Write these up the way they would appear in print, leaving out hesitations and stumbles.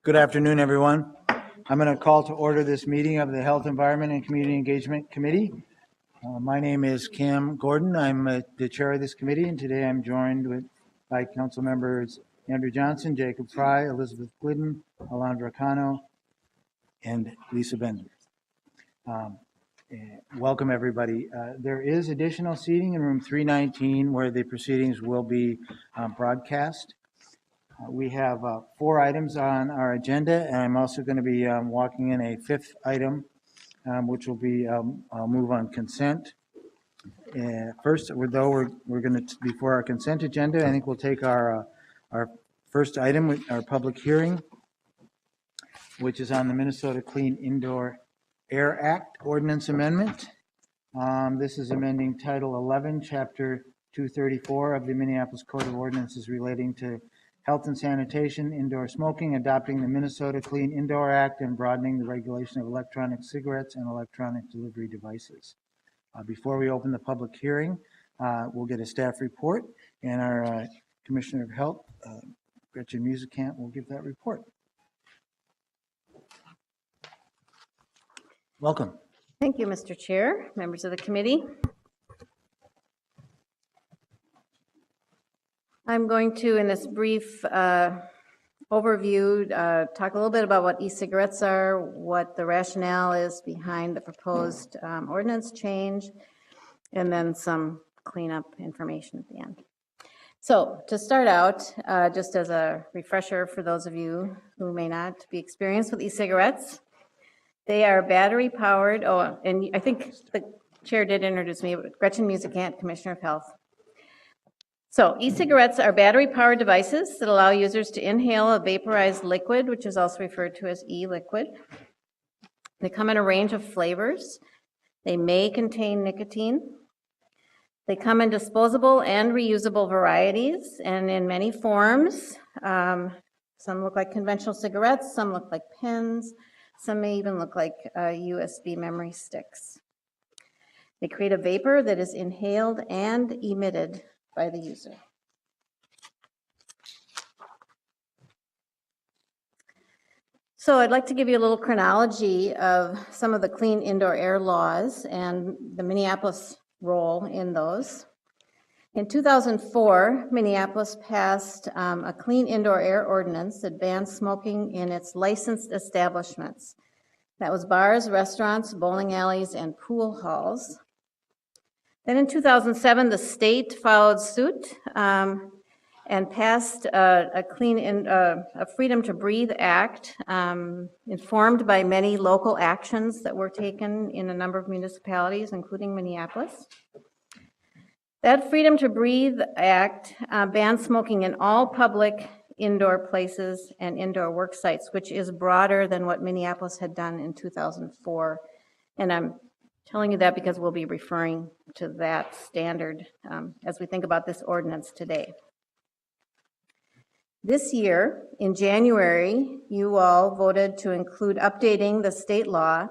Good afternoon, everyone. I'm going to call to order this meeting of the Health, Environment, and Community Engagement Committee. My name is Cam Gordon. I'm the chair of this committee, and today I'm joined by council members Andrew Johnson, Jacob Fry, Elizabeth Glidden, Alondra Cano, and Lisa Bender. Welcome, everybody. There is additional seating in room 319 where the proceedings will be broadcast. We have 4 items on our agenda, and I'm also going to be walking in a 5th item, which will be, I'll move on consent. First, we're going to, before our consent agenda, I think we'll take our first item, our public hearing, which is on the Minnesota Clean Indoor Air Act Ordinance Amendment. This is amending Title 11, Chapter 234 of the Minneapolis Code of Ordinances relating to health and sanitation, indoor smoking, adopting the Minnesota Clean Indoor Act, and broadening the regulation of electronic cigarettes and electronic delivery devices. Before we open the public hearing, we'll get a staff report, and our Commissioner of Health, Gretchen Musicant, will give that report. Welcome. Thank you, Mr. Chair, members of the committee. I'm going to, in this brief overview, talk a little bit about what e-cigarettes are, what the rationale is behind the proposed ordinance change, and then some cleanup information at the end. So to start out, just as a refresher for those of you who may not be experienced with e-cigarettes, they are battery powered. Oh, and I think the chair did introduce me, Gretchen Musicant, Commissioner of Health. So e-cigarettes are battery-powered devices that allow users to inhale a vaporized liquid, which is also referred to as e-liquid. They come in a range of flavors. They may contain nicotine. They come in disposable and reusable varieties and in many forms. Some look like conventional cigarettes, some look like pens, some may even look like USB memory sticks. They create a vapor that is inhaled and emitted by the user. So I'd like to give you a little chronology of some of the clean indoor air laws and the Minneapolis role in those. In 2004, Minneapolis passed a clean indoor air ordinance that banned smoking in its licensed establishments. That was bars, restaurants, bowling alleys, and pool halls. Then in 2007, the state followed suit and passed a Freedom to Breathe Act, informed by many local actions that were taken in a number of municipalities, including Minneapolis. That Freedom to Breathe Act banned smoking in all public indoor places and indoor work sites, which is broader than what Minneapolis had done in 2004. And I'm telling you that because we'll be referring to that standard as we think about this ordinance today. This year, in January, you all voted to include updating the state law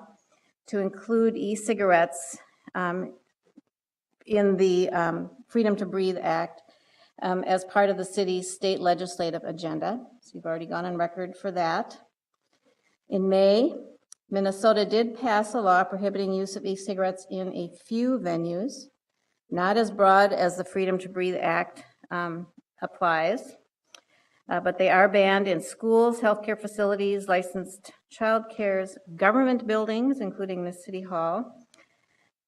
to include e-cigarettes in the Freedom to Breathe Act as part of the city's state legislative agenda. So you've already gone on record for that. In May, Minnesota did pass a law prohibiting use of e-cigarettes in a few venues, not as broad as the Freedom to Breathe Act applies, but they are banned in schools, healthcare facilities, licensed child cares, government buildings, including the City Hall,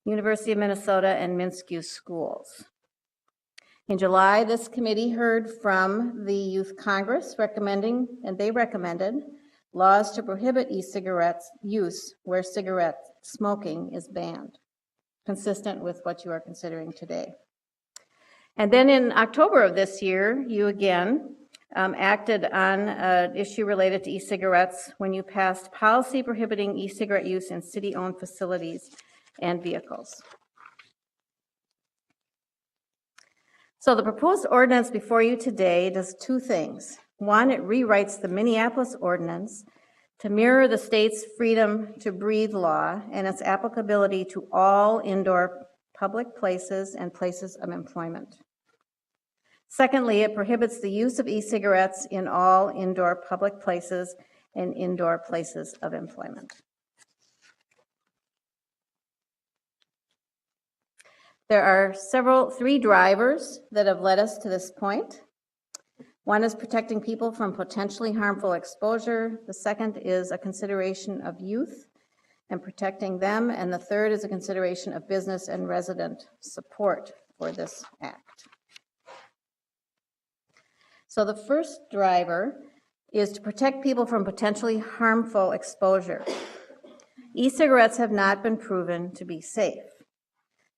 University of Minnesota, and Minskew schools. In July, this committee heard from the Youth Congress they recommended laws to prohibit e-cigarettes use where cigarette smoking is banned, consistent with what you are considering today. And then in October of this year, you again acted on an issue related to e-cigarettes when you passed policy prohibiting e-cigarette use in city-owned facilities and vehicles. So the proposed ordinance before you today does 2 things. One, it rewrites the Minneapolis ordinance to mirror the state's Freedom to Breathe law and its applicability to all indoor public places and places of employment. Secondly, it prohibits the use of e-cigarettes in all indoor public places and indoor places of employment. There are three drivers that have led us to this point. One is protecting people from potentially harmful exposure. The second is a consideration of youth and protecting them. And the third is a consideration of business and resident support for this act. So the first driver is to protect people from potentially harmful exposure. E-cigarettes have not been proven to be safe.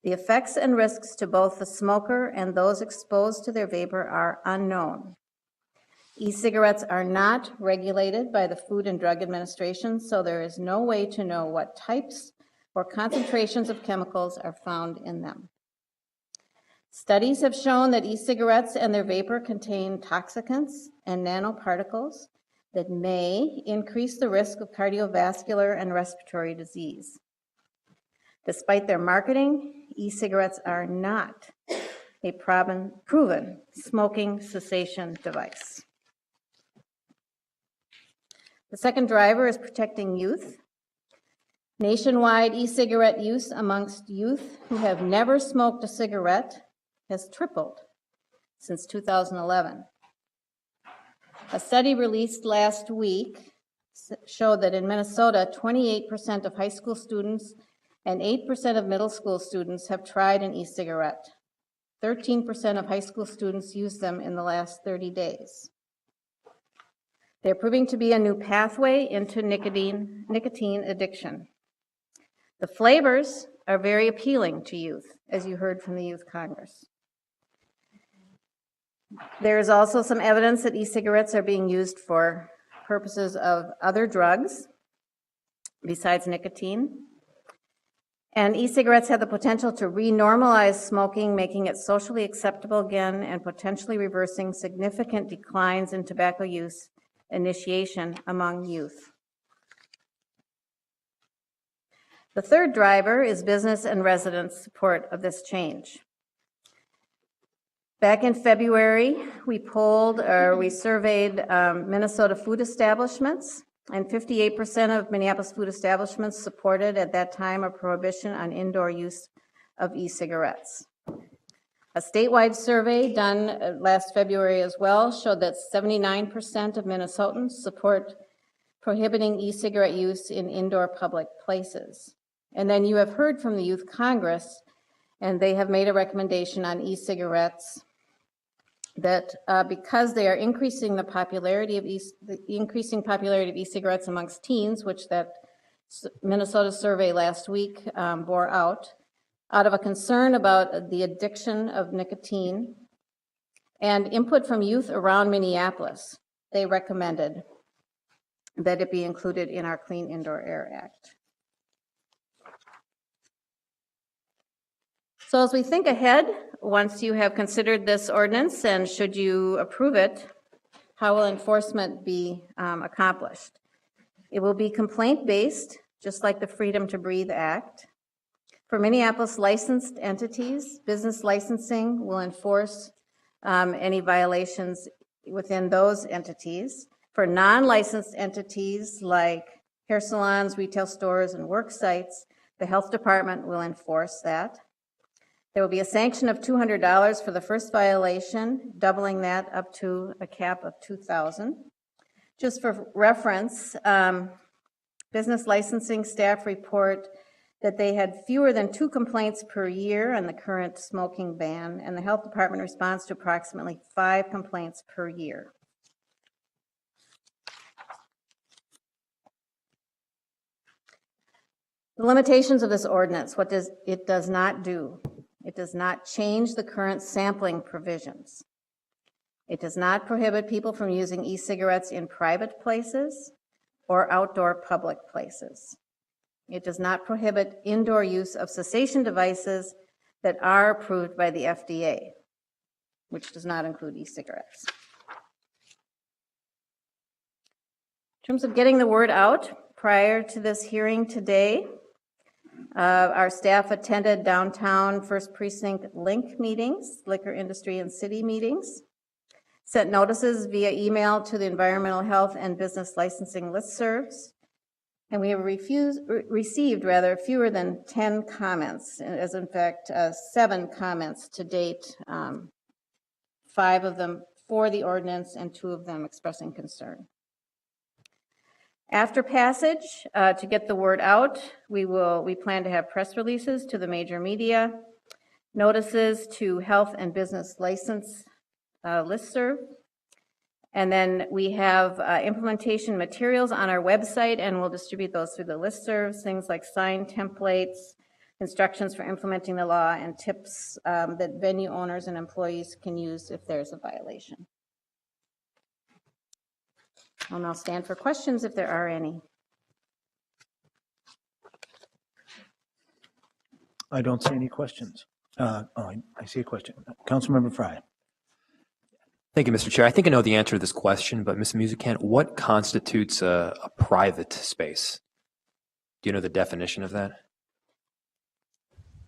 The effects and risks to both the smoker and those exposed to their vapor are unknown. E-cigarettes are not regulated by the Food and Drug Administration, so there is no way to know what types or concentrations of chemicals are found in them. Studies have shown that e-cigarettes and their vapor contain toxicants and nanoparticles that may increase the risk of cardiovascular and respiratory disease. Despite their marketing, e-cigarettes are not a proven smoking cessation device. The second driver is protecting youth. Nationwide e-cigarette use amongst youth who have never smoked a cigarette has tripled since 2011. A study released last week showed that in Minnesota, 28% of high school students and 8% of middle school students have tried an e-cigarette. 13% of high school students used them in the last 30 days. They're proving to be a new pathway into nicotine addiction. The flavors are very appealing to youth, as you heard from the Youth Congress. There is also some evidence that e-cigarettes are being used for purposes of other drugs besides nicotine. And e-cigarettes have the potential to renormalize smoking, making it socially acceptable again and potentially reversing significant declines in tobacco use initiation among youth. The third driver is business and resident support of this change. Back in February, we surveyed Minnesota food establishments, and 58% of Minneapolis food establishments supported at that time a prohibition on indoor use of e-cigarettes. A statewide survey done last February as well showed that 79% of Minnesotans support prohibiting e-cigarette use in indoor public places. And then you have heard from the Youth Congress, and they have made a recommendation on e-cigarettes that because they are increasing the popularity of e-cigarettes amongst teens, which that Minnesota survey last week bore out of a concern about the addiction of nicotine and input from youth around Minneapolis, they recommended that it be included in our Clean Indoor Air Act. So as we think ahead, once you have considered this ordinance and should you approve it, how will enforcement be accomplished? It will be complaint-based, just like the Freedom to Breathe Act. For Minneapolis licensed entities, business licensing will enforce any violations within those entities. For non-licensed entities like hair salons, retail stores, and work sites, the health department will enforce that. There will be a sanction of $200 for the first violation, doubling that up to a cap of $2,000. Just for reference, business licensing staff report that they had fewer than 2 complaints per year on the current smoking ban, and the health department responds to approximately 5 complaints per year. The limitations of this ordinance, what it does not do. It does not change the current sampling provisions. It does not prohibit people from using e-cigarettes in private places or outdoor public places. It does not prohibit indoor use of cessation devices that are approved by the FDA, which does not include e-cigarettes. In terms of getting the word out, prior to this hearing today, our staff attended downtown First Precinct Link meetings, liquor industry and city meetings. Sent notices via email to the environmental health and business licensing listservs. And we have received fewer than 10 comments, as in fact 7 comments to date, 5 of them for the ordinance and 2 of them expressing concern. After passage, to get the word out, we plan to have press releases to the major media, notices to health and business license listserv, and then we have implementation materials on our website, and we'll distribute those through the listservs, things like sign templates, instructions for implementing the law, and tips that venue owners and employees can use if there's a violation. I'll now stand for questions if there are any. I don't see any questions. I see a question. Councilmember Frye. Thank you, Mr. Chair. I think I know the answer to this question, but Ms. Musicant, what constitutes a private space? Do you know the definition of that?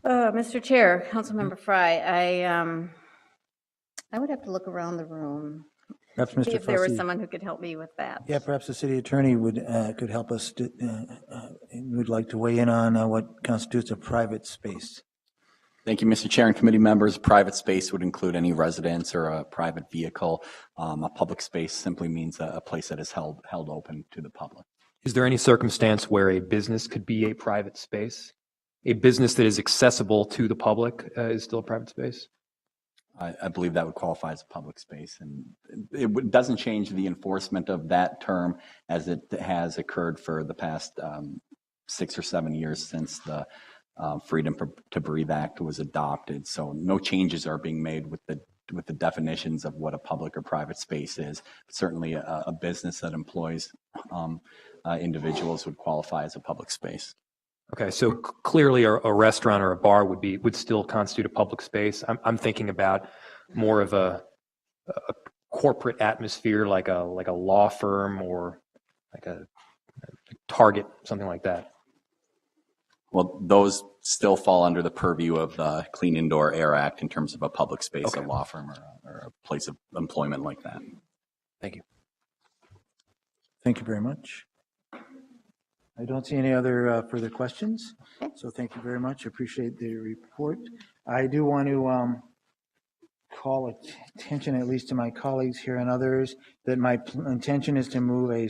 Mr. Chair, Councilmember Frye, I would have to look around the room. Perhaps See Mr. if there was Fussy. someone who could help me with that. Yeah, perhaps the city attorney could help us. Would like to weigh in on what constitutes a private space. Thank you, Mr. Chair and committee members. Private space would include any residence or a private vehicle. A public space simply means a place that is held open to the public. Is there any circumstance where a business could be a private space? A business that is accessible to the public is still a private space? I believe that would qualify as a public space, and it doesn't change the enforcement of that term as it has occurred for the past 6 or 7 years since the Freedom to Breathe Act was adopted. So no changes are being made with the definitions of what a public or private space is. Certainly a business that employs individuals would qualify as a public space. Okay, so clearly a restaurant or a bar would still constitute a public space. I'm thinking about more of a corporate atmosphere, like a law firm or like a Target, something like that. Well, those still fall under the purview of the Clean Indoor Air Act in terms of a public space, Okay. a law firm or a place of employment like that. Thank you. Thank you very much. I don't see any other further questions, so thank you very much. Appreciate the report. I do want to call attention, at least to my colleagues here and others, that my intention is to move a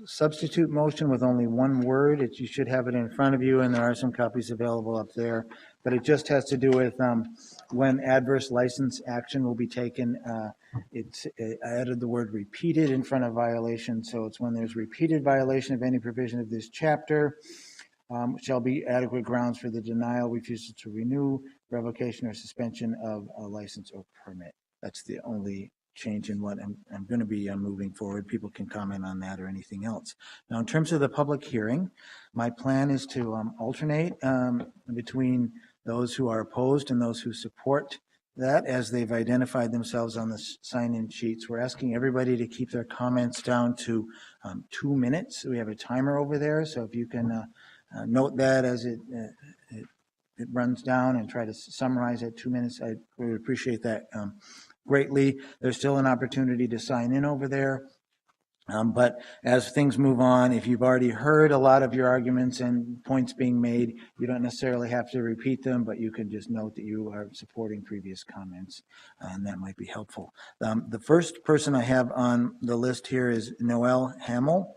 substitute motion with only one word. You should have it in front of you, and there are some copies available up there. But it just has to do with when adverse license action will be taken. I added the word repeated in front of violation, so it's when there's repeated violation of any provision of this chapter shall be adequate grounds for the denial, refusal to renew, revocation, or suspension of a license or permit. That's the only change in what I'm going to be moving forward. People can comment on that or anything else. Now, in terms of the public hearing, my plan is to alternate between those who are opposed and those who support that as they've identified themselves on the sign-in sheets. We're asking everybody to keep their comments down to 2 minutes. We have a timer over there, so if you can note that as it runs down and try to summarize at 2 minutes, I would appreciate that greatly. There's still an opportunity to sign in over there. But as things move on, if you've already heard a lot of your arguments and points being made, you don't necessarily have to repeat them, but you can just note that you are supporting previous comments, and that might be helpful. The first person I have on the list here is Noelle Mill,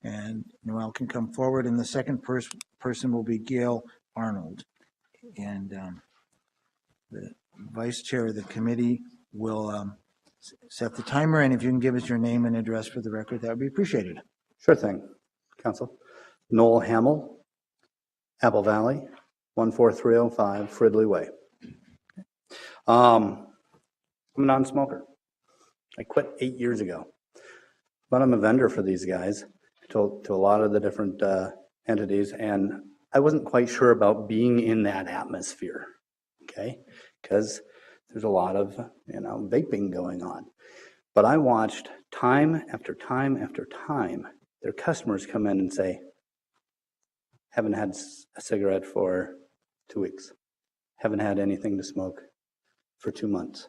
and Noelle can come forward, and the second person will be Gail Arnold. And the vice chair of the committee will set the timer, and if you can give us your name and address for the record, that would be appreciated. Sure thing, Council. Noelle Mill, Apple Valley, 14305 Fridley Way. I'm a non-smoker. I quit 8 years ago, but I'm a vendor for these guys to a lot of the different entities, and I wasn't quite sure about being in that atmosphere, okay? Because there's a lot of, vaping going on. But I watched time after time after time, their customers come in and say, haven't had a cigarette for 2 weeks. Haven't had anything to smoke for 2 months.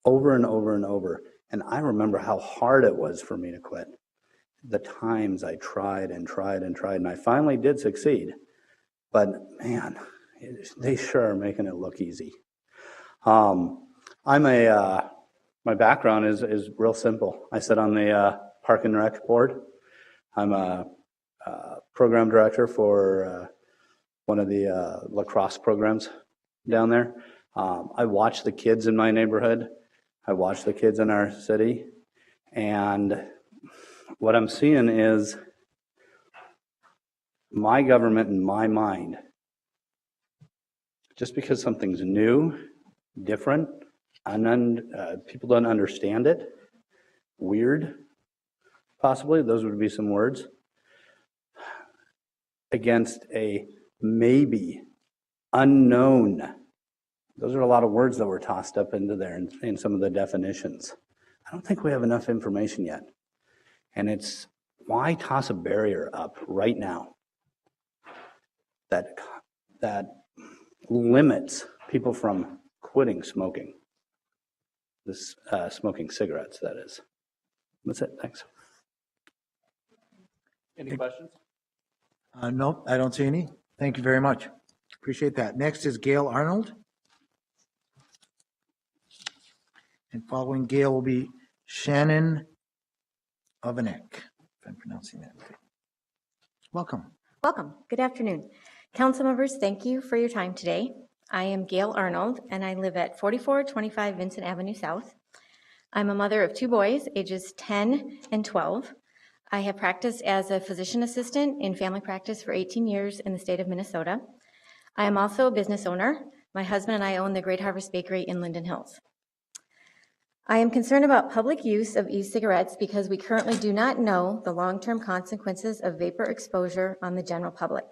over and over and over. And I remember how hard it was for me to quit. The times I tried and tried and tried, and I finally did succeed. But man, they sure are making it look easy. My background is real simple. I sit on the Park and Rec board. I'm a program director for one of the lacrosse programs down there. I watch the kids in my neighborhood. I watch the kids in our city. And what I'm seeing is my government in my mind, just because something's new, different, people don't understand it, weird, possibly, those would be some words, against a maybe, unknown. Those are a lot of words that were tossed up into there in some of the definitions. I don't think we have enough information yet. And it's why toss a barrier up right now that limits people from quitting smoking. Smoking cigarettes, that is. That's it. Thanks. Any questions? Nope, I don't see any. Thank you very much. Appreciate that. Next is Gail Arnold. And following Gail will be Shannon Over, if I'm pronouncing that right. Welcome. Welcome. Good afternoon. Council members, thank you for your time today. I am Gail Arnold, and I live at 4425 Vincent Avenue South. I'm a mother of 2 boys, ages 10 and 12. I have practiced as a physician assistant in family practice for 18 years in the state of Minnesota. I am also a business owner. My husband and I own the Great Harvest Bakery in Linden Hills. I am concerned about public use of e-cigarettes because we currently do not know the long-term consequences of vapor exposure on the general public.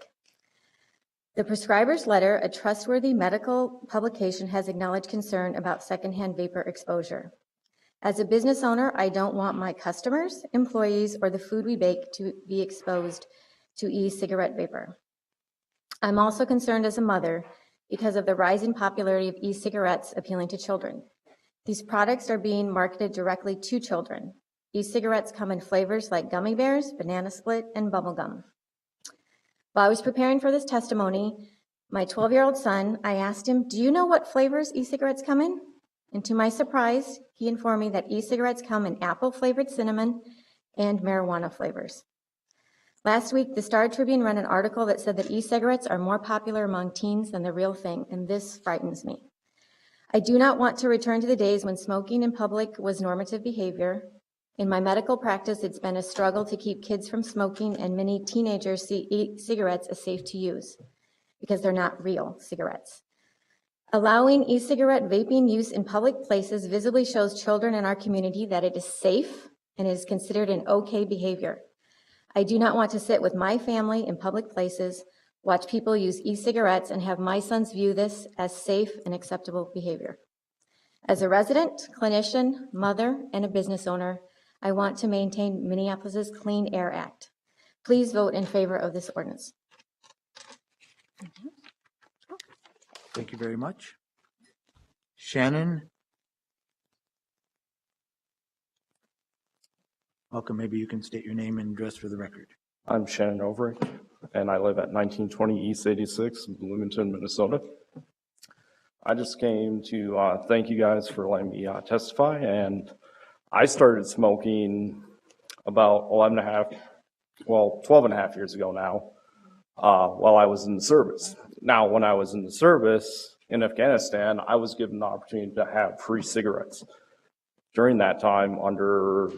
The prescriber's letter, a trustworthy medical publication, has acknowledged concern about secondhand vapor exposure. As a business owner, I don't want my customers, employees, or the food we bake to be exposed to e-cigarette vapor. I'm also concerned as a mother because of the rising popularity of e-cigarettes appealing to children. These products are being marketed directly to children. E-cigarettes come in flavors like gummy bears, banana split, and bubble gum. While I was preparing for this testimony, my 12-year-old son, I asked him, do you know what flavors e-cigarettes come in? And to my surprise, he informed me that e-cigarettes come in apple-flavored cinnamon and marijuana flavors. Last week, the Star Tribune ran an article that said that e-cigarettes are more popular among teens than the real thing, and this frightens me. I do not want to return to the days when smoking in public was normative behavior. In my medical practice, it's been a struggle to keep kids from smoking, and many teenagers see e-cigarettes as safe to use because they're not real cigarettes. Allowing e-cigarette vaping use in public places visibly shows children in our community that it is safe and is considered an okay behavior. I do not want to sit with my family in public places, watch people use e-cigarettes, and have my sons view this as safe and acceptable behavior. As a resident, clinician, mother, and a business owner, I want to maintain Minneapolis' Clean Air Act. Please vote in favor of this ordinance. Thank you very much. Shannon. Welcome. Maybe you can state your name and address for the record. I'm Shannon Over, and I live at 1920 East 86, Bloomington, Minnesota. I just came to thank you guys for letting me testify, and I started smoking about 12 and a half years ago now, while I was in the service. Now, when I was in the service in Afghanistan, I was given the opportunity to have free cigarettes. During that time, under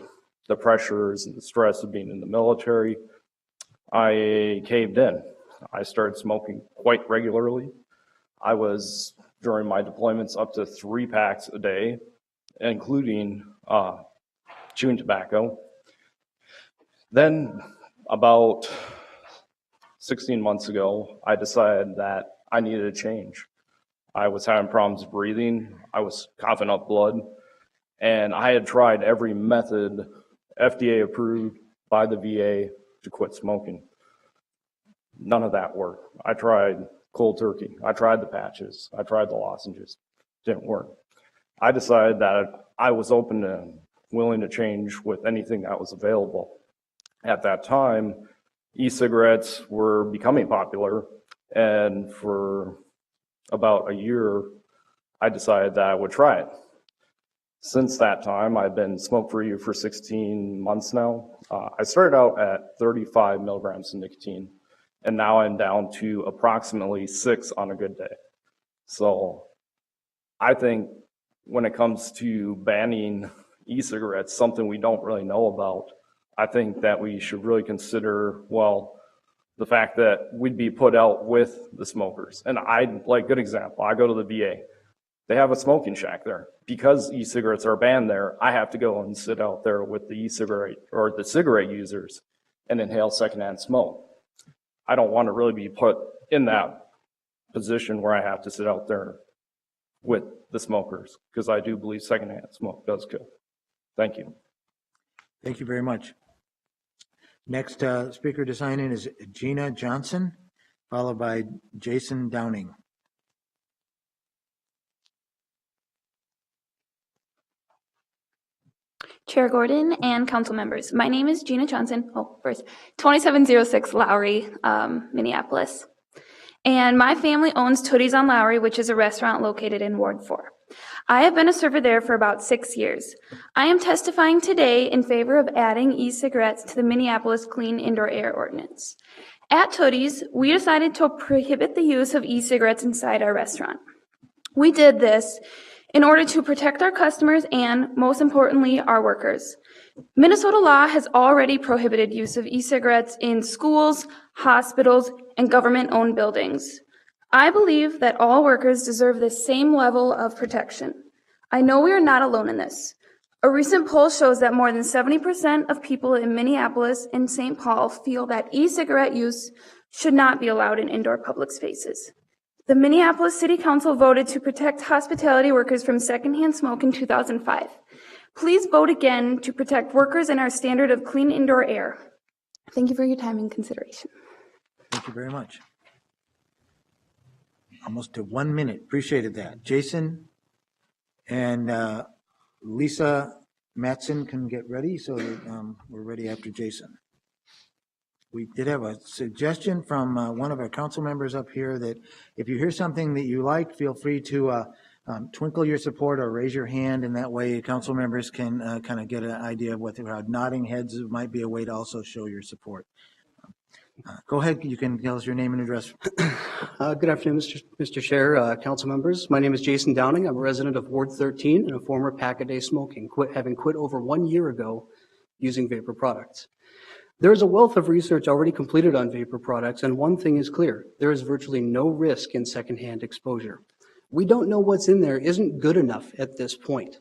the pressures and the stress of being in the military, I caved in. I started smoking quite regularly. I was, during my deployments, up to 3 packs a day, including chewing tobacco. Then, about 16 months ago, I decided that I needed a change. I was having problems breathing. I was coughing up blood. And I had tried every method FDA approved by the VA to quit smoking. None of that worked. I tried cold turkey. I tried the patches. I tried the lozenges. Didn't work. I decided that I was open to, willing to change with anything that was available. At that time, e-cigarettes were becoming popular, and for about a year, I decided that I would try it. Since that time, I've been smoke-free for 16 months now. I started out at 35 milligrams of nicotine, and now I'm down to approximately 6 on a good day. So I think when it comes to banning e-cigarettes, something we don't really know about, I think that we should really consider, well, the fact that we'd be put out with the smokers. And good example, I go to the VA. They have a smoking shack there. Because e-cigarettes are banned there, I have to go and sit out there with the e-cigarette or the cigarette users and inhale secondhand smoke. I don't want to really be put in that position where I have to sit out there with the smokers, because I do believe secondhand smoke does kill. Thank you. Thank you very much. Next speaker to sign in is Gina Johnson, followed by Jason Downing. Chair Gordon and council members, my name is Gina Johnson. 2706 Lowry, Minneapolis. And my family owns Tootie's on Lowry, which is a restaurant located in Ward 4. I have been a server there for about 6 years. I am testifying today in favor of adding e-cigarettes to the Minneapolis Clean Indoor Air Ordinance. At Tootie's, we decided to prohibit the use of e-cigarettes inside our restaurant. We did this in order to protect our customers and, most importantly, our workers. Minnesota law has already prohibited use of e-cigarettes in schools, hospitals, and government-owned buildings. I believe that all workers deserve the same level of protection. I know we are not alone in this. A recent poll shows that more than 70% of people in Minneapolis and St. Paul feel that e-cigarette use should not be allowed in indoor public spaces. The Minneapolis City Council voted to protect hospitality workers from secondhand smoke in 2005. Please vote again to protect workers and our standard of clean indoor air. Thank you for your time and consideration. Thank you very much. Almost to 1 minute. Appreciated that. Jason and Lisa Matson can get ready so that we're ready after Jason. We did have a suggestion from one of our council members up here that if you hear something that you like, feel free to twinkle your support or raise your hand, and that way council members can kind of get an idea of what they're about. Nodding heads might be a way to also show your support. Go ahead, you can tell us your name and address. Good afternoon, Mr. Chair, council members. My name is Jason Downing. I'm a resident of Ward 13 and a former pack-a-day smoking, having quit over 1 year ago using vapor products. There is a wealth of research already completed on vapor products, and one thing is clear. There is virtually no risk in secondhand exposure. We don't know what's in there isn't good enough at this point.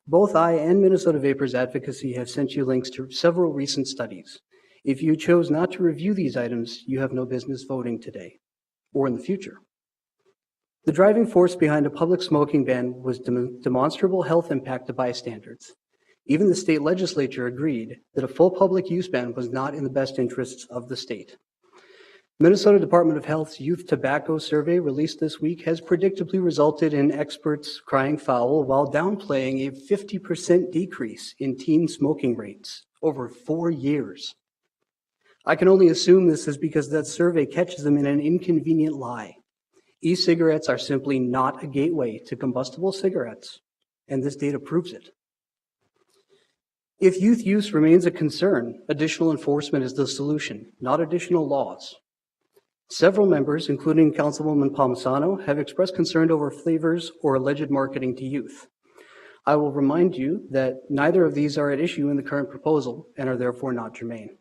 Both I and Minnesota Vapors Advocacy have sent you links to several recent studies. If you chose not to review these items, you have no business voting today or in the future. The driving force behind a public smoking ban was demonstrable health impact to bystanders. Even the state legislature agreed that a full public use ban was not in the best interests of the state. Minnesota Department of Health's Youth Tobacco Survey released this week has predictably resulted in experts crying foul while downplaying a 50% decrease in teen smoking rates over 4 years. I can only assume this is because that survey catches them in an inconvenient lie. E-cigarettes are simply not a gateway to combustible cigarettes, and this data proves it. If youth use remains a concern, additional enforcement is the solution, not additional laws. Several members, including Councilwoman Palmisano, have expressed concern over flavors or alleged marketing to youth. I will remind you that neither of these are at issue in the current proposal and are therefore not germane.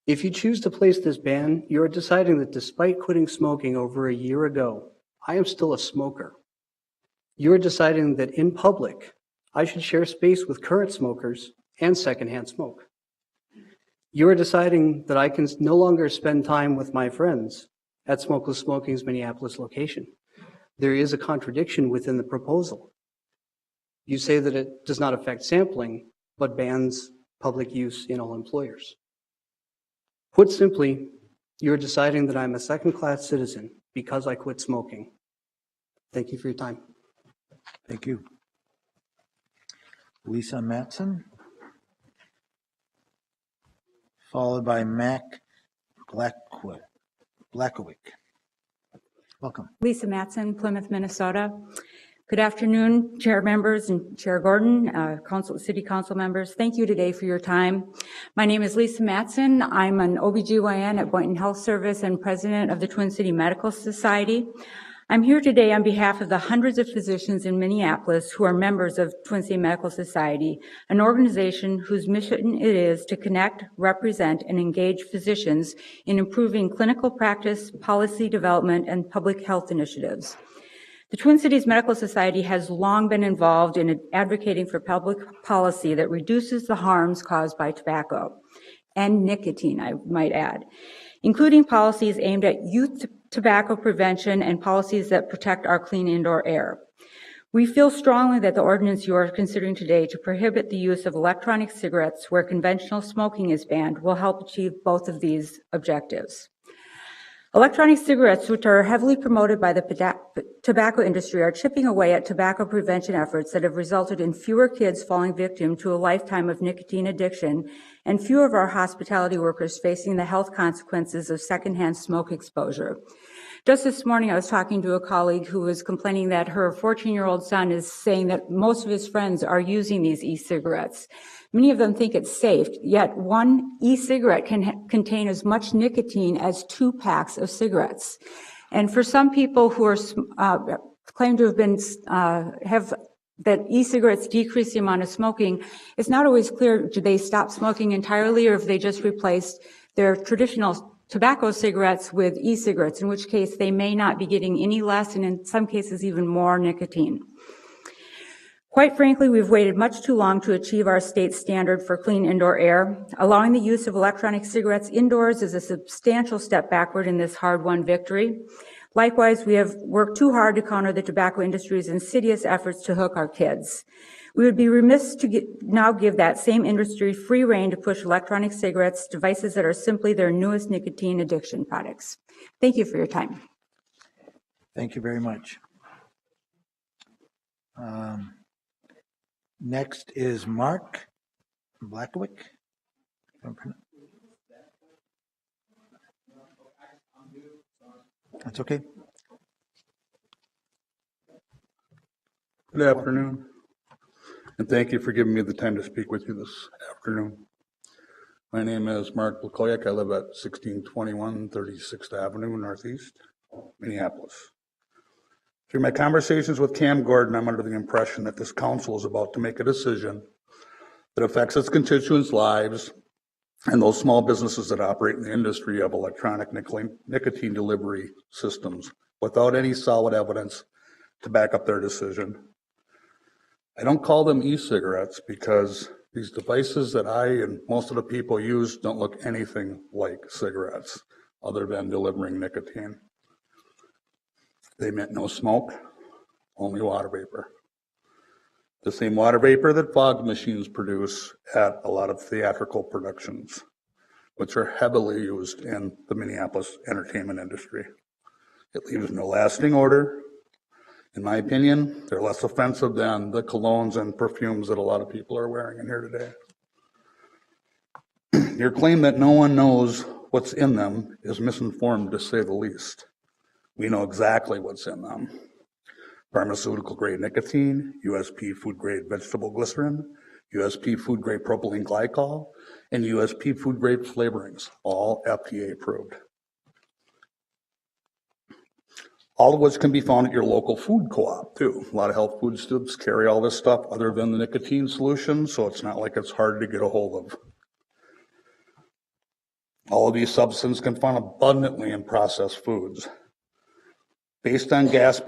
If you choose to place this ban, you are deciding that despite quitting smoking over a year ago, I am still a smoker. You are deciding that in public, I should share space with current smokers and secondhand smoke. You are deciding that I can no longer spend time with my friends at Smokeless Smoking's Minneapolis location. There is a contradiction within the proposal. You say that it does not affect sampling, but bans public use in all employers. Put simply, you're deciding that I'm a second-class citizen because I quit smoking. Thank you for your time. Thank you. Lisa Matson, followed by Mac Blackowick. Welcome. Lisa Matson, Plymouth, Minnesota. Good afternoon, chair members and Chair Gordon, city council members. Thank you today for your time. My name is Lisa Matson. I'm an OBGYN at Boynton Health Service and president of the Twin City Medical Society. I'm here today on behalf of the hundreds of physicians in Minneapolis who are members of Twin City Medical Society, an organization whose mission it is to connect, represent, and engage physicians in improving clinical practice, policy development, and public health initiatives. The Twin Cities Medical Society has long been involved in advocating for public policy that reduces the harms caused by tobacco and nicotine, I might add, including policies aimed at youth tobacco prevention and policies that protect our clean indoor air. We feel strongly that the ordinance you are considering today to prohibit the use of electronic cigarettes where conventional smoking is banned will help achieve both of these objectives. Electronic cigarettes, which are heavily promoted by the tobacco industry, are chipping away at tobacco prevention efforts that have resulted in fewer kids falling victim to a lifetime of nicotine addiction and fewer of our hospitality workers facing the health consequences of secondhand smoke exposure. Just this morning, I was talking to a colleague who was complaining that her 14-year-old son is saying that most of his friends are using these e-cigarettes. Many of them think it's safe, yet one e-cigarette can contain as much nicotine as 2 packs of cigarettes. And for some people who are claim to have been that e-cigarettes decrease the amount of smoking, it's not always clear, do they stop smoking entirely or if they just replaced their traditional tobacco cigarettes with e-cigarettes, in which case they may not be getting any less and in some cases even more nicotine. Quite frankly, we've waited much too long to achieve our state standard for clean indoor air. Allowing the use of electronic cigarettes indoors is a substantial step backward in this hard-won victory. Likewise, we have worked too hard to counter the tobacco industry's insidious efforts to hook our kids. We would be remiss to now give that same industry free rein to push electronic cigarettes, devices that are simply their newest nicotine addiction products. Thank you for your time. Thank you very much. Next is Mark Blackowick. That's okay. Good afternoon, and thank you for giving me the time to speak with you this afternoon. My name is Mark Blackowick. I live at 1621 36th Avenue Northeast, Minneapolis. Through my conversations with Cam Gordon, I'm under the impression that this council is about to make a decision that affects its constituents' lives and those small businesses that operate in the industry of electronic nicotine delivery systems without any solid evidence to back up their decision. I don't call them e-cigarettes because these devices that I and most of the people use don't look anything like cigarettes other than delivering nicotine. They emit no smoke, only water vapor. The same water vapor that fog machines produce at a lot of theatrical productions, which are heavily used in the Minneapolis entertainment industry. It leaves no lasting odor. In my opinion, they're less offensive than the colognes and perfumes that a lot of people are wearing in here today. Your claim that no one knows what's in them is misinformed, to say the least. We know exactly what's in them. Pharmaceutical grade nicotine, USP food grade vegetable glycerin, USP food grade propylene glycol, and USP food grade flavorings, all FDA approved. All of which can be found at your local food co-op too. A lot of health food stores carry all this stuff other than the nicotine solution, so it's not like it's hard to get a hold of. All of these substances can be found abundantly in processed foods. Based on gas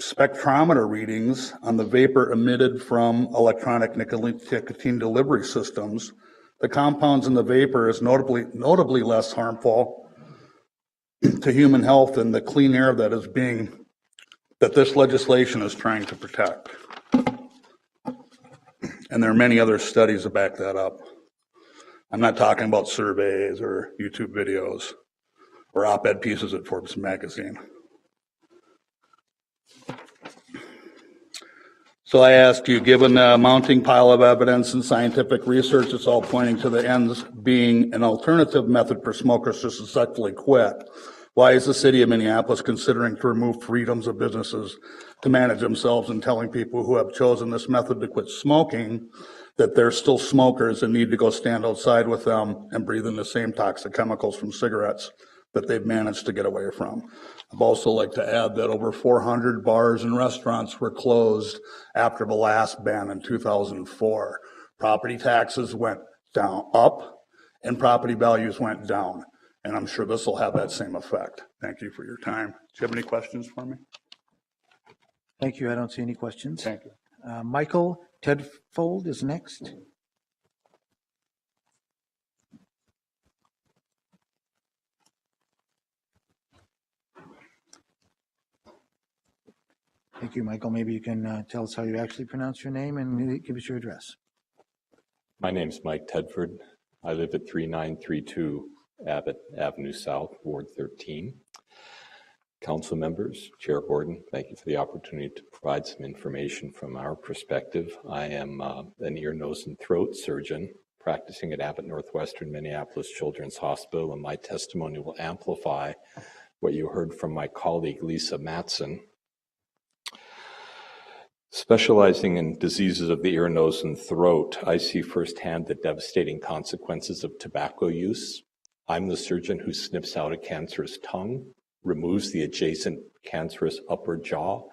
spectrometer readings on the vapor emitted from electronic nicotine delivery systems, the compounds in the vapor is notably less harmful to human health than the clean air that this legislation is trying to protect. And there are many other studies that back that up. I'm not talking about surveys or YouTube videos or op-ed pieces at Forbes magazine. So I ask you, given the mounting pile of evidence and scientific research, it's all pointing to the ends being an alternative method for smokers to successfully quit. Why is the city of Minneapolis considering to remove freedoms of businesses to manage themselves and telling people who have chosen this method to quit smoking that they're still smokers and need to go stand outside with them and breathe in the same toxic chemicals from cigarettes that they've managed to get away from? I'd also like to add that over 400 bars and restaurants were closed after the last ban in 2004. Property taxes went up and property values went down. And I'm sure this will have that same effect. Thank you for your time. Do you have any questions for me? Thank you. I don't see any questions. Thank you. Michael Tedfold is next. Thank you, Michael. Maybe you can tell us how you actually pronounce your name and give us your address. My name's Mike Tedford. I live at 3932 Abbott Avenue South, Ward 13. Council members, Chair Gordon, thank you for the opportunity to provide some information from our perspective. I am an ear, nose, and throat surgeon practicing at Abbott Northwestern Minneapolis Children's Hospital, and my testimony will amplify what you heard from my colleague, Lisa Matson. Specializing in diseases of the ear, nose, and throat, I see firsthand the devastating consequences of tobacco use. I'm the surgeon who snips out a cancerous tongue, removes the adjacent cancerous upper jaw,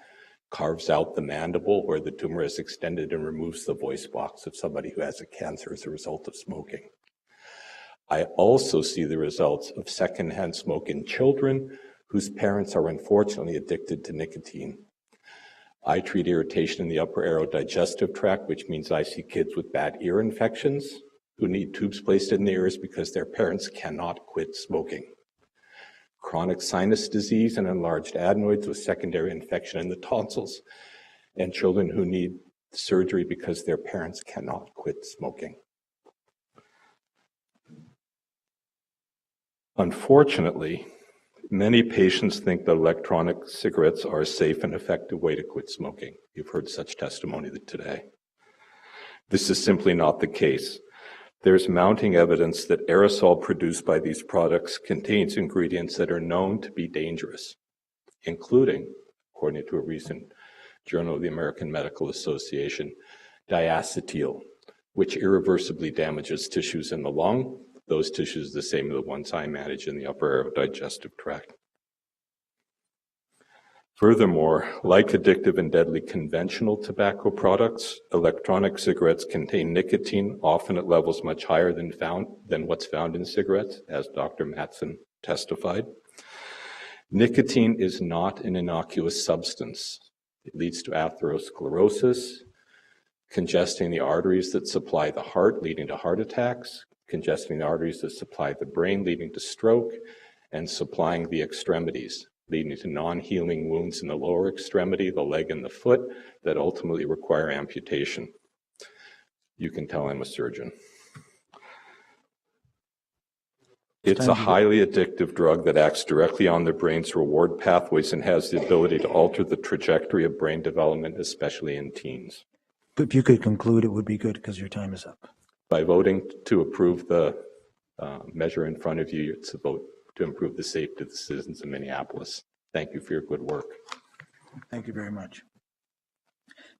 carves out the mandible where the tumor is extended, and removes the voice box of somebody who has a cancer as a result of smoking. I also see the results of secondhand smoke in children whose parents are unfortunately addicted to nicotine. I treat irritation in the upper aerodigestive tract, which means I see kids with bad ear infections who need tubes placed in their ears because their parents cannot quit smoking. Chronic sinus disease and enlarged adenoids with secondary infection in the tonsils, and children who need surgery because their parents cannot quit smoking. Unfortunately, many patients think that electronic cigarettes are a safe and effective way to quit smoking. You've heard such testimony today. This is simply not the case. There's mounting evidence that aerosol produced by these products contains ingredients that are known to be dangerous, including, according to a recent Journal of the American Medical Association, diacetyl, which irreversibly damages tissues in the lung. Those tissues the same as the ones I manage in the upper aerodigestive tract. Furthermore, like addictive and deadly conventional tobacco products, electronic cigarettes contain nicotine, often at levels much higher than what's found in cigarettes, as Dr. Matson testified. Nicotine is not an innocuous substance. It leads to atherosclerosis, congesting the arteries that supply the heart, leading to heart attacks, congesting the arteries that supply the brain, leading to stroke, and supplying the extremities, leading to non-healing wounds in the lower extremity, the leg and the foot, that ultimately require amputation. You can tell I'm a surgeon. It's a highly addictive drug that acts directly on the brain's reward pathways and has the ability to alter the trajectory of brain development, especially in teens. If you could conclude, it would be good because your time is up. By voting to approve the measure in front of you, it's a vote to improve the safety of the citizens of Minneapolis. Thank you for your good work. Thank you very much.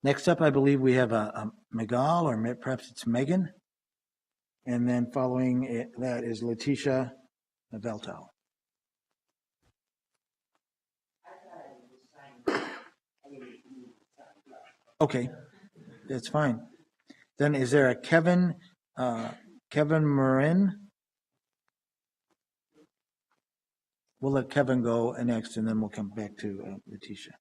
Next up, I believe we have a Megal, or perhaps it's Megan. And then following that is Leticia Veltal. Okay, that's fine. Then is there a Kevin Marin? We'll let Kevin go next, and then we'll come back to Leticia.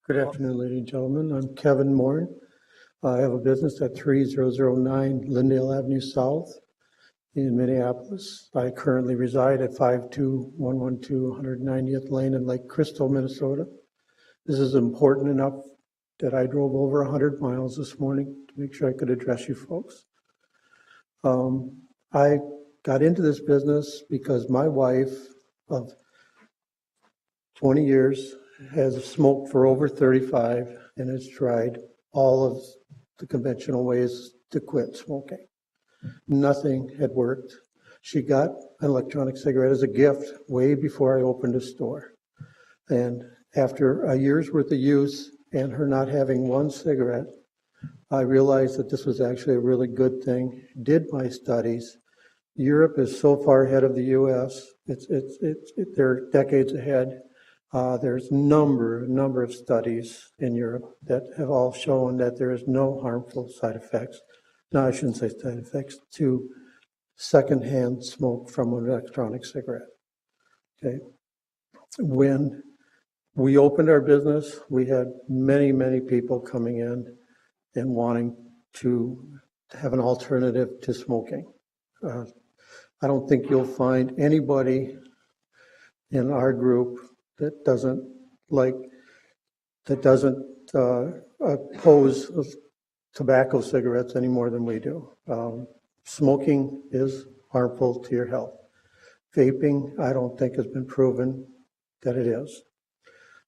Good afternoon, ladies and gentlemen. I'm Kevin Morin. I have a business at 3009 Lindale Avenue South in Minneapolis. I currently reside at 52112 190th Lane in Lake Crystal, Minnesota. This is important enough that I drove over 100 miles this morning to make sure I could address you folks. I got into this business because my wife of 20 years, has smoked for over 35, and has tried all of the conventional ways to quit smoking. Nothing had worked. She got an electronic cigarette as a gift way before I opened a store. And after a year's worth of use and her not having one cigarette, I realized that this was actually a really good thing. Did my studies. Europe is so far ahead of the U.S. They're decades ahead. There's a number of studies in Europe that have all shown that there is no harmful side effects. No, I shouldn't say side effects, to secondhand smoke from an electronic cigarette. Okay. When we opened our business, we had many people coming in and wanting to have an alternative to smoking. I don't think you'll find anybody in our group that doesn't oppose tobacco cigarettes any more than we do. Smoking is harmful to your health. Vaping, I don't think has been proven that it is.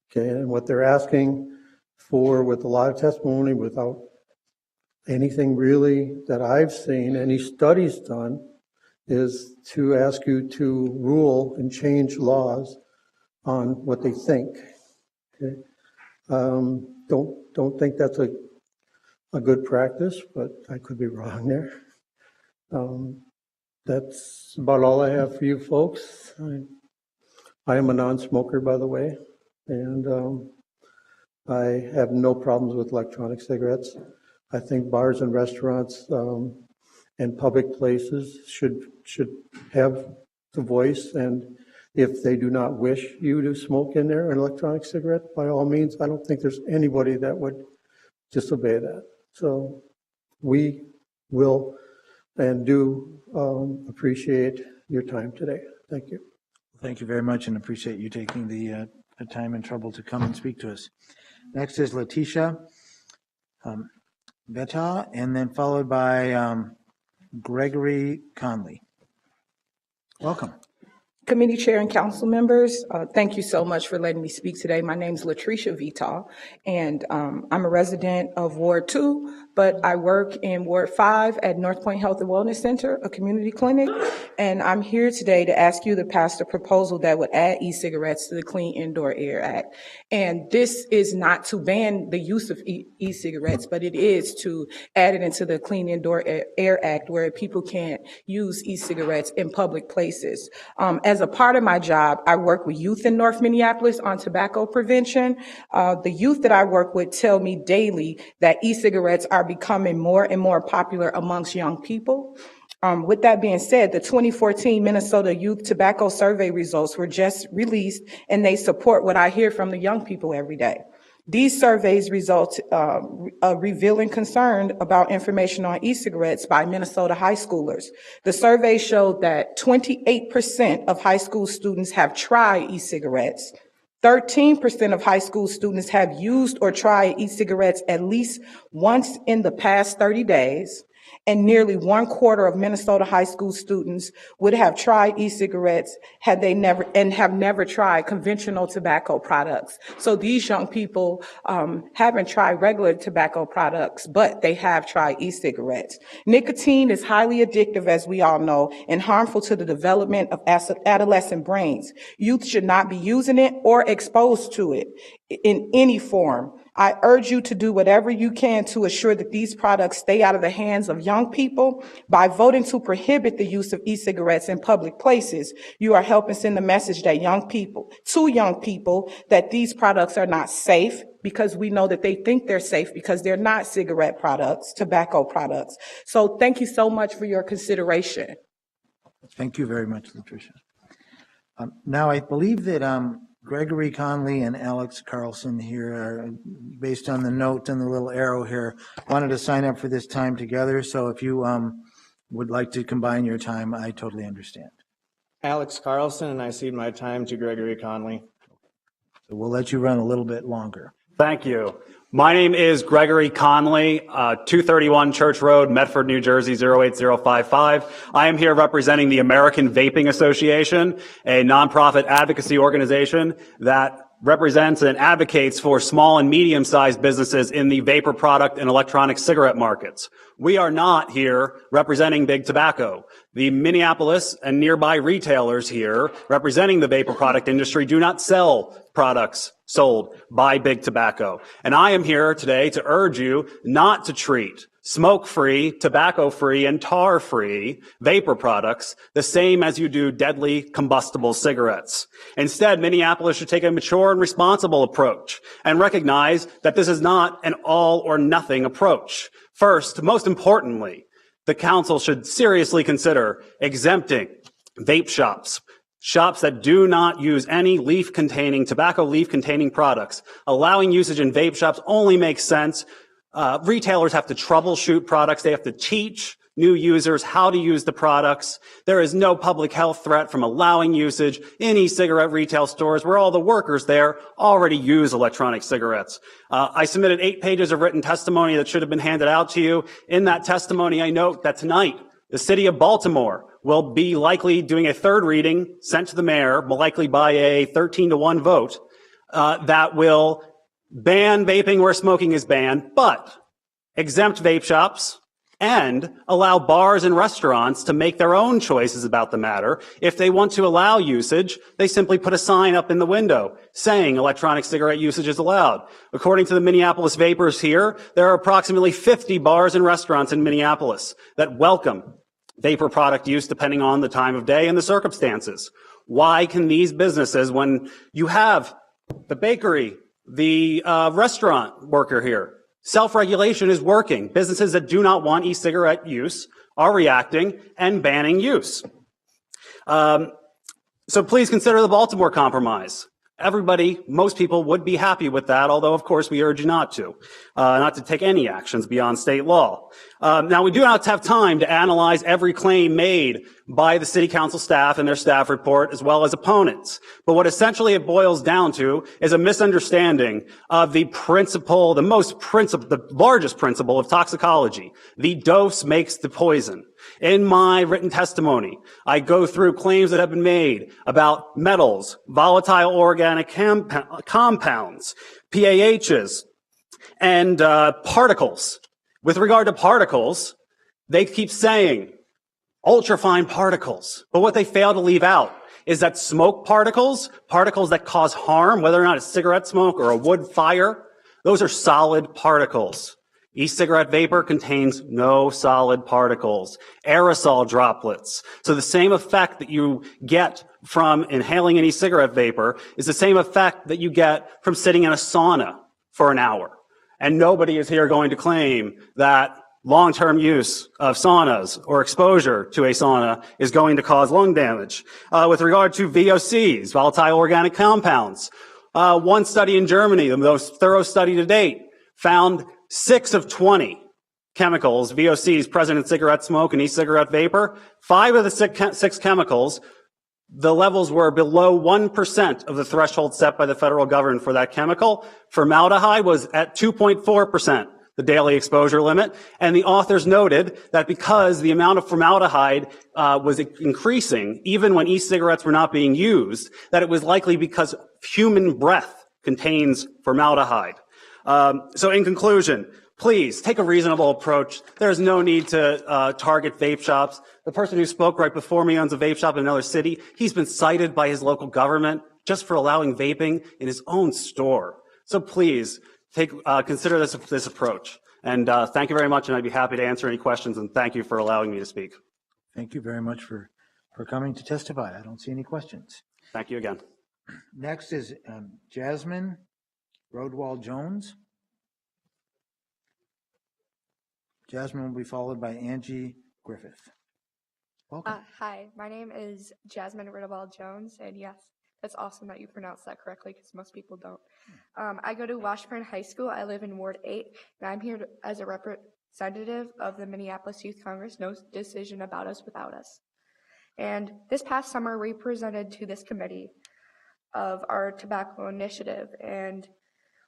Okay, and what they're asking for with a lot of testimony, without anything really that I've seen, any studies done, is to ask you to rule and change laws on what they think. Okay, don't think that's a good practice, but I could be wrong there. That's about all I have for you folks. I am a non-smoker, by the way, and I have no problems with electronic cigarettes. I think bars and restaurants and public places should have the voice, and if they do not wish you to smoke in there an electronic cigarette, by all means, I don't think there's anybody that would disobey that. So we will and do appreciate your time today. Thank you. Thank you very much, and appreciate you taking the time and trouble to come and speak to us. Next is Leticia Beta, and then followed by Gregory Conley. Welcome. Committee Chair and council members, thank you so much for letting me speak today. My name is Leticia Vital, and I'm a resident of Ward 2, but I work in Ward 5 at North Point Health and Wellness Center, a community clinic, and I'm here today to ask you to pass the proposal that would add e-cigarettes to the Clean Indoor Air Act. And this is not to ban the use of e-cigarettes, but it is to add it into the Clean Indoor Air Act, where people can't use e-cigarettes in public places. As a part of my job, I work with youth in North Minneapolis on tobacco prevention. The youth that I work with tell me daily that e-cigarettes are becoming more and more popular amongst young people. With that being said, the 2014 Minnesota Youth Tobacco Survey results were just released, and they support what I hear from the young people every day. These surveys result revealing concern about information on e-cigarettes by Minnesota high schoolers. The survey showed that 28% of high school students have tried e-cigarettes. 13% of high school students have used or tried e-cigarettes at least once in the past 30 days. And nearly 1/4 of Minnesota high school students would have tried e-cigarettes had they never tried conventional tobacco products. So these young people haven't tried regular tobacco products, but they have tried e-cigarettes. Nicotine is highly addictive, as we all know, and harmful to the development of adolescent brains. Youth should not be using it or exposed to it in any form. I urge you to do whatever you can to assure that these products stay out of the hands of young people. By voting to prohibit the use of e-cigarettes in public places, you are helping send the message that young people, that these products are not safe, because we know that they think they're safe because they're not cigarette products, tobacco products. So thank you so much for your consideration. Thank you very much, Leticia. Now, I believe that Gregory Conley and Alex Carlson here, are, based on the note and the little arrow here, wanted to sign up for this time together. So if you would like to combine your time, I totally understand. Alex Carlson, and I cede my time to Gregory Conley. So we'll let you run a little bit longer. Thank you. My name is Gregory Conley, 231 Church Road, Medford, New Jersey, 08055. I am here representing the American Vaping Association, a nonprofit advocacy organization that represents and advocates for small and medium-sized businesses in the vapor product and electronic cigarette markets. We are not here representing big tobacco. The Minneapolis and nearby retailers here representing the vapor product industry do not sell products sold by big tobacco. And I am here today to urge you not to treat smoke-free, tobacco-free, and tar-free vapor products the same as you do deadly combustible cigarettes. Instead, Minneapolis should take a mature and responsible approach and recognize that this is not an all-or-nothing approach. First, most importantly, the council should seriously consider exempting vape shops, shops that do not use any tobacco leaf-containing products. Allowing usage in vape shops only makes sense. Retailers have to troubleshoot products. They have to teach new users how to use the products. There is no public health threat from allowing usage in e-cigarette retail stores where all the workers there already use electronic cigarettes. I submitted 8 pages of written testimony that should have been handed out to you. In that testimony, I note that tonight, the city of Baltimore will be likely doing a third reading sent to the mayor, likely by a 13-to-1 vote, that will ban vaping where smoking is banned, but exempt vape shops and allow bars and restaurants to make their own choices about the matter. If they want to allow usage, they simply put a sign up in the window saying electronic cigarette usage is allowed. According to the Minneapolis Vapors here, there are approximately 50 bars and restaurants in Minneapolis that welcome vapor product use depending on the time of day and the circumstances. Why can these businesses, when you have the bakery, the restaurant worker here, self-regulation is working. Businesses that do not want e-cigarette use are reacting and banning use. So please consider the Baltimore Compromise. Most people would be happy with that, although of course we urge you not to take any actions beyond state law. Now we do not have time to analyze every claim made by the city council staff and their staff report as well as opponents. But what essentially it boils down to is a misunderstanding of the largest principle of toxicology. The dose makes the poison. In my written testimony, I go through claims that have been made about metals, volatile organic compounds, PAHs, and particles. With regard to particles, they keep saying ultrafine particles, but what they fail to leave out is that smoke particles that cause harm, whether or not it's cigarette smoke or a wood fire, those are solid particles. E-cigarette vapor contains no solid particles, aerosol droplets. So the same effect that you get from inhaling an e-cigarette vapor is the same effect that you get from sitting in a sauna for an hour. And nobody is here going to claim that long-term use of saunas or exposure to a sauna is going to cause lung damage. With regard to VOCs, volatile organic compounds, one study in Germany, the most thorough study to date, found 6 of 20 chemicals, VOCs, present in cigarette smoke and e-cigarette vapor. 5 of the 6 chemicals, the levels were below 1% of the threshold set by the federal government for that chemical. Formaldehyde was at 2.4%, the daily exposure limit. And the authors noted that because the amount of formaldehyde was increasing, even when e-cigarettes were not being used, that it was likely because human breath contains formaldehyde. So in conclusion, please take a reasonable approach. There's no need to target vape shops. The person who spoke right before me owns a vape shop in another city. He's been cited by his local government just for allowing vaping in his own store. So please consider this approach. And thank you very much, and I'd be happy to answer any questions, and thank you for allowing me to speak. Thank you very much for coming to testify. I don't see any questions. Thank you again. Next is Jasmine Jones. Jasmine will be followed by Angie Griffith. Welcome. Hi, my name is Jasmine Riddell Jones, and yes, that's awesome that you pronounced that correctly because most people don't. I go to Washburn High School. I live in Ward 8, and I'm here as a representative of the Minneapolis Youth Congress, No Decision About Us Without Us. And this past summer, we presented to this committee of our tobacco initiative, and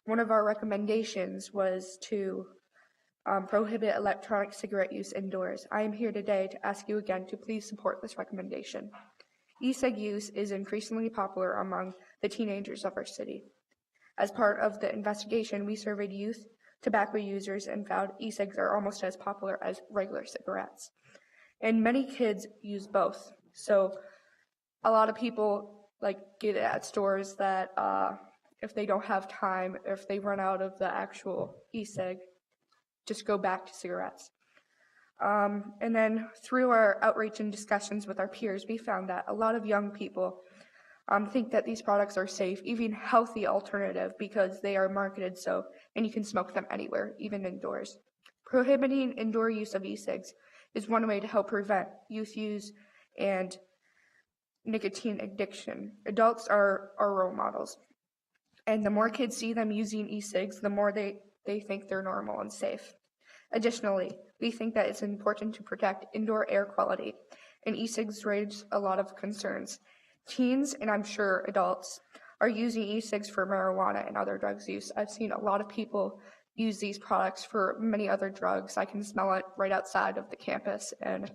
one of our recommendations was to prohibit electronic cigarette use indoors. I am here today to ask you again to please support this recommendation. E-cig use is increasingly popular among the teenagers of our city. As part of the investigation, we surveyed youth tobacco users and found e-cigs are almost as popular as regular cigarettes. And many kids use both. So a lot of people get it at stores that if they don't have time, if they run out of the actual e-cig, just go back to cigarettes. And then through our outreach and discussions with our peers, we found that a lot of young people think that these products are safe, even healthy alternative, because they are marketed so, and you can smoke them anywhere, even indoors. Prohibiting indoor use of e-cigs is one way to help prevent youth use and nicotine addiction. Adults are our role models, and the more kids see them using e-cigs, the more they think they're normal and safe. Additionally, we think that it's important to protect indoor air quality, and e-cigs raise a lot of concerns. Teens, and I'm sure adults, are using e-cigs for marijuana and other drugs use. I've seen a lot of people use these products for many other drugs. I can smell it right outside of the campus, and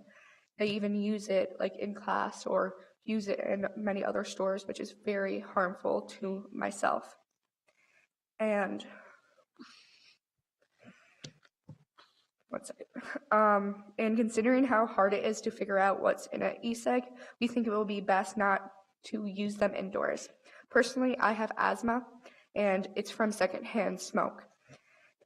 they even use it in class or use it in many other stores, which is very harmful to myself. And and considering how hard it is to figure out what's in an e-cig, we think it will be best not to use them indoors. Personally, I have asthma, and it's from secondhand smoke.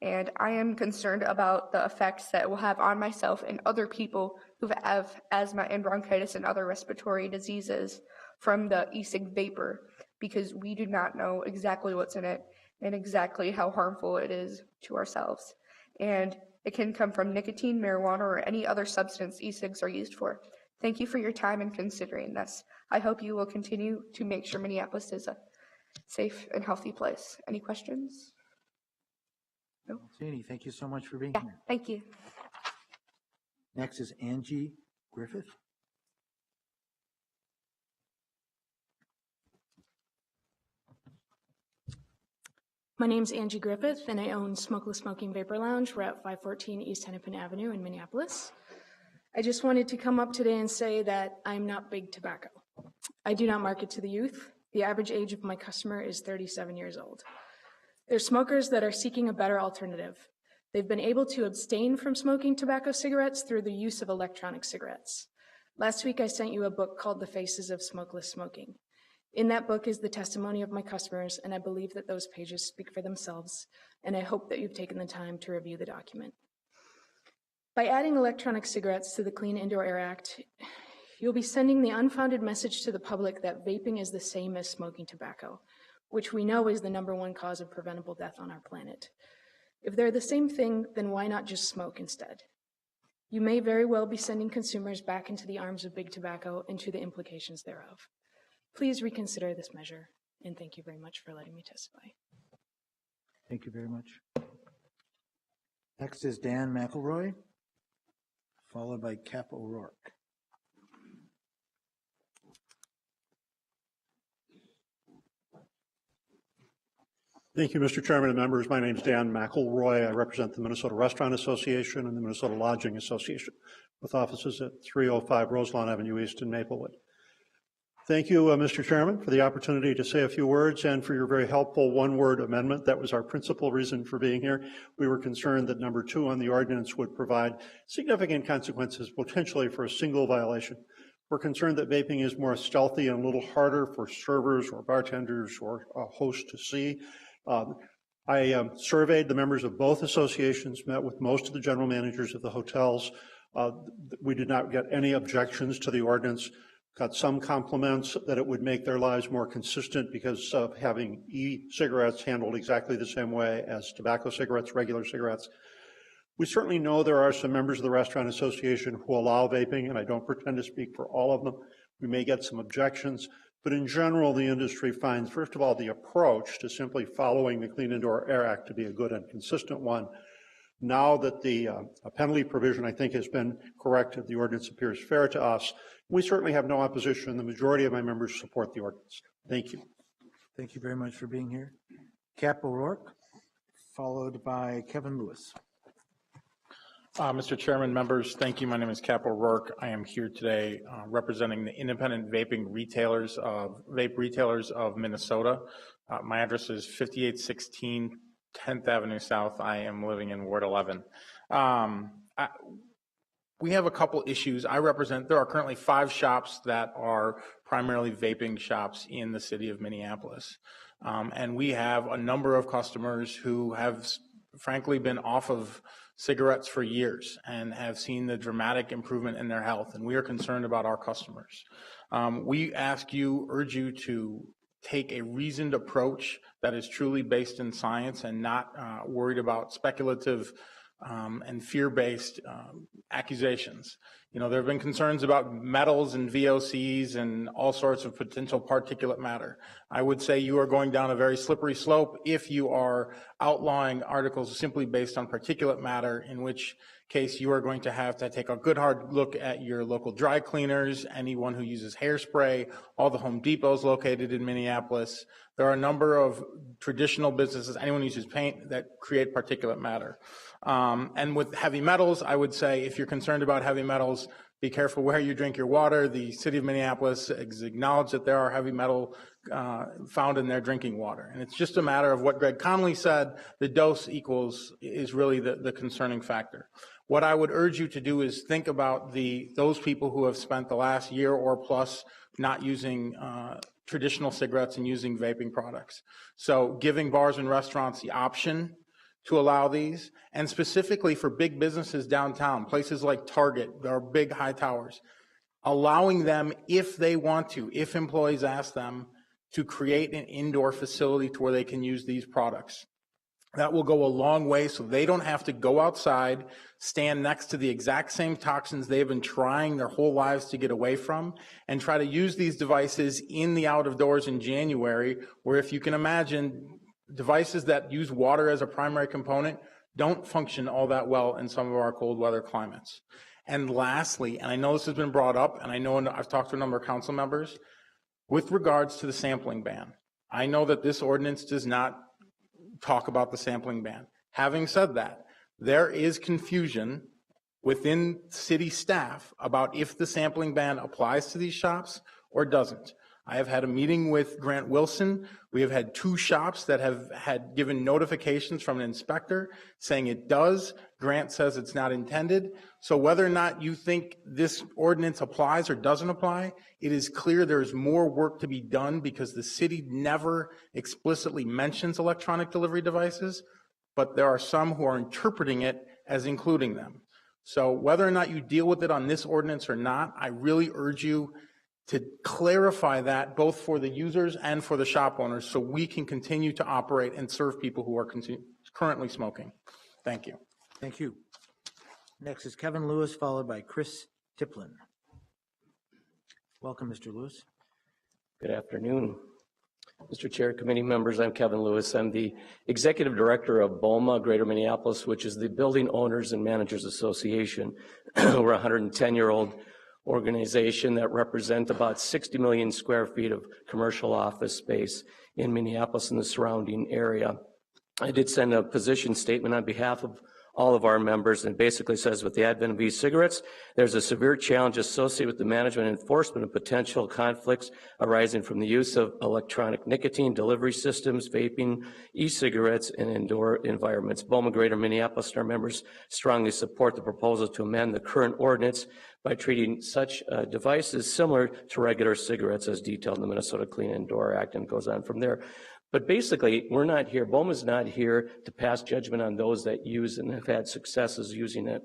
And I am concerned about the effects that it will have on myself and other people who have asthma and bronchitis and other respiratory diseases from the e-cig vapor, because we do not know exactly what's in it and exactly how harmful it is to ourselves. And it can come from nicotine, marijuana, or any other substance e-cigs are used for. Thank you for your time in considering this. I hope you will continue to make sure Minneapolis is a safe and healthy place. Any questions? No? Thank you so much for being here. Thank you. Next is Angie Griffith. My name's Angie Griffith, and I own Smokeless Smoking Vapor Lounge. We're at 514 East Hennepin Avenue in Minneapolis. I just wanted to come up today and say that I'm not big tobacco. I do not market to the youth. The average age of my customer is 37 years old. They're smokers that are seeking a better alternative. They've been able to abstain from smoking tobacco cigarettes through the use of electronic cigarettes. Last week, I sent you a book called The Faces of Smokeless Smoking. In that book is the testimony of my customers, and I believe that those pages speak for themselves, and I hope that you've taken the time to review the document. By adding electronic cigarettes to the Clean Indoor Air Act, you'll be sending the unfounded message to the public that vaping is the same as smoking tobacco, which we know is the #1 cause of preventable death on our planet. If they're the same thing, then why not just smoke instead? You may very well be sending consumers back into the arms of big tobacco and to the implications thereof. Please reconsider this measure, and thank you very much for letting me testify. Thank you very much. Next is Dan McElroy, followed by Cap O'Rourke. Thank you, Mr. Chairman and members. My name is Dan McElroy. I represent the Minnesota Restaurant Association and the Minnesota Lodging Association, with offices at 305 Roselawn Avenue East in Maplewood. Thank you, Mr. Chairman, for the opportunity to say a few words and for your very helpful one-word amendment. That was our principal reason for being here. We were concerned that number 2 on the ordinance would provide significant consequences potentially for a single violation. We're concerned that vaping is more stealthy and a little harder for servers or bartenders or hosts to see. I surveyed the members of both associations, met with most of the general managers of the hotels. We did not get any objections to the ordinance. Got some compliments that it would make their lives more consistent because of having e-cigarettes handled exactly the same way as tobacco cigarettes, regular cigarettes. We certainly know there are some members of the Restaurant Association who allow vaping, and I don't pretend to speak for all of them. We may get some objections, but in general, the industry finds, first of all, the approach to simply following the Clean Indoor Air Act to be a good and consistent one. Now that the penalty provision, I think, has been corrected, the ordinance appears fair to us. We certainly have no opposition. The majority of my members support the ordinance. Thank you. Thank you very much for being here. Cap O'Rourke, followed by Kevin Lewis. Mr. Chairman, members, thank you. My name is Cap O'Rourke. I am here today representing the independent vape retailers of Minnesota. My address is 5816 10th Avenue South. I am living in Ward 11. We have a couple issues. There are currently 5 shops that are primarily vaping shops in the city of Minneapolis. And we have a number of customers who have frankly been off of cigarettes for years and have seen the dramatic improvement in their health. And we are concerned about our customers. We urge you to take a reasoned approach that is truly based in science and not worried about speculative and fear-based accusations. There have been concerns about metals and VOCs and all sorts of potential particulate matter. I would say you are going down a very slippery slope if you are outlawing articles simply based on particulate matter, in which case you are going to have to take a good hard look at your local dry cleaners, anyone who uses hairspray, all the Home Depots located in Minneapolis. There are a number of traditional businesses, anyone who uses paint, that create particulate matter. And with heavy metals, I would say if you're concerned about heavy metals, be careful where you drink your water. The city of Minneapolis has acknowledged that there are heavy metal found in their drinking water. And it's just a matter of what Greg Conley said, the dose is really the concerning factor. What I would urge you to do is think about those people who have spent the last year or plus not using traditional cigarettes and using vaping products. So giving bars and restaurants the option to allow these, and specifically for big businesses downtown, places like Target, there are big high towers, allowing them, if they want to, if employees ask them, to create an indoor facility to where they can use these products. That will go a long way so they don't have to go outside, stand next to the exact same toxins they've been trying their whole lives to get away from, and try to use these devices in the out of doors in January, where if you can imagine, devices that use water as a primary component don't function all that well in some of our cold weather climates. And lastly, and I know this has been brought up, and I know I've talked to a number of council members, with regards to the sampling ban. I know that this ordinance does not talk about the sampling ban. Having said that, there is confusion within city staff about if the sampling ban applies to these shops or doesn't. I have had a meeting with Grant Wilson. We have had 2 shops that have had given notifications from an inspector saying it does. Grant says it's not intended. So whether or not you think this ordinance applies or doesn't apply, it is clear there's more work to be done because the city never explicitly mentions electronic delivery devices, but there are some who are interpreting it as including them. So whether or not you deal with it on this ordinance or not, I really urge you to clarify that both for the users and for the shop owners so we can continue to operate and serve people who are currently smoking. Thank you. Thank you. Next is Kevin Lewis, followed by Chris Tipton. Welcome, Mr. Lewis. Good afternoon. Mr. Chair, committee members, I'm Kevin Lewis. I'm the Executive Director of BOMA, Greater Minneapolis, which is the Building Owners and Managers Association. We're a 110-year-old organization that represent about 60 million square feet of commercial office space in Minneapolis and the surrounding area. I did send a position statement on behalf of all of our members, and it basically says with the advent of e-cigarettes, there's a severe challenge associated with the management and enforcement of potential conflicts arising from the use of electronic nicotine delivery systems, vaping, e-cigarettes, and indoor environments. BOMA Greater Minneapolis and our members strongly support the proposal to amend the current ordinance by treating such devices similar to regular cigarettes as detailed in the Minnesota Clean Indoor Act, and goes on from there. But basically, we're not here, BOMA's not here to pass judgment on those that use and have had successes using it.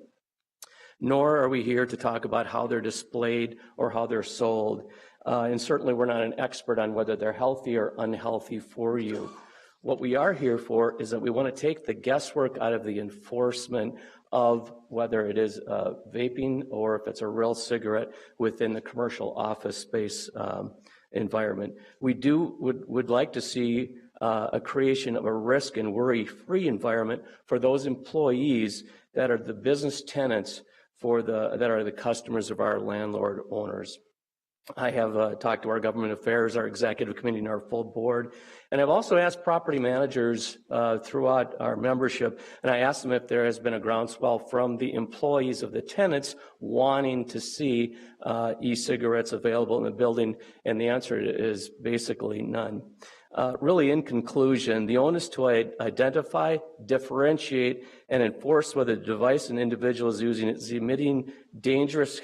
Nor are we here to talk about how they're displayed or how they're sold. And certainly we're not an expert on whether they're healthy or unhealthy for you. What we are here for is that we want to take the guesswork out of the enforcement of whether it is vaping or if it's a real cigarette within the commercial office space environment. We would like to see a creation of a risk and worry-free environment for those employees that are the business tenants that are the customers of our landlord owners. I have talked to our government affairs, our executive committee, and our full board. And I've also asked property managers throughout our membership, and I asked them if there has been a groundswell from the employees of the tenants wanting to see e-cigarettes available in the building, and the answer is basically none. Really, in conclusion, the onus to identify, differentiate, and enforce whether the device an individual is using is emitting dangerous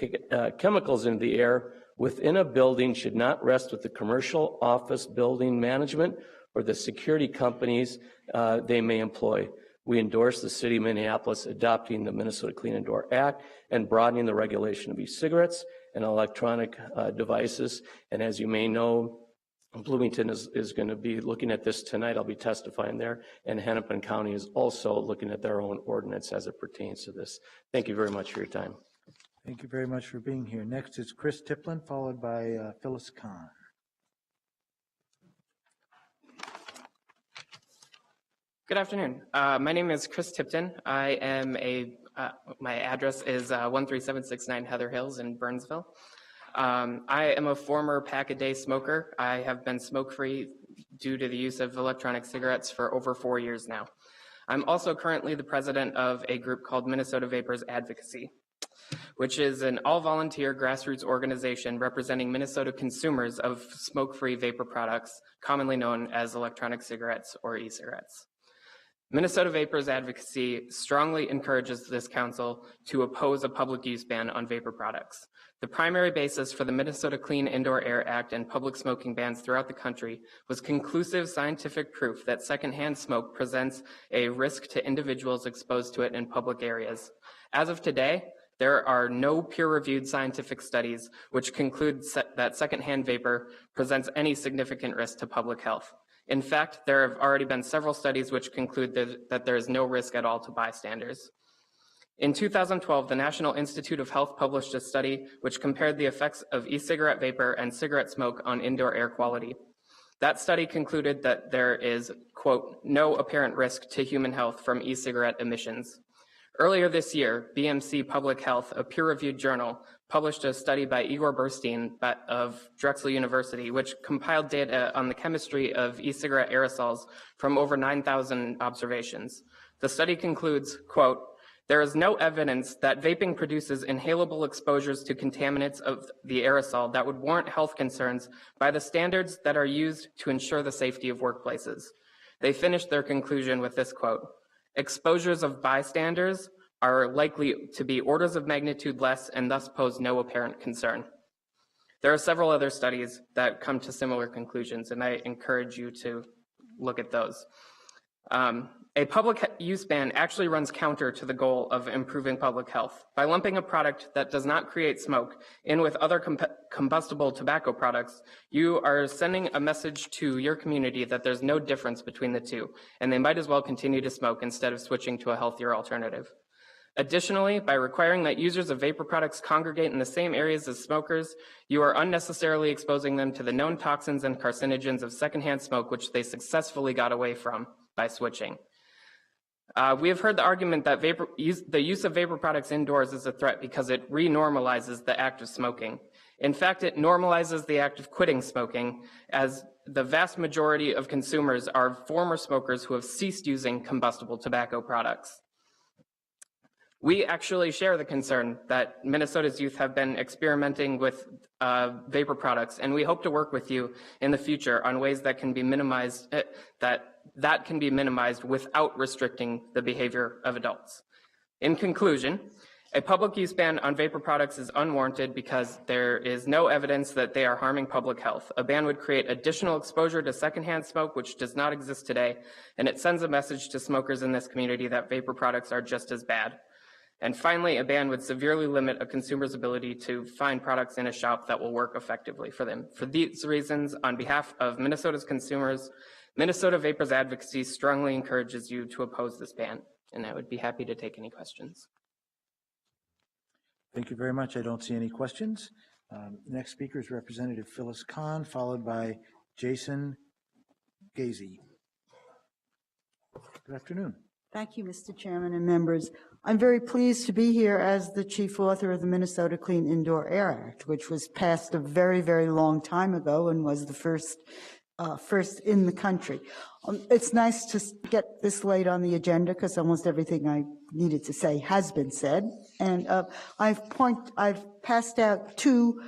chemicals into the air within a building should not rest with the commercial office building management or the security companies they may employ. We endorse the City of Minneapolis adopting the Minnesota Clean Indoor Act and broadening the regulation of e-cigarettes and electronic devices. And as you may know, Bloomington is going to be looking at this tonight. I'll be testifying there. And Hennepin County is also looking at their own ordinance as it pertains to this. Thank you very much for your time. Thank you very much for being here. Next is Chris Tipton, followed by Phyllis Kahn. Good afternoon. My name is Chris Tipton. I am my address is 13769 Heather Hills in Burnsville. I am a former pack-a-day smoker. I have been smoke-free due to the use of electronic cigarettes for over 4 years now. I'm also currently the president of a group called Minnesota Vapors Advocacy, which is an all-volunteer grassroots organization representing Minnesota consumers of smoke-free vapor products, commonly known as electronic cigarettes or e-cigarettes. Minnesota Vapors Advocacy strongly encourages this council to oppose a public use ban on vapor products. The primary basis for the Minnesota Clean Indoor Air Act and public smoking bans throughout the country was conclusive scientific proof that secondhand smoke presents a risk to individuals exposed to it in public areas. As of today, there are no peer-reviewed scientific studies which conclude that secondhand vapor presents any significant risk to public health. In fact, there have already been several studies which conclude that there is no risk at all to bystanders. In 2012, the National Institute of Health published a study which compared the effects of e-cigarette vapor and cigarette smoke on indoor air quality. That study concluded that there is, quote, no apparent risk to human health from e-cigarette emissions. Earlier this year, BMC Public Health, a peer-reviewed journal, published a study by Igor Burstein of Drexel University, which compiled data on the chemistry of e-cigarette aerosols from over 9,000 observations. The study concludes, quote, there is no evidence that vaping produces inhalable exposures to contaminants of the aerosol that would warrant health concerns by the standards that are used to ensure the safety of workplaces. They finished their conclusion with this quote, exposures of bystanders are likely to be orders of magnitude less and thus pose no apparent concern. There are several other studies that come to similar conclusions, and I encourage you to look at those. A public use ban actually runs counter to the goal of improving public health. By lumping a product that does not create smoke in with other combustible tobacco products, you are sending a message to your community that there's no difference between the two, and they might as well continue to smoke instead of switching to a healthier alternative. Additionally, by requiring that users of vapor products congregate in the same areas as smokers, you are unnecessarily exposing them to the known toxins and carcinogens of secondhand smoke, which they successfully got away from by switching. We have heard the argument that the use of vapor products indoors is a threat because it renormalizes the act of smoking. In fact, it normalizes the act of quitting smoking, as the vast majority of consumers are former smokers who have ceased using combustible tobacco products. We actually share the concern that Minnesota's youth have been experimenting with vapor products, and we hope to work with you in the future on ways that can be minimized, that can be minimized without restricting the behavior of adults. In conclusion, a public use ban on vapor products is unwarranted because there is no evidence that they are harming public health. A ban would create additional exposure to secondhand smoke, which does not exist today, and it sends a message to smokers in this community that vapor products are just as bad. And finally, a ban would severely limit a consumer's ability to find products in a shop that will work effectively for them. For these reasons, on behalf of Minnesota's consumers, Minnesota Vapors Advocacy strongly encourages you to oppose this ban, and I would be happy to take any questions. Thank you very much. I don't see any questions. Next speaker is Representative Phyllis Kahn, followed by Jason Gazy. Good afternoon. Thank you, Mr. Chairman and members. I'm very pleased to be here as the chief author of the Minnesota Clean Indoor Air Act, which was passed a very, very long time ago and was the first in the country. It's nice to get this late on the agenda because almost everything I needed to say has been said. And I've passed out two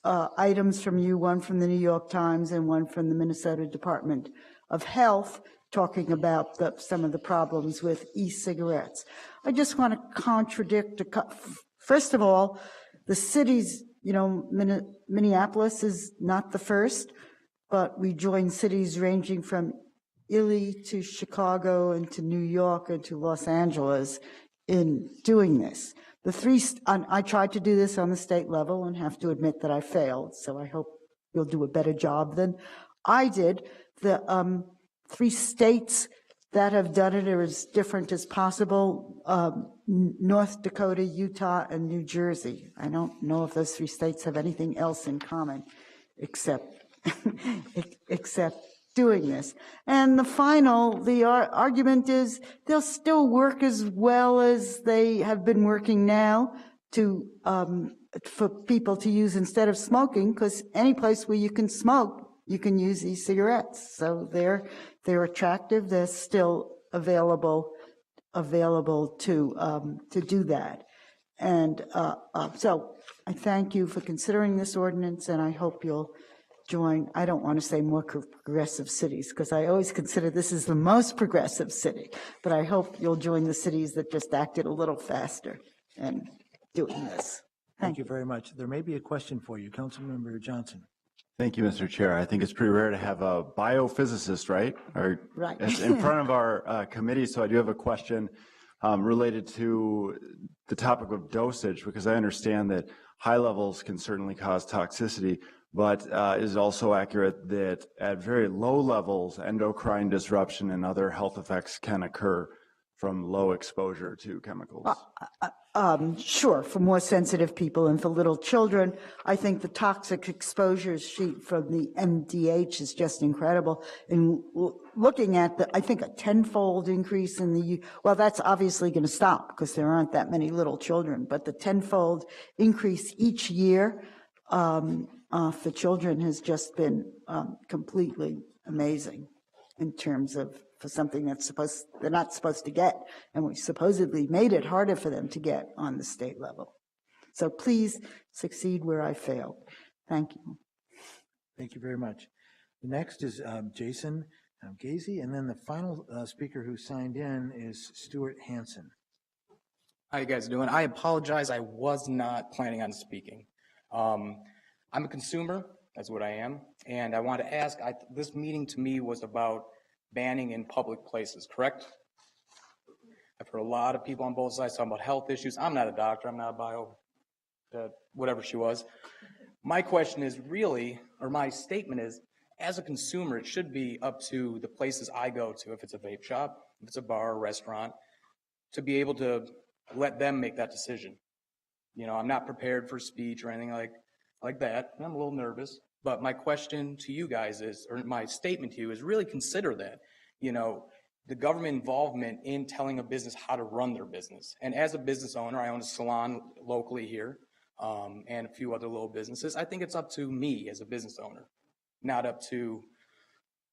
items from you, one from the New York Times and one from the Minnesota Department of Health, talking about some of the problems with e-cigarettes. I just want to contradict, first of all, the cities, Minneapolis is not the first, but we join cities ranging from Ely to Chicago and to New York and to Los Angeles in doing this. I tried to do this on the state level and have to admit that I failed, so I hope you'll do a better job than I did. The 3 states that have done it are as different as possible: North Dakota, Utah, and New Jersey. I don't know if those 3 states have anything else in common except doing this. And the argument is they'll still work as well as they have been working now for people to use instead of smoking, because any place where you can smoke, you can use e-cigarettes. So they're attractive. They're still available to do that. And so I thank you for considering this ordinance, and I hope you'll join, I don't want to say more progressive cities, because I always consider this is the most progressive city, but I hope you'll join the cities that just acted a little faster in doing this. Thank you very much. There may be a question for you, Councilmember Johnson. Thank you, Mr. Chair. I think it's pretty rare to have a biophysicist, right? Right. In front of our committee, so I do have a question related to the topic of dosage, because I understand that high levels can certainly cause toxicity, but is it also accurate that at very low levels, endocrine disruption and other health effects can occur from low exposure to chemicals? Sure, for more sensitive people and for little children. I think the toxic exposure sheet from the MDH is just incredible. And looking at I think a 10-fold increase in well, that's obviously going to stop because there aren't that many little children, but the 10-fold increase each year for children has just been completely amazing in terms of for something they're not supposed to get, and we supposedly made it harder for them to get on the state level. So please succeed where I failed. Thank you. Thank you very much. The next is Jason Gazy, and then the final speaker who signed in is Stuart Hansen. How you guys doing? I apologize. I was not planning on speaking. I'm a consumer. That's what I am. And I want to ask, this meeting to me was about banning in public places, correct? I've heard a lot of people on both sides talking about health issues. I'm not a doctor. I'm not a bio, whatever she was. My question is really, or my statement is, as a consumer, it should be up to the places I go to, if it's a vape shop, if it's a bar or restaurant, to be able to let them make that decision. You know, I'm not prepared for speech or anything like that. I'm a little nervous. But my question to you guys is, or my statement to you is, really consider that, you know, the government involvement in telling a business how to run their business. And as a business owner, I own a salon locally here and a few other little businesses. I think it's up to me as a business owner, not up to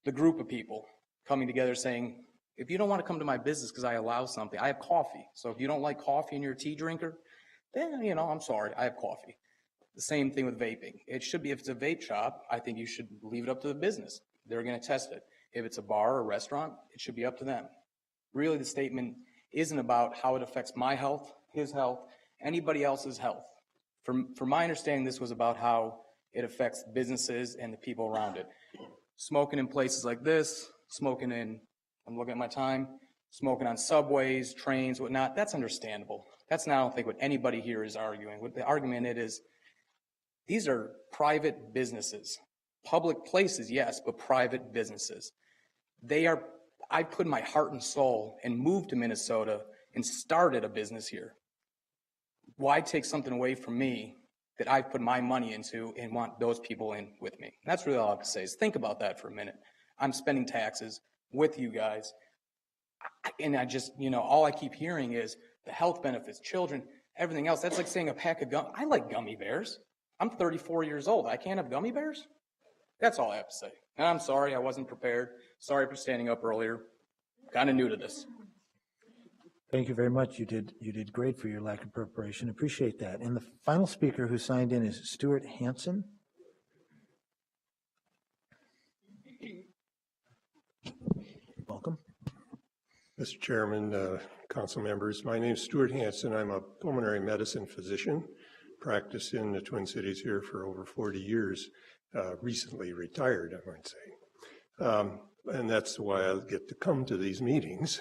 the group of people coming together saying, if you don't want to come to my business because I allow something, I have coffee. So if you don't like coffee and you're a tea drinker, then, you know, I'm sorry, I have coffee. The same thing with vaping. It should be, if it's a vape shop, I think you should leave it up to the business. They're going to test it. If it's a bar or a restaurant, it should be up to them. Really, the statement isn't about how it affects my health, his health, anybody else's health. From my understanding, this was about how it affects businesses and the people around it. Smoking in places like this, smoking in, I'm looking at my time, smoking on subways, trains, whatnot, that's understandable. That's not, I don't think, what anybody here is arguing. What the argument it is, these are private businesses. Public places, yes, but private businesses. I put my heart and soul and moved to Minnesota and started a business here. Why take something away from me that I've put my money into and want those people in with me? That's really all I have to say is think about that for a minute. I'm spending taxes with you guys. And I just, you know, all I keep hearing is the health benefits, children, everything else. That's like saying a pack of I like gummy bears. I'm 34 years old. I can't have gummy bears? That's all I have to say. And I'm sorry I wasn't prepared. Sorry for standing up earlier. Kind of new to this. Thank you very much. You did great for your lack of preparation. Appreciate that. And the final speaker who signed in is Stuart Hansen. Mr. Chairman, council members, my name is Stuart Hanson. I'm a pulmonary medicine physician, practiced in the Twin Cities here for over 40 years, recently retired, I might say. And that's why I get to come to these meetings.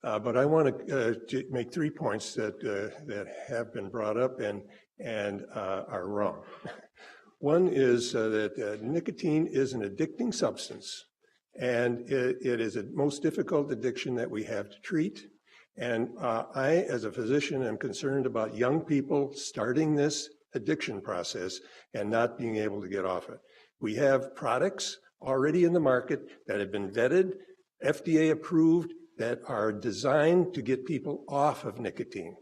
But I want to make 3 points that have been brought up and are wrong. One is that nicotine is an addicting substance, and it is the most difficult addiction that we have to treat. And I, as a physician, am concerned about young people starting this addiction process and not being able to get off it. We have products already in the market that have been vetted, FDA approved, that are designed to get people off of nicotine.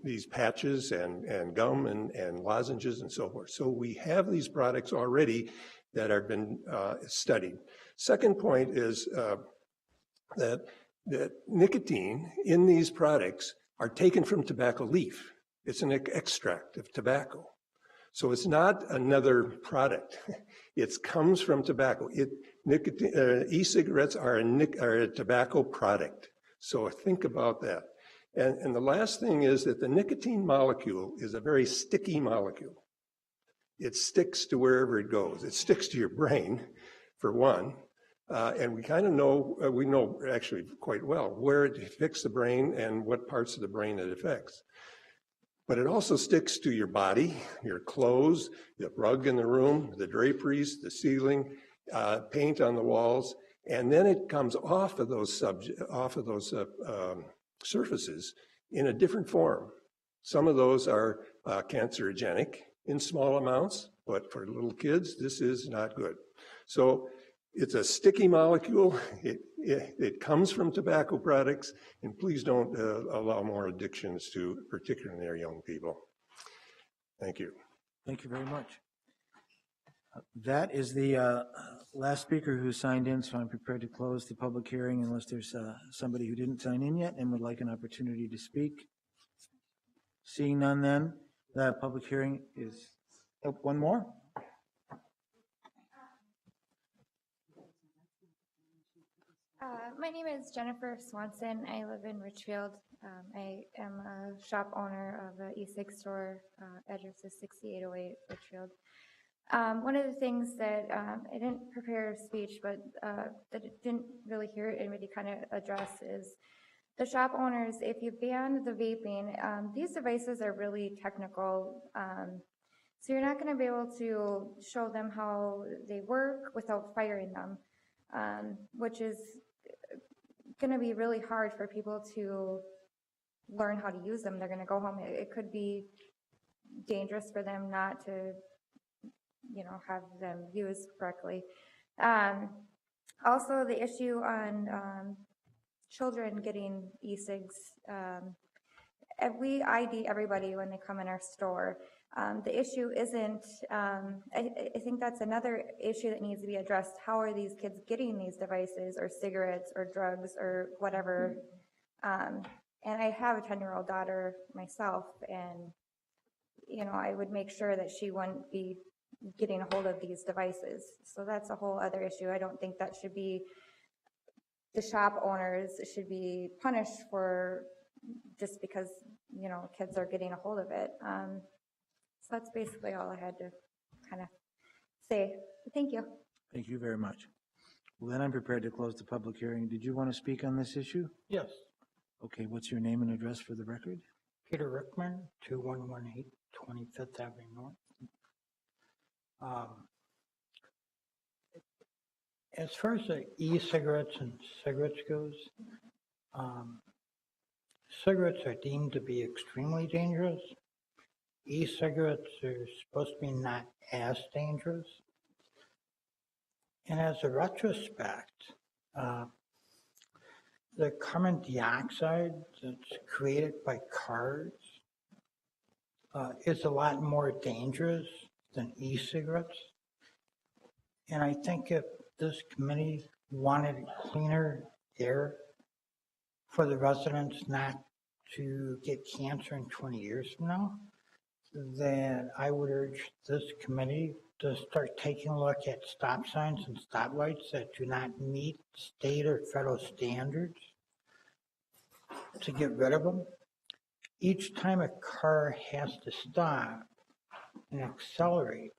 These patches and gum and lozenges and so forth. So we have these products already that have been studied. Second point is that nicotine in these products are taken from tobacco leaf. It's an extract of tobacco. So it's not another product. It comes from tobacco. E-cigarettes are a tobacco product. So think about that. And the last thing is that the nicotine molecule is a very sticky molecule. It sticks to wherever it goes. It sticks to your brain, for one. And we kind of know, we know actually quite well where it affects the brain and what parts of the brain it affects. But it also sticks to your body, your clothes, the rug in the room, the draperies, the ceiling, paint on the walls, and then it comes off of those surfaces in a different form. Some of those are cancerogenic in small amounts, but for little kids, this is not good. So it's a sticky molecule. It comes from tobacco products, and please don't allow more addictions to particularly our young people. Thank you. Thank you very much. That is the last speaker who signed in, so I'm prepared to close the public hearing unless there's somebody who didn't sign in yet and would like an opportunity to speak. Seeing none then, the public hearing is, oh, one more? My name is Jennifer Swanson. I live in Richfield. I am a shop owner of an e-cig store. Address is 6808 Richfield. One of the things that I didn't prepare a speech, but that I didn't really hear anybody kind of address is the shop owners. If you ban the vaping, these devices are really technical. So you're not going to be able to show them how they work without firing them, which is going to be really hard for people to learn how to use them. They're going to go home. It could be dangerous for them not to, you know, have them used correctly. Also, the issue on children getting e-cigs. We ID everybody when they come in our store. The issue isn't, I think that's another issue that needs to be addressed. How are these kids getting these devices or cigarettes or drugs or whatever? And I have a 10-year-old daughter myself, and, you know, I would make sure that she wouldn't be getting a hold of these devices. So that's a whole other issue. I don't think that should be, the shop owners should be punished for just because, you know, kids are getting a hold of it. So that's basically all I had to kind of say. Thank you. Thank you very much. Well, then I'm prepared to close the public hearing. Did you want to speak on this issue? Yes. Okay, what's your name and address for the record? Peter Rickman, 2118 25th Avenue North. As far as the e-cigarettes and cigarettes goes, cigarettes are deemed to be extremely dangerous. E-cigarettes are supposed to be not as dangerous. And as a retrospect, the carbon dioxide that's created by cars is a lot more dangerous than e-cigarettes. And I think if this committee wanted cleaner air for the residents not to get cancer in 20 years from now, then I would urge this committee to start taking a look at stop signs and stoplights that do not meet state or federal standards to get rid of them. Each time a car has to stop and accelerate,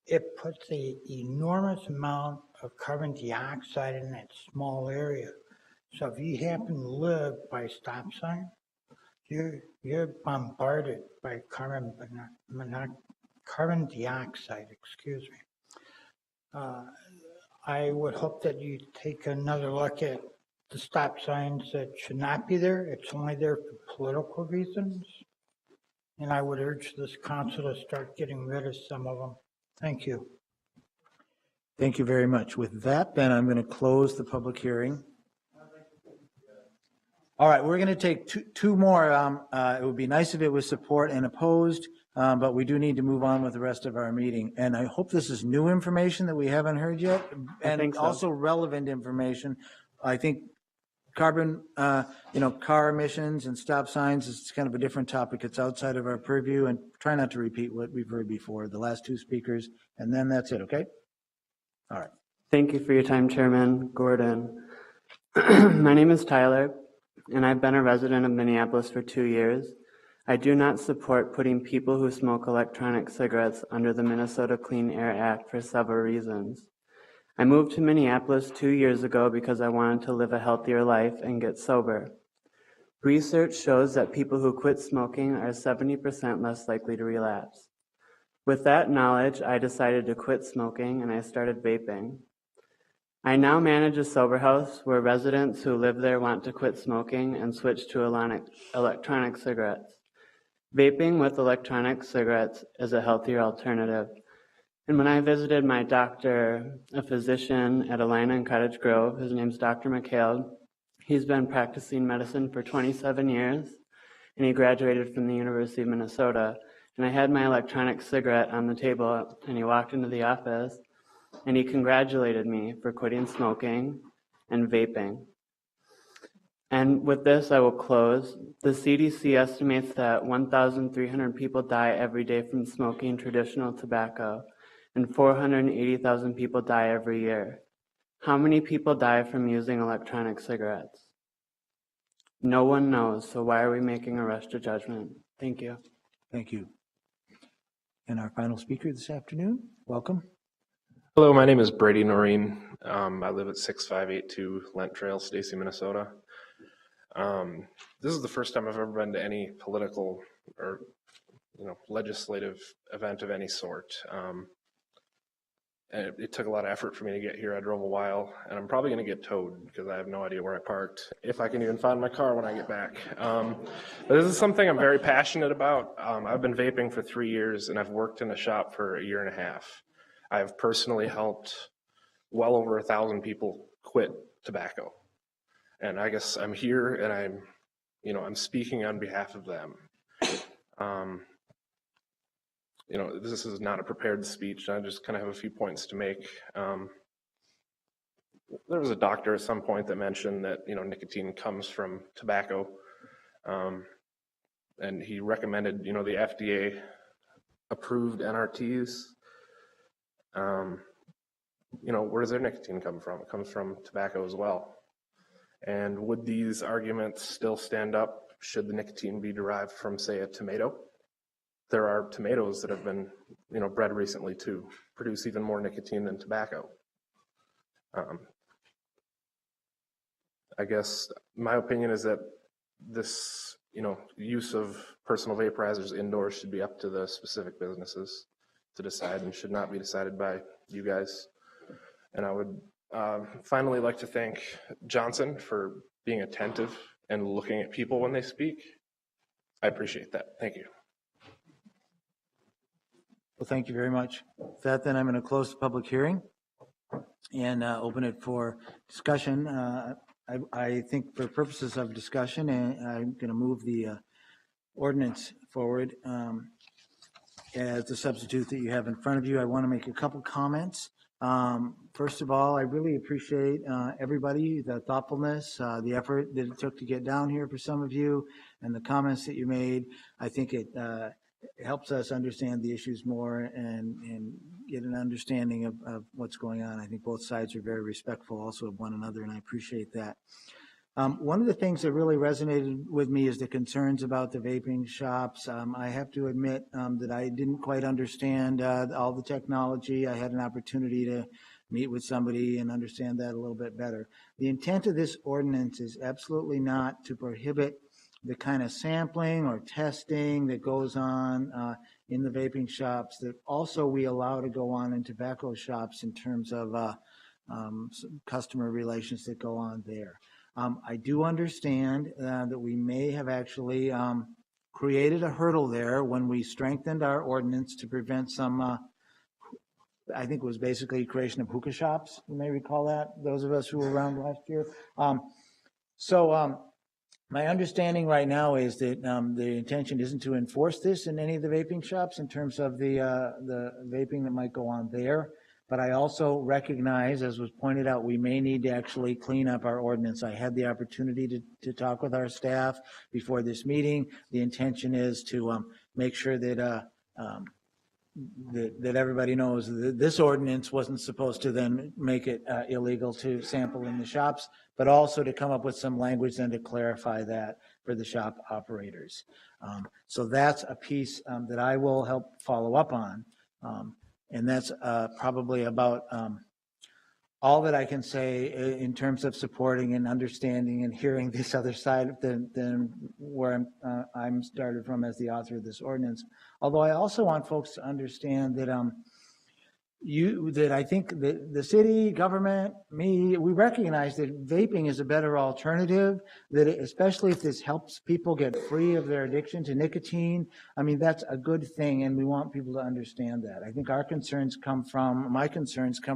it puts an enormous amount of carbon dioxide in that small area. So if you happen to live by a stop sign, you're bombarded by carbon dioxide, excuse me. I would hope that you take another look at the stop signs that should not be there. It's only there for political reasons. And I would urge this council to start getting rid of some of them. Thank you. Thank you very much. With that, then, I'm going to close the public hearing. All right, we're going to take two more. It would be nice if it was support and opposed, but we do need to move on with the rest of our meeting. And I hope this is new information that we haven't heard yet, and also relevant information. I think carbon, car emissions and stop signs is kind of a different topic. It's outside of our purview, and try not to repeat what we've heard before, the last two speakers, and then that's it, okay? All right. Thank you for your time, Chairman Gordon. My name is Tyler, and I've been a resident of Minneapolis for 2 years. I do not support putting people who smoke electronic cigarettes under the Minnesota Clean Air Act for several reasons. I moved to Minneapolis 2 years ago because I wanted to live a healthier life and get sober. Research shows that people who quit smoking are 70% less likely to relapse. With that knowledge, I decided to quit smoking and I started vaping. I now manage a sober house where residents who live there want to quit smoking and switch to electronic cigarettes. Vaping with electronic cigarettes is a healthier alternative. And when I visited my doctor, a physician at Alina in Cottage Grove, his name's Dr. McHale, he's been practicing medicine for 27 years, and he graduated from the University of Minnesota. And I had my electronic cigarette on the table, and he walked into the office, and he congratulated me for quitting smoking and vaping. And with this, I will close. The CDC estimates that 1,300 people die every day from smoking traditional tobacco, and 480,000 people die every year. How many people die from using electronic cigarettes? No one knows, so why are we making a rush to judgment? Thank you. Thank you. And our final speaker this afternoon, welcome. Hello, my name is Brady Noreen. I live at 6582 Lent Trail, Stacy, Minnesota. This is the first time I've ever been to any political or legislative event of any sort. And it took a lot of effort for me to get here. I drove a while, and I'm probably going to get towed because I have no idea where I parked, if I can even find my car when I get back. But this is something I'm very passionate about. I've been vaping for 3 years, and I've worked in a shop for 1.5 years. I've personally helped well over 1,000 people quit tobacco. And I guess I'm here, and I'm speaking on behalf of them. This is not a prepared speech. I just kind of have a few points to make. There was a doctor at some point that mentioned that, nicotine comes from tobacco. And he recommended, the FDA approved NRTs. Where does their nicotine come from? It comes from tobacco as well. And would these arguments still stand up should the nicotine be derived from, say, a tomato? There are tomatoes that have been, bred recently to produce even more nicotine than tobacco. I guess my opinion is that this, use of personal vaporizers indoors should be up to the specific businesses to decide and should not be decided by you guys. And I would finally like to thank Johnson for being attentive and looking at people when they speak. I appreciate that. Thank you. Well, thank you very much. With that, then, I'm going to close the public hearing and open it for discussion. I think for purposes of discussion, I'm going to move the ordinance forward as the substitute that you have in front of you. I want to make a couple comments. First of all, I really appreciate everybody, the thoughtfulness, the effort that it took to get down here for some of you, and the comments that you made. I think it helps us understand the issues more and get an understanding of what's going on. I think both sides are very respectful also of one another, and I appreciate that. One of the things that really resonated with me is the concerns about the vaping shops. I have to admit that I didn't quite understand all the technology. I had an opportunity to meet with somebody and understand that a little bit better. The intent of this ordinance is absolutely not to prohibit the kind of sampling or testing that goes on in the vaping shops that also we allow to go on in tobacco shops in terms of customer relations that go on there. I do understand that we may have actually created a hurdle there when we strengthened our ordinance to prevent some I think it was basically creation of hookah shops. You may recall that, those of us who were around last year. My understanding right now is that the intention isn't to enforce this in any of the vaping shops in terms of the vaping that might go on there. But I also recognize, as was pointed out, we may need to actually clean up our ordinance. I had the opportunity to talk with our staff before this meeting. The intention is to make sure that that everybody knows that this ordinance wasn't supposed to then make it illegal to sample in the shops, but also to come up with some language then to clarify that for the shop operators. So that's a piece that I will help follow up on. And that's probably about all that I can say in terms of supporting and understanding and hearing this other side than where I'm started from as the author of this ordinance. Although I also want folks to understand that that I think the city, government, me, we recognize that vaping is a better alternative, that especially if this helps people get free of their addiction to nicotine, I mean, that's a good thing, and we want people to understand that. I think my concerns come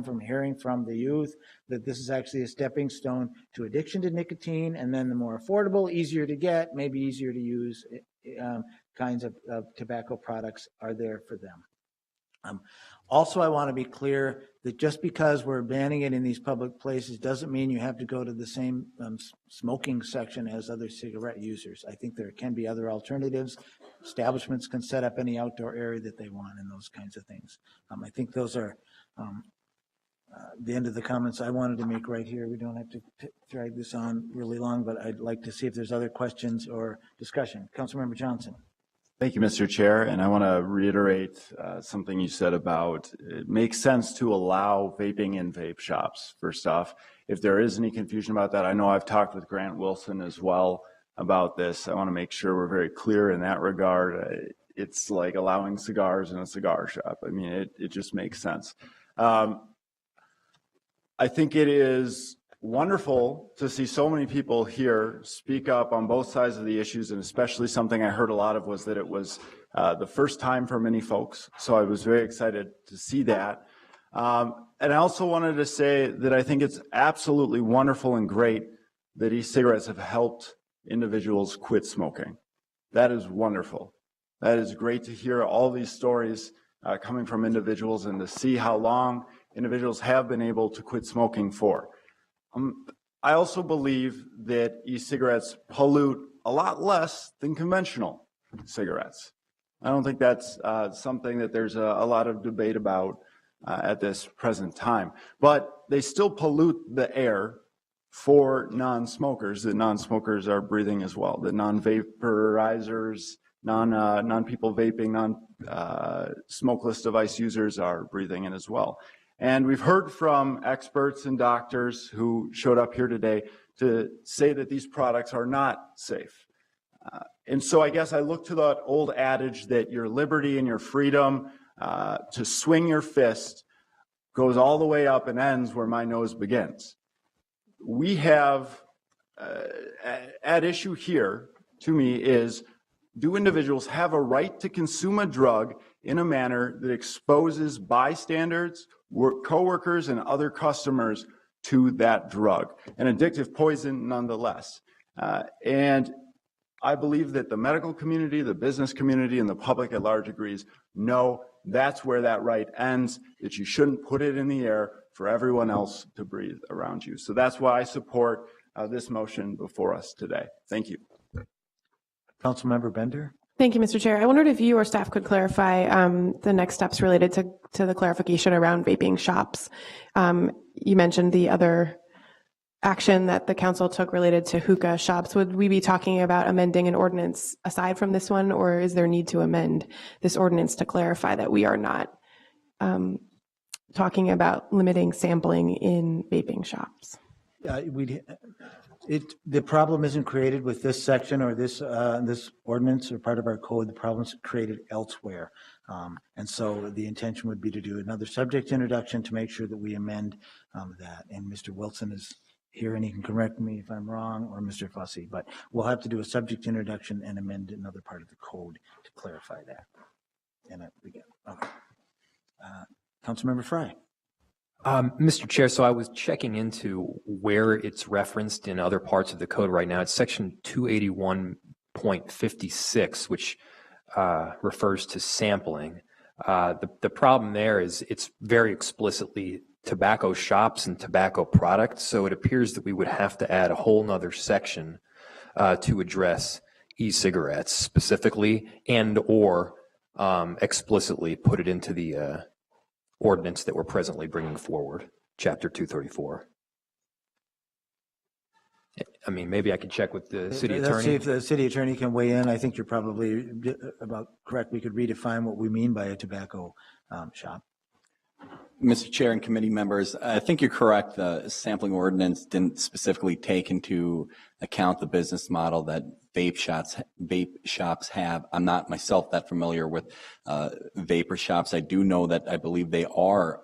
from hearing from the youth that this is actually a stepping stone to addiction to nicotine, and then the more affordable, easier to get, maybe easier to use kinds of tobacco products are there for them. Also, I want to be clear that just because we're banning it in these public places doesn't mean you have to go to the same smoking section as other cigarette users. I think there can be other alternatives. Establishments can set up any outdoor area that they want and those kinds of things. I think those are the end of the comments I wanted to make right here. We don't have to drag this on really long, but I'd like to see if there's other questions or discussion. Councilmember Johnson. Thank you, Mr. Chair, and I want to reiterate something you said about it makes sense to allow vaping in vape shops. First off, if there is any confusion about that, I know I've talked with Grant Wilson as well about this. I want to make sure we're very clear in that regard. It's like allowing cigars in a cigar shop. I mean, it just makes sense. I think it is wonderful to see so many people here speak up on both sides of the issues, and especially something I heard a lot of was that it was the first time for many folks. So I was very excited to see that. And I also wanted to say that I think it's absolutely wonderful and great that e-cigarettes have helped individuals quit smoking. That is wonderful. That is great to hear all these stories coming from individuals and to see how long individuals have been able to quit smoking for. I also believe that e-cigarettes pollute a lot less than conventional cigarettes. I don't think that's something that there's a lot of debate about at this present time. But they still pollute the air for non-smokers that non-smokers are breathing as well, the non-vaporizers, non-people vaping, non-smokeless device users are breathing in as well. And we've heard from experts and doctors who showed up here today to say that these products are not safe. And so I guess I look to that old adage that your liberty and your freedom to swing your fist goes all the way up and ends where my nose begins. We have at issue here, to me, is do individuals have a right to consume a drug in a manner that exposes bystanders, coworkers, and other customers to that drug, an addictive poison nonetheless. And I believe that the medical community, the business community, and the public at large agrees, no, that's where that right ends, that you shouldn't put it in the air for everyone else to breathe around you. So that's why I support this motion before us today. Thank you. Councilmember Bender. Thank you, Mr. Chair. I wondered if you or staff could clarify the next steps related to the clarification around vaping shops. You mentioned the other action that the council took related to hookah shops, would we be talking about amending an ordinance aside from this one, or is there need to amend this ordinance to clarify that we are not talking about limiting sampling in vaping shops? The problem isn't created with this section or this ordinance or part of our code. The problem's created elsewhere. And so the intention would be to do another subject introduction to make sure that we amend that. And Mr. Wilson is here and he can correct me if I'm wrong, or Mr. Fussy, but we'll have to do a subject introduction and amend another part of the code to clarify that. And okay. Councilmember Frye. Mr. Chair, so I was checking into where it's referenced in other parts of the code right now. It's section 281.56, which refers to sampling. The problem there is it's very explicitly tobacco shops and tobacco products, so it appears that we would have to add a whole nother section to address e-cigarettes specifically and or explicitly put it into the ordinance that we're presently bringing forward, Chapter 234. I mean, maybe I could check with the city attorney. Let's see if the city attorney can weigh in. I think you're probably about correct. We could redefine what we mean by a tobacco shop. Mr. Chair and committee members, I think you're correct. The sampling ordinance didn't specifically take into account the business model that vape shops have. I'm not myself that familiar with vapor shops. I do know that I believe they are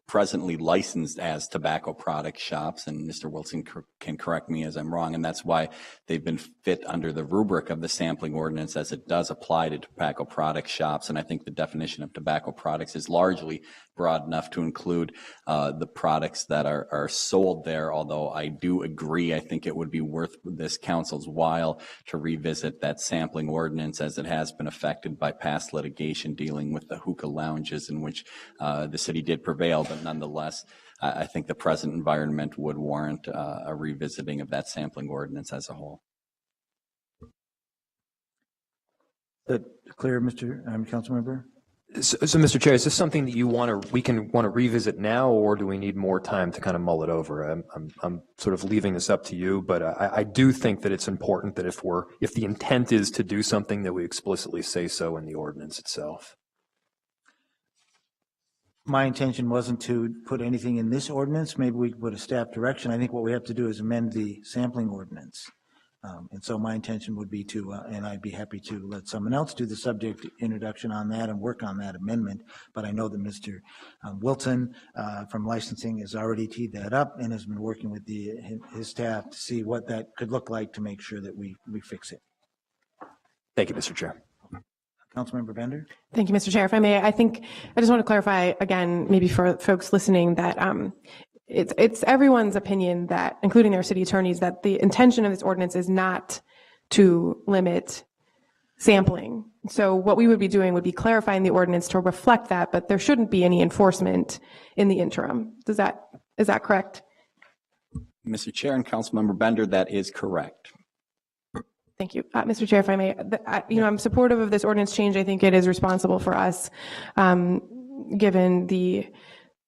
presently licensed as tobacco product shops, and Mr. Wilson can correct me as I'm wrong, and that's why they've been fit under the rubric of the sampling ordinance, as it does apply to tobacco product shops. And I think the definition of tobacco products is largely broad enough to include the products that are sold there, although I do agree, I think it would be worth this council's while to revisit that sampling ordinance, as it has been affected by past litigation dealing with the hookah lounges in which the city did prevail. But nonetheless, I think the present environment would warrant a revisiting of that sampling ordinance as a whole. Is that clear, Council Member? So, Mr. Chair, is this something that you want to revisit now, or do we need more time to kind of mull it over? I'm sort of leaving this up to you, but I do think that it's important that if the intent is to do something, that we explicitly say so in the ordinance itself. My intention wasn't to put anything in this ordinance. Maybe we could put a staff direction. I think what we have to do is amend the sampling ordinance. And so my intention would be to, and I'd be happy to let someone else do the subject introduction on that and work on that amendment. But I know that Mr. Wilson from licensing has already teed that up and has been working with his staff to see what that could look like to make sure that we fix it. Thank you, Mr. Chair. Councilmember Bender. Thank you, Mr. Chair. If I may, I think I just want to clarify again, maybe for folks listening, that it's everyone's opinion that, including their city attorneys, that the intention of this ordinance is not to limit sampling. So what we would be doing would be clarifying the ordinance to reflect that, but there shouldn't be any enforcement in the interim. Is that correct? Mr. Chair and Councilmember Bender, that is correct. Thank you. Mr. Chair, if I may, I'm supportive of this ordinance change. I think it is responsible for us, given the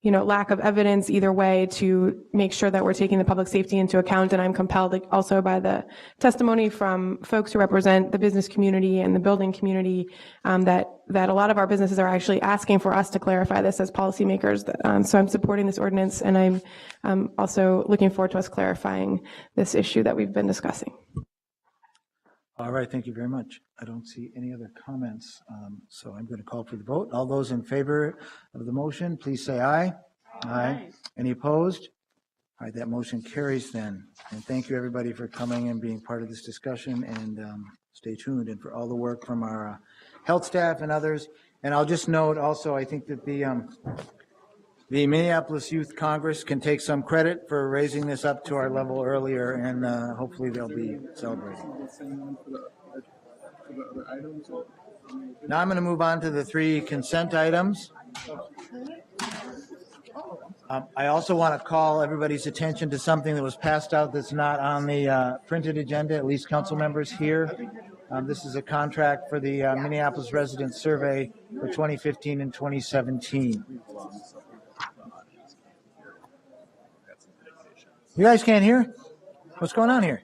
lack of evidence either way, to make sure that we're taking the public safety into account. And I'm compelled also by the testimony from folks who represent the business community and the building community, that a lot of our businesses are actually asking for us to clarify this as policymakers. So I'm supporting this ordinance, and I'm also looking forward to us clarifying this issue that we've been discussing. All right, thank you very much. I don't see any other comments, so I'm going to call for the vote. All those in favor of the motion, please say aye. Aye. Any opposed? All right, that motion carries then. And thank you, everybody, for coming and being part of this discussion, and stay tuned, and for all the work from our health staff and others. And I'll just note also, I think that the Minneapolis Youth Congress can take some credit for raising this up to our level earlier, and hopefully they'll be celebrating. Now I'm going to move on to the 3 consent items. I also want to call everybody's attention to something that was passed out that's not on the printed agenda, at least council members here. This is a contract for the Minneapolis Resident Survey for 2015 and 2017. You guys can't hear? What's going on here?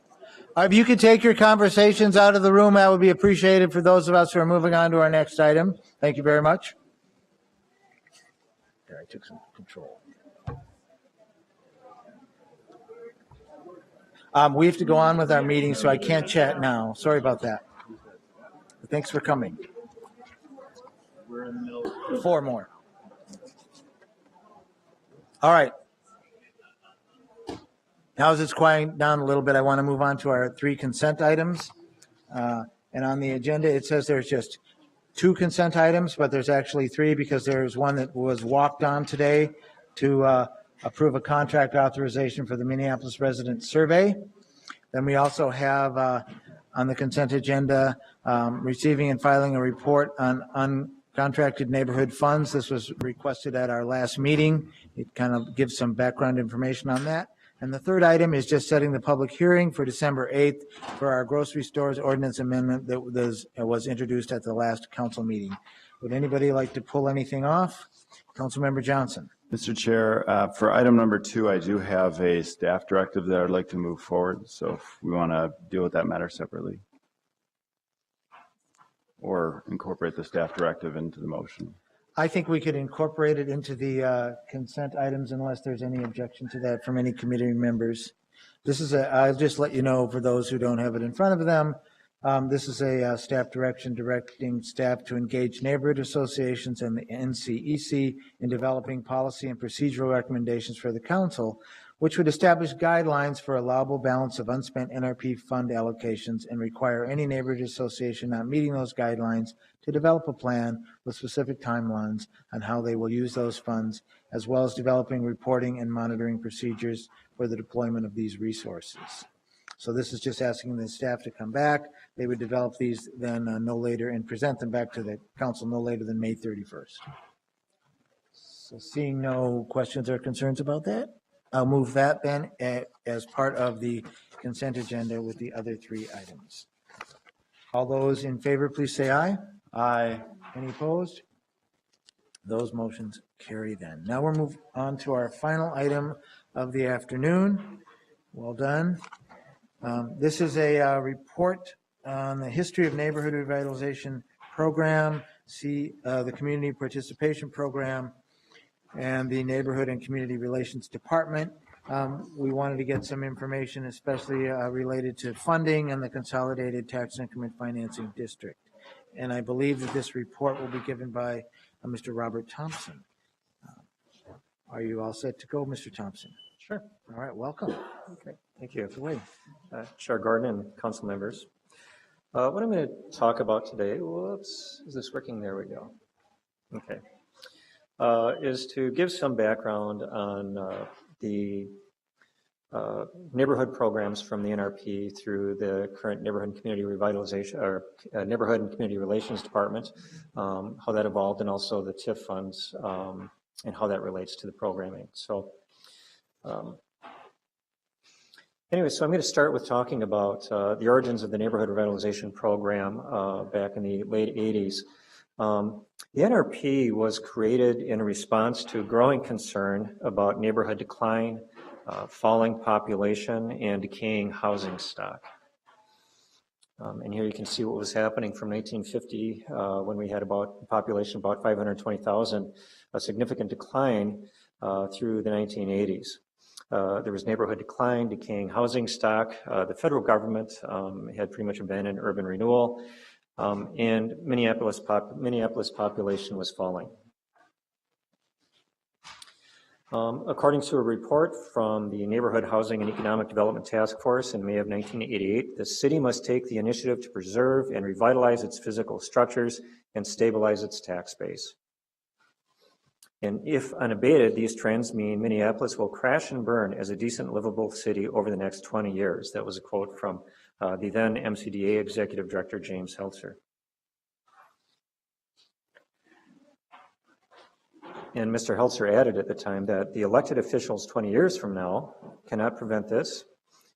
If you could take your conversations out of the room, that would be appreciated for those of us who are moving on to our next item. Thank you very much. There, I took some control. We have to go on with our meeting, so I can't chat now. Sorry about that. But thanks for coming. We're in the middle. 4 more. All right. Now as it's quieting down a little bit, I want to move on to our 3 consent items. And on the agenda, it says there's just 2 consent items, but there's actually 3 because there's one that was walked on today to approve a contract authorization for the Minneapolis Resident Survey. Then we also have on the consent agenda receiving and filing a report on uncontracted neighborhood funds. This was requested at our last meeting. It kind of gives some background information on that. And the 3rd item is just setting the public hearing for December 8th for our grocery stores ordinance amendment that was introduced at the last council meeting. Would anybody like to pull anything off? Councilmember Johnson. Mr. Chair, for item number 2, I do have a staff directive that I'd like to move forward. So if we want to deal with that matter separately or incorporate the staff directive into the motion. I think we could incorporate it into the consent items unless there's any objection to that from any committee members. This is I'll just let you know for those who don't have it in front of them, this is a staff direction directing staff to engage neighborhood associations and the NCEC in developing policy and procedural recommendations for the council, which would establish guidelines for allowable balance of unspent NRP fund allocations and require any neighborhood association not meeting those guidelines to develop a plan with specific timelines on how they will use those funds, as well as developing reporting and monitoring procedures for the deployment of these resources. So this is just asking the staff to come back. They would develop these then no later and present them back to the council no later than May 31st. So seeing no questions or concerns about that, I'll move that then as part of the consent agenda with the other 3 items. All those in favor, please say aye. Aye. Any opposed? Those motions carry then. Now we'll move on to our final item of the afternoon. Well done. This is a report on the history of neighborhood revitalization program, the community participation program, and the neighborhood and community relations department. We wanted to get some information, especially related to funding and the consolidated tax increment financing district. And I believe that this report will be given by Mr. Robert Thompson. Are you all set to go, Mr. Thompson? Sure. All right, welcome. Okay, thank you. Chair Gordon and council members. What I'm going to talk about today, whoops, is this working? There we go. Okay. Is to give some background on the neighborhood programs from the NRP through the current neighborhood and community revitalization or neighborhood and community relations department, how that evolved, and also the TIF funds and how that relates to the programming. So anyway, so I'm going to start with talking about the origins of the neighborhood revitalization program back in the late 80s. The NRP was created in response to growing concern about neighborhood decline, falling population, and decaying housing stock. And here you can see what was happening from 1950 when we had about a population about 520,000, a significant decline through the 1980s. There was neighborhood decline, decaying housing stock. The federal government had pretty much abandoned urban renewal, and Minneapolis population was falling. According to a report from the Neighborhood Housing and Economic Development Task Force in May of 1988, the city must take the initiative to preserve and revitalize its physical structures and stabilize its tax base. And if unabated, these trends mean Minneapolis will crash and burn as a decent, livable city over the next 20 years. That was a quote from the then MCDA Executive Director, James Heltzer. And Mr. Heltzer added at the time that the elected officials 20 years from now cannot prevent this.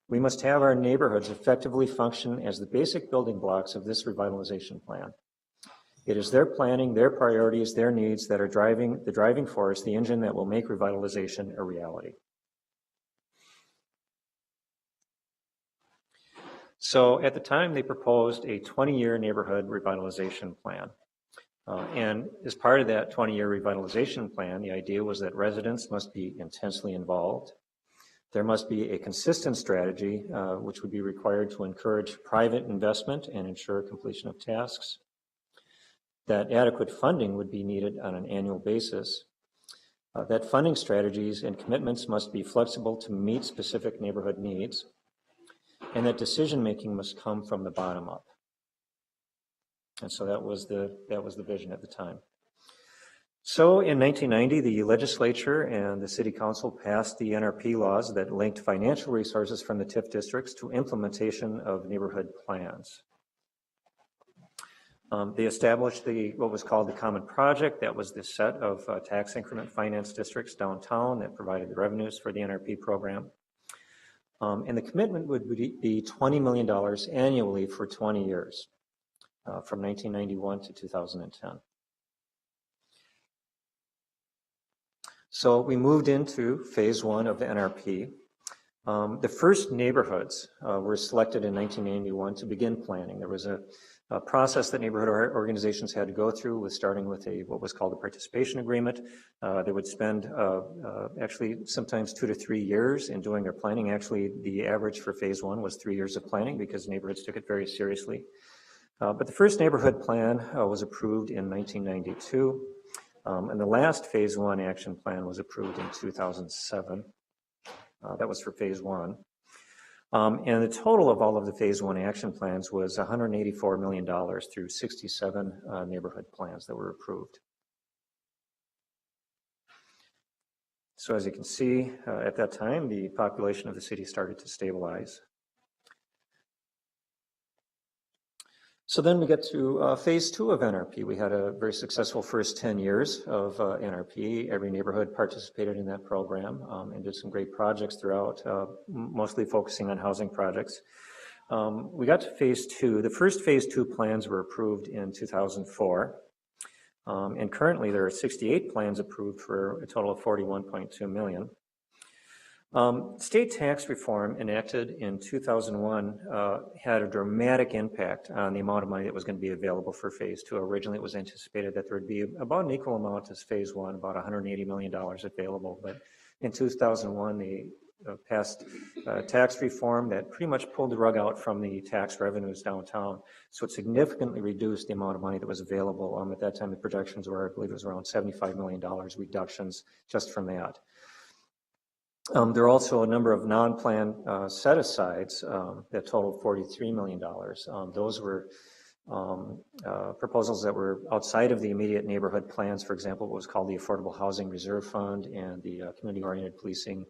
We must have our neighborhoods effectively function as the basic building blocks of this revitalization plan. It is their planning, their priorities, their needs that are the driving force, the engine that will make revitalization a reality. So at the time, they proposed a 20-year neighborhood revitalization plan. And as part of that 20-year revitalization plan, the idea was that residents must be intensely involved. There must be a consistent strategy, which would be required to encourage private investment and ensure completion of tasks. That adequate funding would be needed on an annual basis. That funding strategies and commitments must be flexible to meet specific neighborhood needs, and that decision-making must come from the bottom up. And so that was the vision at the time. So in 1990, the legislature and the city council passed the NRP laws that linked financial resources from the TIF districts to implementation of neighborhood plans. They established what was called the Common Project. That was the set of tax increment finance districts downtown that provided the revenues for the NRP program. And the commitment would be $20 million annually for 20 years, from 1991 to 2010. So we moved into phase one of the NRP. The first neighborhoods were selected in 1991 to begin planning. There was a process that neighborhood organizations had to go through, with starting with what was called a participation agreement. They would spend actually sometimes 2 to 3 years in doing their planning. Actually, the average for phase one was 3 years of planning because neighborhoods took it very seriously. But the first neighborhood plan was approved in 1992. And the last phase one action plan was approved in 2007. That was for phase one. And the total of all of the phase one action plans was $184 million through 67 neighborhood plans that were approved. So as you can see, at that time, the population of the city started to stabilize. So then we get to phase two of NRP. We had a very successful first 10 years of NRP. Every neighborhood participated in that program and did some great projects throughout, mostly focusing on housing projects. We got to phase two. The first phase two plans were approved in 2004. And currently there are 68 plans approved for a total of $41.2 million. State tax reform enacted in 2001 had a dramatic impact on the amount of money that was going to be available for phase two. Originally, it was anticipated that there would be about an equal amount as phase one, about $180 million available. But in 2001, they passed tax reform that pretty much pulled the rug out from the tax revenues downtown. So it significantly reduced the amount of money that was available. At that time, the projections were, I believe it was around $75 million reductions just from that. There are also a number of non-planned set-asides that totaled $43 million. Those were proposals that were outside of the immediate neighborhood plans. For example, what was called the Affordable Housing Reserve Fund and the Community-Oriented Policing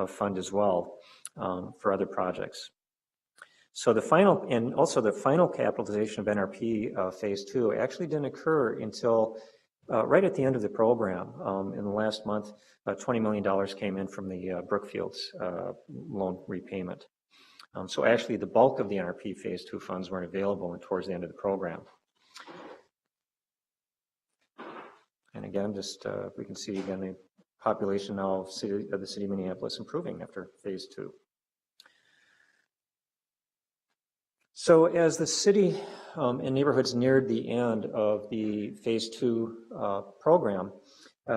Fund as well for other projects. So the final capitalization of NRP phase two actually didn't occur until right at the end of the program. In the last month, $20 million came in from the Brookfield's loan repayment. So actually the bulk of the NRP phase two funds weren't available towards the end of the program. And again, just we can see again the population now of the city of Minneapolis improving after phase two. So as the city and neighborhoods neared the end of the phase two program,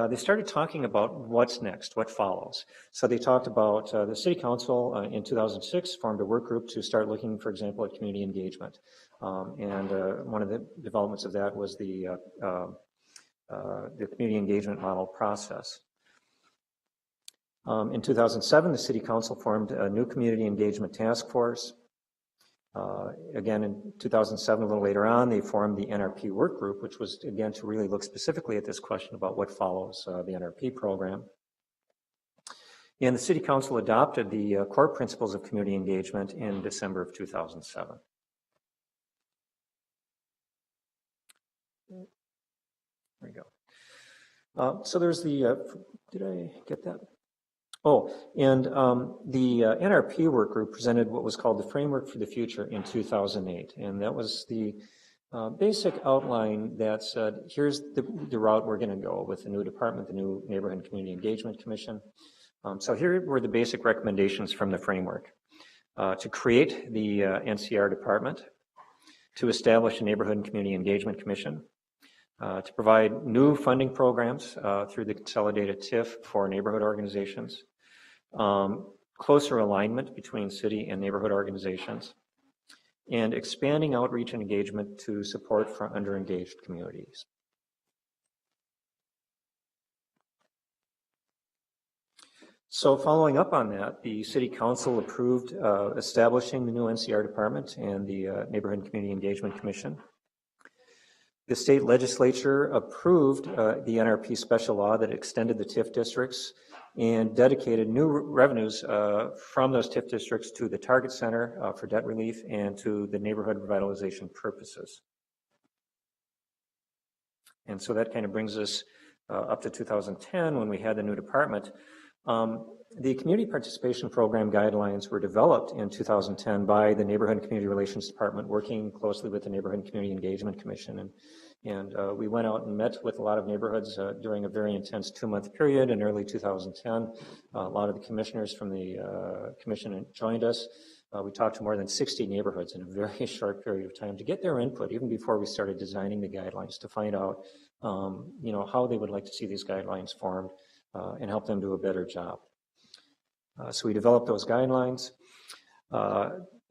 they started talking about what's next, what follows. So they talked about the city council in 2006 formed a work group to start looking, for example, at community engagement. And one of the developments of that was the community engagement model process. In 2007, the city council formed a new community engagement task force. Again, in 2007, a little later on, they formed the NRP work group, which was, again, to really look specifically at this question about what follows the NRP program. And the City Council adopted the core principles of community engagement in December of 2007. There we go. So there's the, did I get that? Oh, and the NRP work group presented what was called the Framework for the Future in 2008. And that was the basic outline that said, here's the route we're going to go with the new department, the new Neighborhood and Community Engagement Commission. So here were the basic recommendations from the framework. to create the NCR department, to establish a Neighborhood and Community Engagement Commission, to provide new funding programs through the consolidated TIF for neighborhood organizations, closer alignment between city and neighborhood organizations, and expanding outreach and engagement to support for underengaged communities. So following up on that, the City Council approved establishing the new NCR department and the Neighborhood and Community Engagement Commission. The state legislature approved the NRP special law that extended the TIF districts and dedicated new revenues from those TIF districts to the Target Center for debt relief and to the neighborhood revitalization purposes. And so that kind of brings us up to 2010 when we had the new department. The Community Participation Program guidelines were developed in 2010 by the Neighborhood and Community Relations Department, working closely with the Neighborhood and Community Engagement Commission. And we went out and met with a lot of neighborhoods during a very intense 2-month period in early 2010. A lot of the commissioners from the commission joined us. We talked to more than 60 neighborhoods in a very short period of time to get their input, even before we started designing the guidelines, to find out how they would like to see these guidelines formed and help them do a better job. So we developed those guidelines.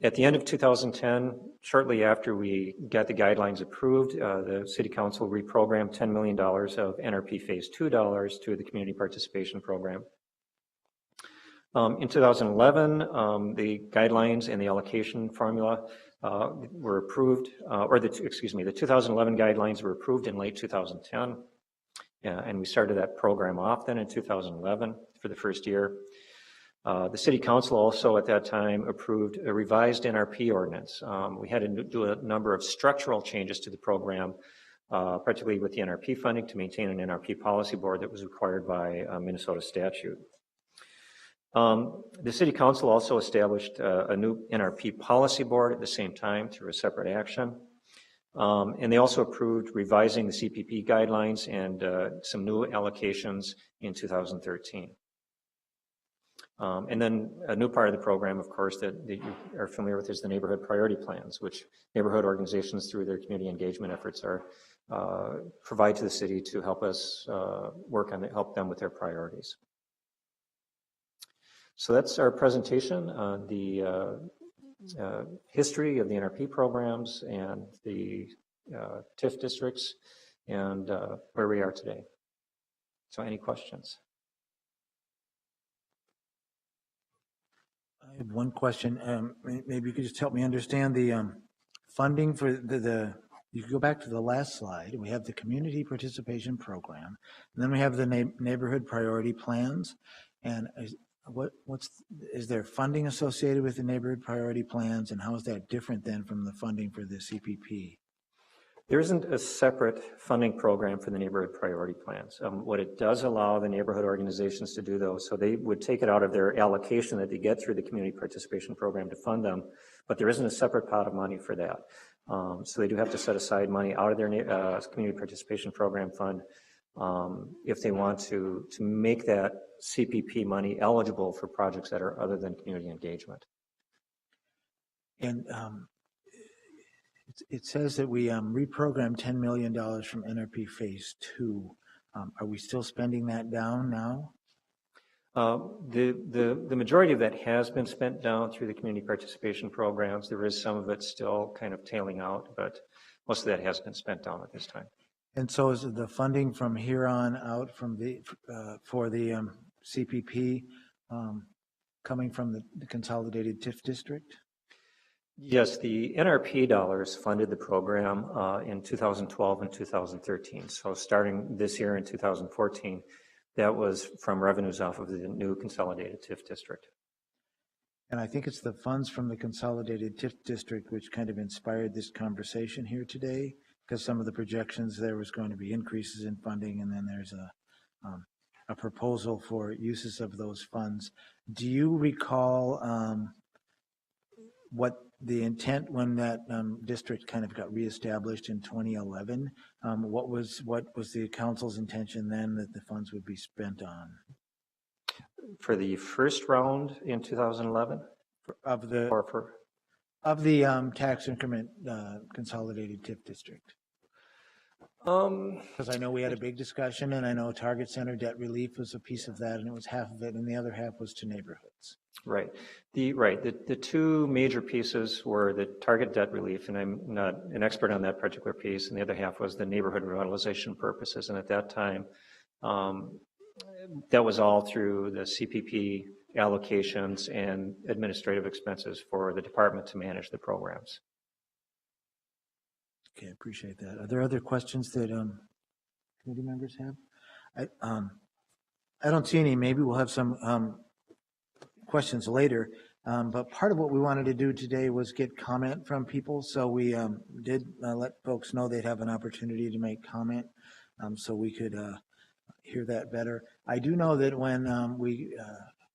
At the end of 2010, shortly after we got the guidelines approved, the City Council reprogrammed $10 million of NRP Phase 2 dollars to the Community Participation Program. In 2011, the guidelines and the allocation formula were approved, the 2011 guidelines were approved in late 2010. And we started that program off then in 2011 for the first year. The City Council also at that time approved a revised NRP ordinance. We had to do a number of structural changes to the program, particularly with the NRP funding, to maintain an NRP policy board that was required by Minnesota statute. The City Council also established a new NRP policy board at the same time through a separate action. And they also approved revising the CPP guidelines and some new allocations in 2013. And then a new part of the program, of course, that you are familiar with is the neighborhood priority plans, which neighborhood organizations through their community engagement efforts are provide to the city to help us help them with their priorities. So that's our presentation on the history of the NRP programs and the TIF districts and where we are today. So any questions? I have one question. Maybe you could just help me understand the funding for you could go back to the last slide. We have the Community Participation Program, and then we have the neighborhood priority plans. And is there funding associated with the neighborhood priority plans, and how is that different then from the funding for the CPP? There isn't a separate funding program for the neighborhood priority plans. What it does allow the neighborhood organizations to do, though, so they would take it out of their allocation that they get through the Community Participation Program to fund them, but there isn't a separate pot of money for that. So they do have to set aside money out of their Community Participation Program fund if they want to make that CPP money eligible for projects that are other than community engagement. And it says that we reprogrammed $10 million from NRP Phase 2. Are we still spending that down now? The majority of that has been spent down through the community participation programs. There is some of it still kind of tailing out, but most of that has been spent down at this time. And so is the funding from here on out from the for the CPP coming from the consolidated TIF district? Yes, the NRP dollars funded the program in 2012 and 2013. So starting this year in 2014, that was from revenues off of the new consolidated TIF district. And I think it's the funds from the consolidated TIF district which kind of inspired this conversation here today, because some of the projections there was going to be increases in funding, and then there's a proposal for uses of those funds. Do you recall what the intent when that district kind of got reestablished in 2011? What was the council's intention then that the funds would be spent on? For the first round in 2011? of the tax increment consolidated TIF district? Because I know we had a big discussion, and I know Target Center debt relief was a piece of that, and it was half of it, and the other half was to neighborhoods. Right. The two major pieces were the target debt relief, and I'm not an expert on that particular piece, and the other half was the neighborhood revitalization purposes. And at that time, that was all through the CPP allocations and administrative expenses for the department to manage the programs. Okay, I appreciate that. Are there other questions that committee members have? I don't see any. Maybe we'll have some questions later. But part of what we wanted to do today was get comment from people. So we did let folks know they'd have an opportunity to make comment so we could hear that better. I do know that when we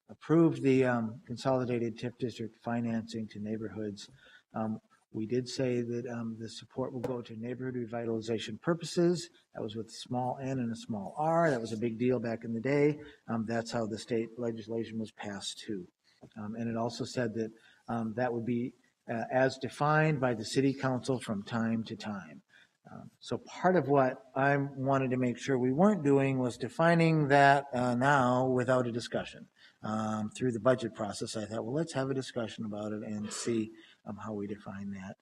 approved the consolidated TIF district financing to neighborhoods, we did say that the support will go to neighborhood revitalization purposes. That was with a small n and a small r. That was a big deal back in the day. That's how the state legislation was passed too. And it also said that that would be as defined by the city council from time to time. So part of what I wanted to make sure we weren't doing was defining that now without a discussion. Through the budget process, I thought, well, let's have a discussion about it and see how we define that.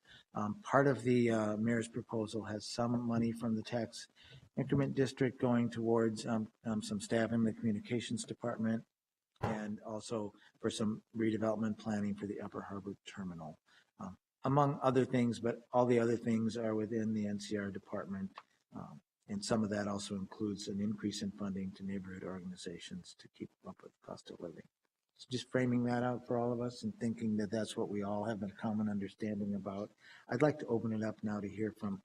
Part of the mayor's proposal has some money from the tax increment district going towards some staff in the communications department and also for some redevelopment planning for the Upper Harbor Terminal. Among other things, but all the other things are within the NCR department. And some of that also includes an increase in funding to neighborhood organizations to keep up with cost of living. So just framing that out for all of us and thinking that that's what we all have a common understanding about. I'd like to open it up now to hear from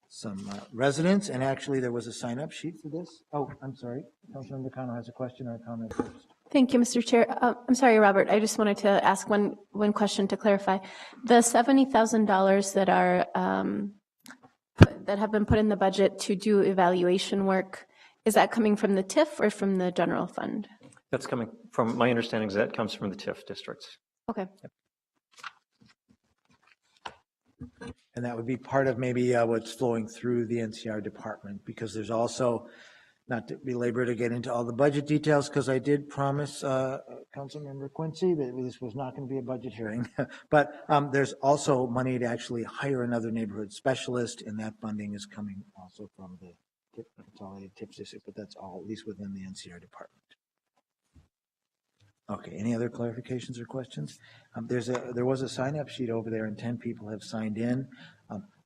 some residents. And actually there was a sign-up sheet for this. Oh, I'm sorry. Councilmember Connell has a question or a comment first. Thank you, Mr. Chair. I'm sorry, Robert. I just wanted to ask one question to clarify. The $70,000 that are that have been put in the budget to do evaluation work, is that coming from the TIF or from the general fund? That's coming from, my understanding is that comes from the TIF districts. Okay. Yep. And that would be part of maybe what's flowing through the NCR department, because there's also, not to belabor to get into all the budget details, because I did promise Councilmember Quincy that this was not going to be a budget hearing, but there's also money to actually hire another neighborhood specialist, and that funding is coming also from the consolidated TIF district, but that's all, at least within the NCR department. Okay, any other clarifications or questions? There was a sign-up sheet over there, and 10 people have signed in.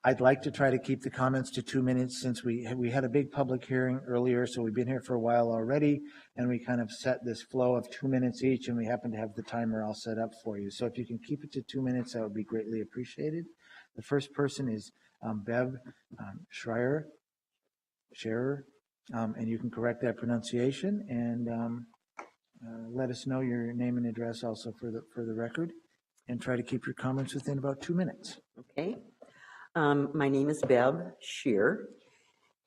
I'd like to try to keep the comments to 2 minutes since we had a big public hearing earlier, so we've been here for a while already, and we kind of set this flow of 2 minutes each, and we happen to have the timer all set up for you. So if you can keep it to 2 minutes, that would be greatly appreciated. The first person is Bev Scherer, and you can correct that pronunciation, and let us know your name and address also for the record, and try to keep your comments within about 2 minutes. Okay. My name is Bev Scheer,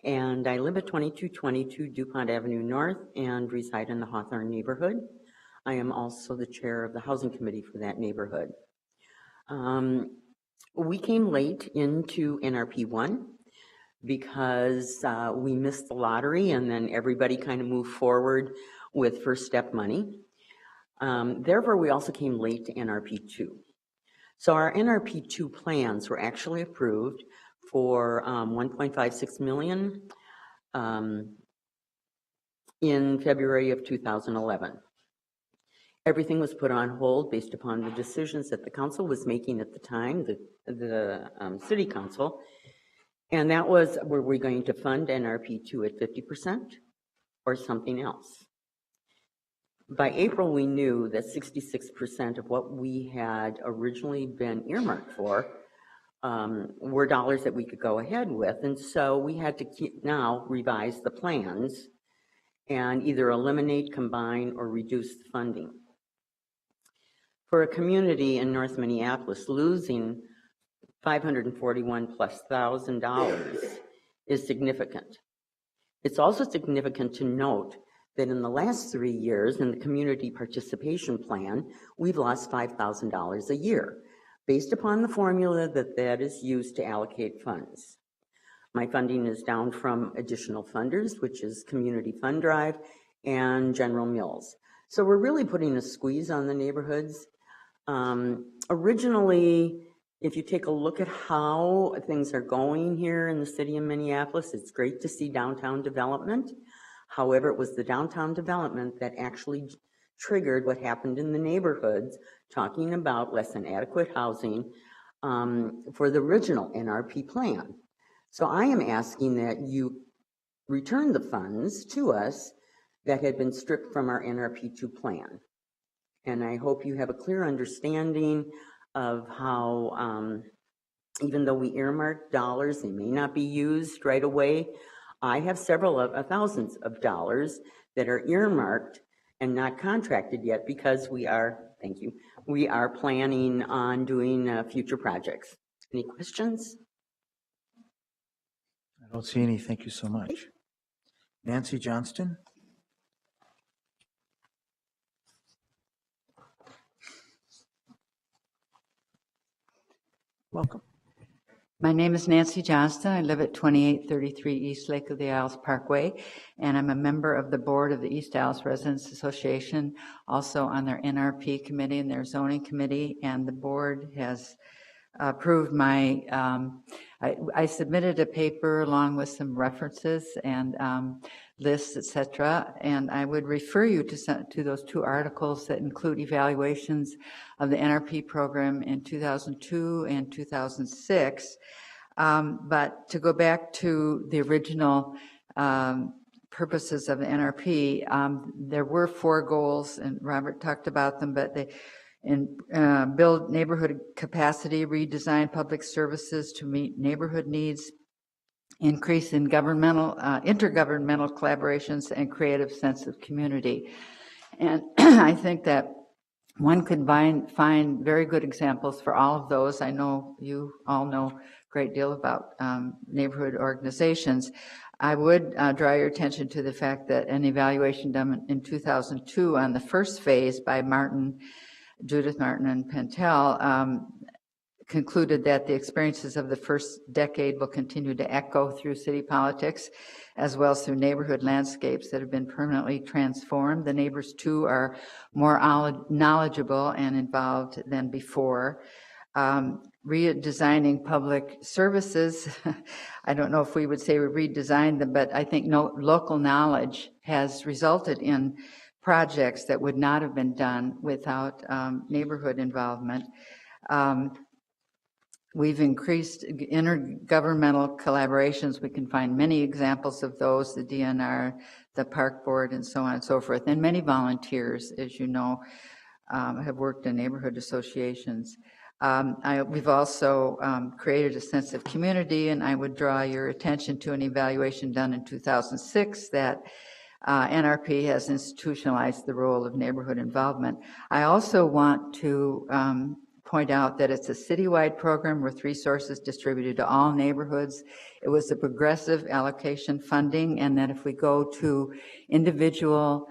and I live at 2222 DuPont Avenue North and reside in the Hawthorne neighborhood. I am also the chair of the housing committee for that neighborhood. We came late into NRP 1 because we missed the lottery, and then everybody kind of moved forward with first step money. Therefore, we also came late to NRP 2. So our NRP 2 plans were actually approved for $1.56 million in February of 2011. Everything was put on hold based upon the decisions that the council was making at the time, the city council, and that was, were we going to fund NRP 2 at 50% or something else? By April, we knew that 66% of what we had originally been earmarked for were dollars that we could go ahead with. And so we had to now revise the plans and either eliminate, combine, or reduce the funding. For a community in North Minneapolis, losing $541,000+ is significant. It's also significant to note that in the last 3 years in the community participation plan, we've lost $5,000 a year based upon the formula that is used to allocate funds. My funding is down from additional funders, which is Community Fund Drive and General Mills. So we're really putting a squeeze on the neighborhoods. Originally, if you take a look at how things are going here in the city of Minneapolis, it's great to see downtown development. However, it was the downtown development that actually triggered what happened in the neighborhoods, talking about less than adequate housing for the original NRP plan. So I am asking that you return the funds to us that had been stripped from our NRP2 plan. And I hope you have a clear understanding of how, even though we earmark dollars, they may not be used right away. I have several of thousands of dollars that are earmarked and not contracted yet because we are, thank you, we are planning on doing future projects. Any questions? I don't see any. Thank you so much. Nancy Johnston. Welcome. My name is Nancy Johnston. I live at 2833 East Lake of the Isles Parkway, and I'm a member of the board of the East Isles Residents Association, also on their NRP committee and their zoning committee, and the board has approved my, I submitted a paper along with some references and lists, etc., and I would refer you to those 2 articles that include evaluations of the NRP program in 2002 and 2006. But to go back to the original purposes of the NRP, there were 4 goals, and Robert talked about them, but they build neighborhood capacity, redesign public services to meet neighborhood needs, increase in intergovernmental collaborations, and creative sense of community. And I think that one could find very good examples for all of those. I know you all know a great deal about neighborhood organizations. I would draw your attention to the fact that an evaluation done in 2002 on the first phase by Judith Martin and Pentel concluded that the experiences of the first decade will continue to echo through city politics, as well as through neighborhood landscapes that have been permanently transformed. The neighbors, too, are more knowledgeable and involved than before. Redesigning public services, I don't know if we would say we redesigned them, but I think local knowledge has resulted in projects that would not have been done without neighborhood involvement. We've increased intergovernmental collaborations. We can find many examples of those, the DNR, the Park Board, and so on and so forth. And many volunteers, as you know, have worked in neighborhood associations. We've also created a sense of community, and I would draw your attention to an evaluation done in 2006 that NRP has institutionalized the role of neighborhood involvement. I also want to point out that it's a citywide program with resources distributed to all neighborhoods. It was a progressive allocation funding, and that if we go to individual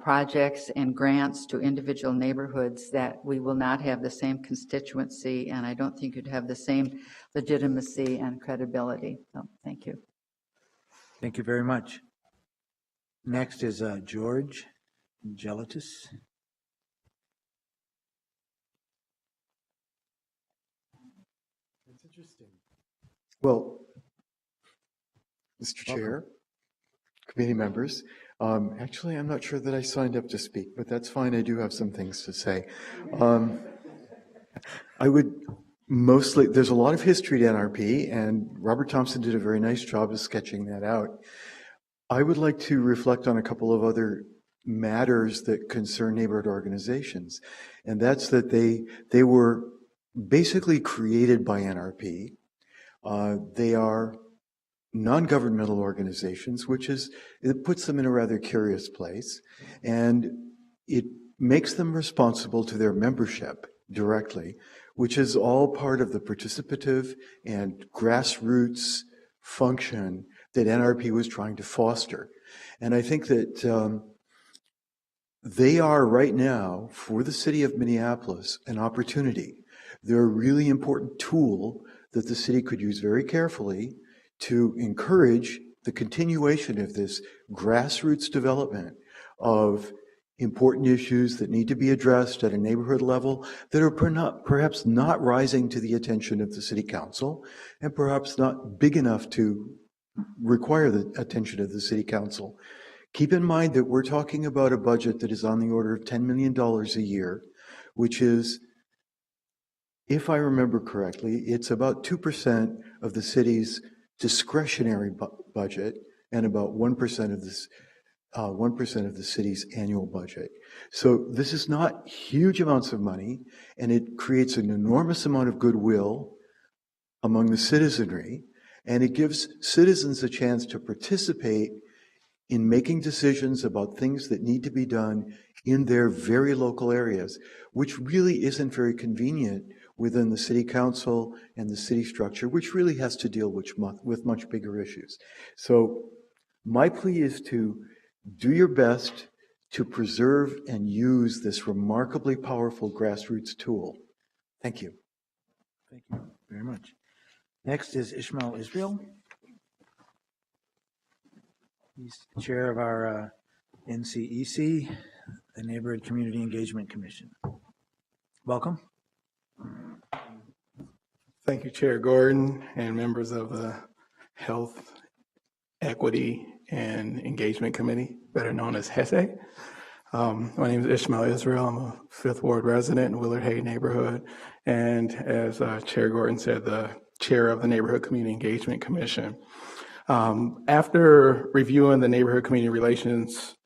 projects and grants to individual neighborhoods, that we will not have the same constituency, and I don't think you'd have the same legitimacy and credibility. So, thank you. Thank you very much. Next is George Gelatis. That's interesting. Well, Mr. Chair, committee members, actually, I'm not sure that I signed up to speak, but that's fine. I do have some things to say. I would mostly, there's a lot of history to NRP, and Robert Thompson did a very nice job of sketching that out. I would like to reflect on a couple of other matters that concern neighborhood organizations, and that's that they were basically created by NRP. They are non-governmental organizations, it puts them in a rather curious place, and it makes them responsible to their membership directly, which is all part of the participative and grassroots function that NRP was trying to foster. And I think that They are right now, for the city of Minneapolis, an opportunity. They're a really important tool that the city could use very carefully to encourage the continuation of this grassroots development of important issues that need to be addressed at a neighborhood level that are perhaps not rising to the attention of the city council and perhaps not big enough to require the attention of the city council. Keep in mind that we're talking about a budget that is on the order of $10 million a year, which is, if I remember correctly, it's about 2% of the city's discretionary budget and about 1% of this 1% of the city's annual budget. So this is not huge amounts of money, and it creates an enormous amount of goodwill among the citizenry, and it gives citizens a chance to participate in making decisions about things that need to be done in their very local areas, which really isn't very convenient within the city council and the city structure, which really has to deal with much bigger issues. So my plea is to do your best to preserve and use this remarkably powerful grassroots tool. Thank you. Thank you very much. Next is Ishmael Israel. He's chair of our NCEC, the Neighborhood Community Engagement Commission. Welcome. Thank you, Chair Gordon and members of the Health, Equity, and Engagement Committee, better known as HESE. My name is Ishmael Israel. I'm a Fifth Ward resident in Willard Hay neighborhood, and as Chair Gordon said, the chair of the Neighborhood Community Engagement Commission. After reviewing the Neighborhood Community Relations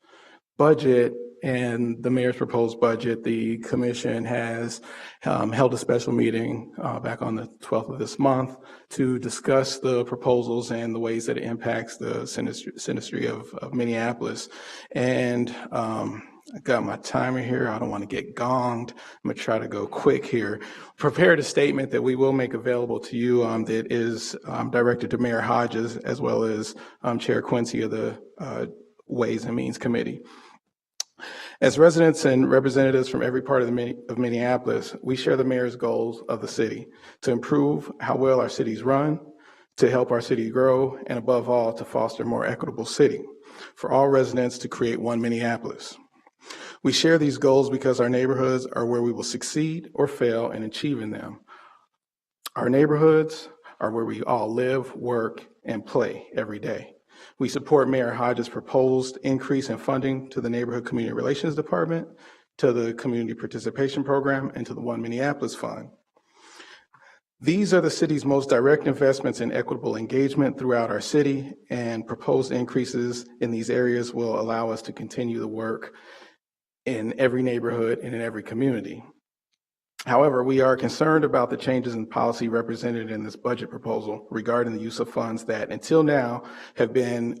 budget and the mayor's proposed budget, the commission has held a special meeting back on the 12th of this month to discuss the proposals and the ways that it impacts the citizenry of Minneapolis. And I got my timer here. I don't want to get gonged. I'm going to try to go quick here. Prepared a statement that we will make available to you that is directed to Mayor Hodges as well as Chair Quincy of the Ways and Means Committee. As residents and representatives from every part of Minneapolis, we share the mayor's goals of the city to improve how well our cities run, to help our city grow, and above all, to foster a more equitable city for all residents to create one Minneapolis. We share these goals because our neighborhoods are where we will succeed or fail in achieving them. Our neighborhoods are where we all live, work, and play every day. We support Mayor Hodges' proposed increase in funding to the Neighborhood Community Relations Department, to the Community Participation Program, and to the One Minneapolis Fund. These are the city's most direct investments in equitable engagement throughout our city, and proposed increases in these areas will allow us to continue the work in every neighborhood and in every community. However, we are concerned about the changes in policy represented in this budget proposal regarding the use of funds that until now have been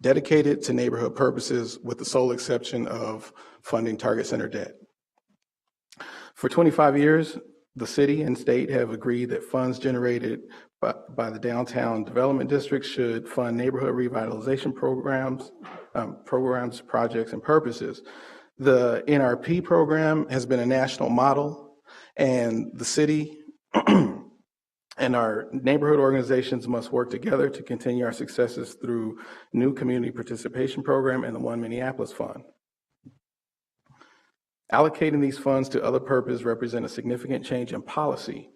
dedicated to neighborhood purposes with the sole exception of funding target center debt. For 25 years, the city and state have agreed that funds generated by the downtown development district should fund neighborhood revitalization programs, projects, and purposes. The NRP program has been a national model, and the city and our neighborhood organizations must work together to continue our successes through new community participation program and the One Minneapolis Fund. Allocating these funds to other purposes represent a significant change in policy,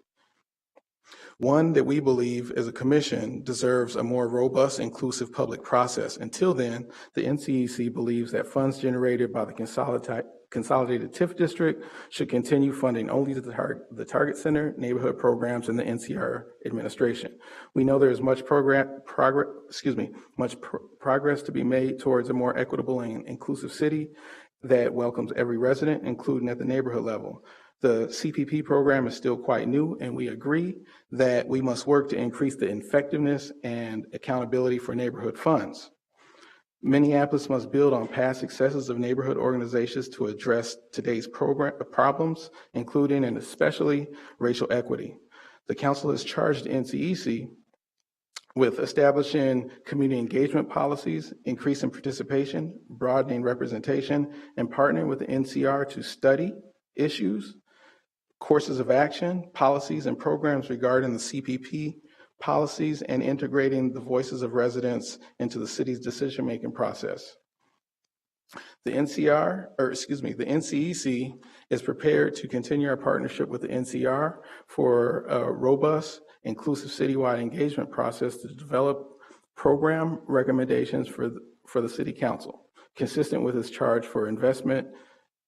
one that we believe as a commission deserves a more robust, inclusive public process. Until then, the NCEC believes that funds generated by the consolidated TIF district should continue funding only the target center, neighborhood programs, and the NCR administration. We know there is much progress to be made towards a more equitable and inclusive city that welcomes every resident, including at the neighborhood level. The CPP program is still quite new, and we agree that we must work to increase the effectiveness and accountability for neighborhood funds. Minneapolis must build on past successes of neighborhood organizations to address today's problems, including and especially racial equity. The council has charged NCEC with establishing community engagement policies, increasing participation, broadening representation, and partnering with the NCR to study issues, courses of action, policies, and programs regarding the CPP policies, and integrating the voices of residents into the city's decision-making process. The NCEC is prepared to continue our partnership with the NCR for a robust, inclusive citywide engagement process to develop program recommendations for the City Council, consistent with its charge for investment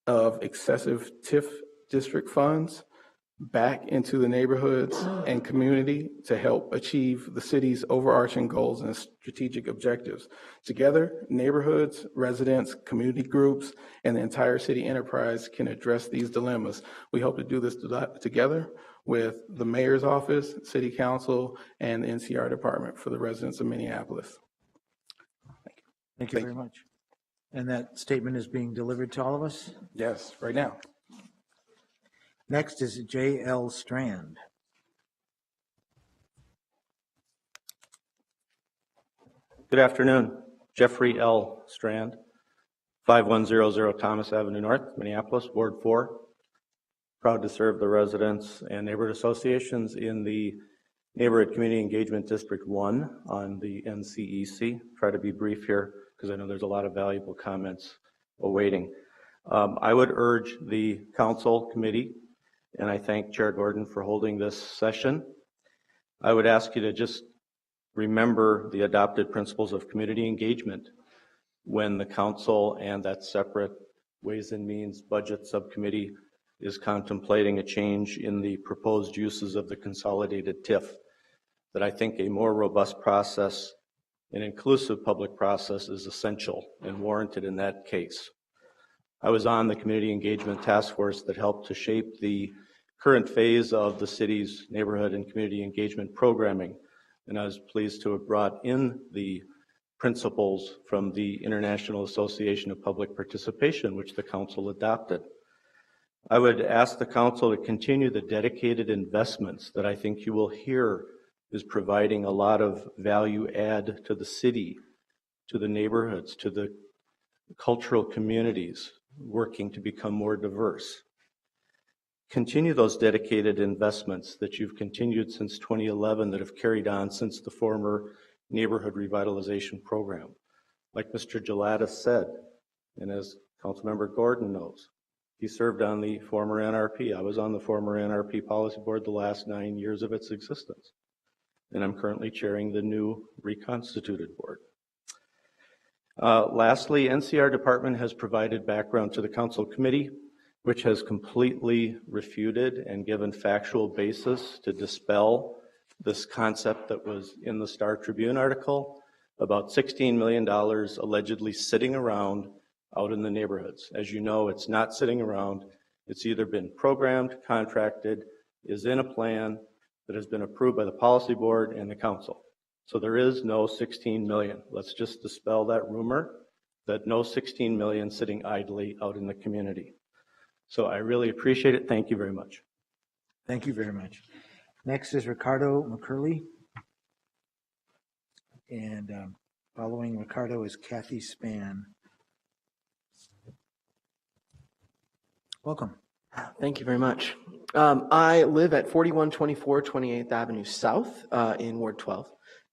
of excessive TIF district funds back into the neighborhoods and community to help achieve the city's overarching goals and strategic objectives. Together, neighborhoods, residents, community groups, and the entire city enterprise can address these dilemmas. We hope to do this together with the mayor's office, city council, and the NCR department for the residents of Minneapolis. Thank you very much. And that statement is being delivered to all of us? Yes, right now. Next is J.L. Strand. Good afternoon. Jeffrey L. Strand, 5100 Thomas Avenue North, Minneapolis, Ward 4. Proud to serve the residents and neighborhood associations in the Neighborhood Community Engagement District 1 on the NCEC. Try to be brief here because I know there's a lot of valuable comments awaiting. I would urge the council committee, and I thank Chair Gordon for holding this session. I would ask you to just remember the adopted principles of community engagement when the council and that separate Ways and Means Budget Subcommittee is contemplating a change in the proposed uses of the consolidated TIF, that I think a more robust process, an inclusive public process, is essential and warranted in that case. I was on the Community Engagement Task Force that helped to shape the current phase of the city's neighborhood and community engagement programming, and I was pleased to have brought in the principles from the International Association of Public Participation, which the council adopted. I would ask the council to continue the dedicated investments that I think you will hear is providing a lot of value add to the city, to the neighborhoods, to the cultural communities, working to become more diverse. Continue those dedicated investments that you've continued since 2011 that have carried on since the former neighborhood revitalization program. Like Mr. Gelatis said, and as Councilmember Gordon knows, he served on the former NRP. I was on the former NRP policy board the last 9 years of its existence, and I'm currently chairing the new reconstituted board. Lastly, NCR department has provided background to the council committee, which has completely refuted and given factual basis to dispel this concept that was in the Star Tribune article about $16 million allegedly sitting around out in the neighborhoods. As you know, it's not sitting around. It's either been programmed, contracted, is in a plan that has been approved by the policy board and the council. So there is no 16 million. Let's just dispel that rumor that no 16 million sitting idly out in the community. So I really appreciate it. Thank you very much. Thank you very much. Next is Ricardo McCurley. And following Ricardo is Kathy Spann. Welcome. Thank you very much. I live at 4124 28th Avenue South in Ward 12.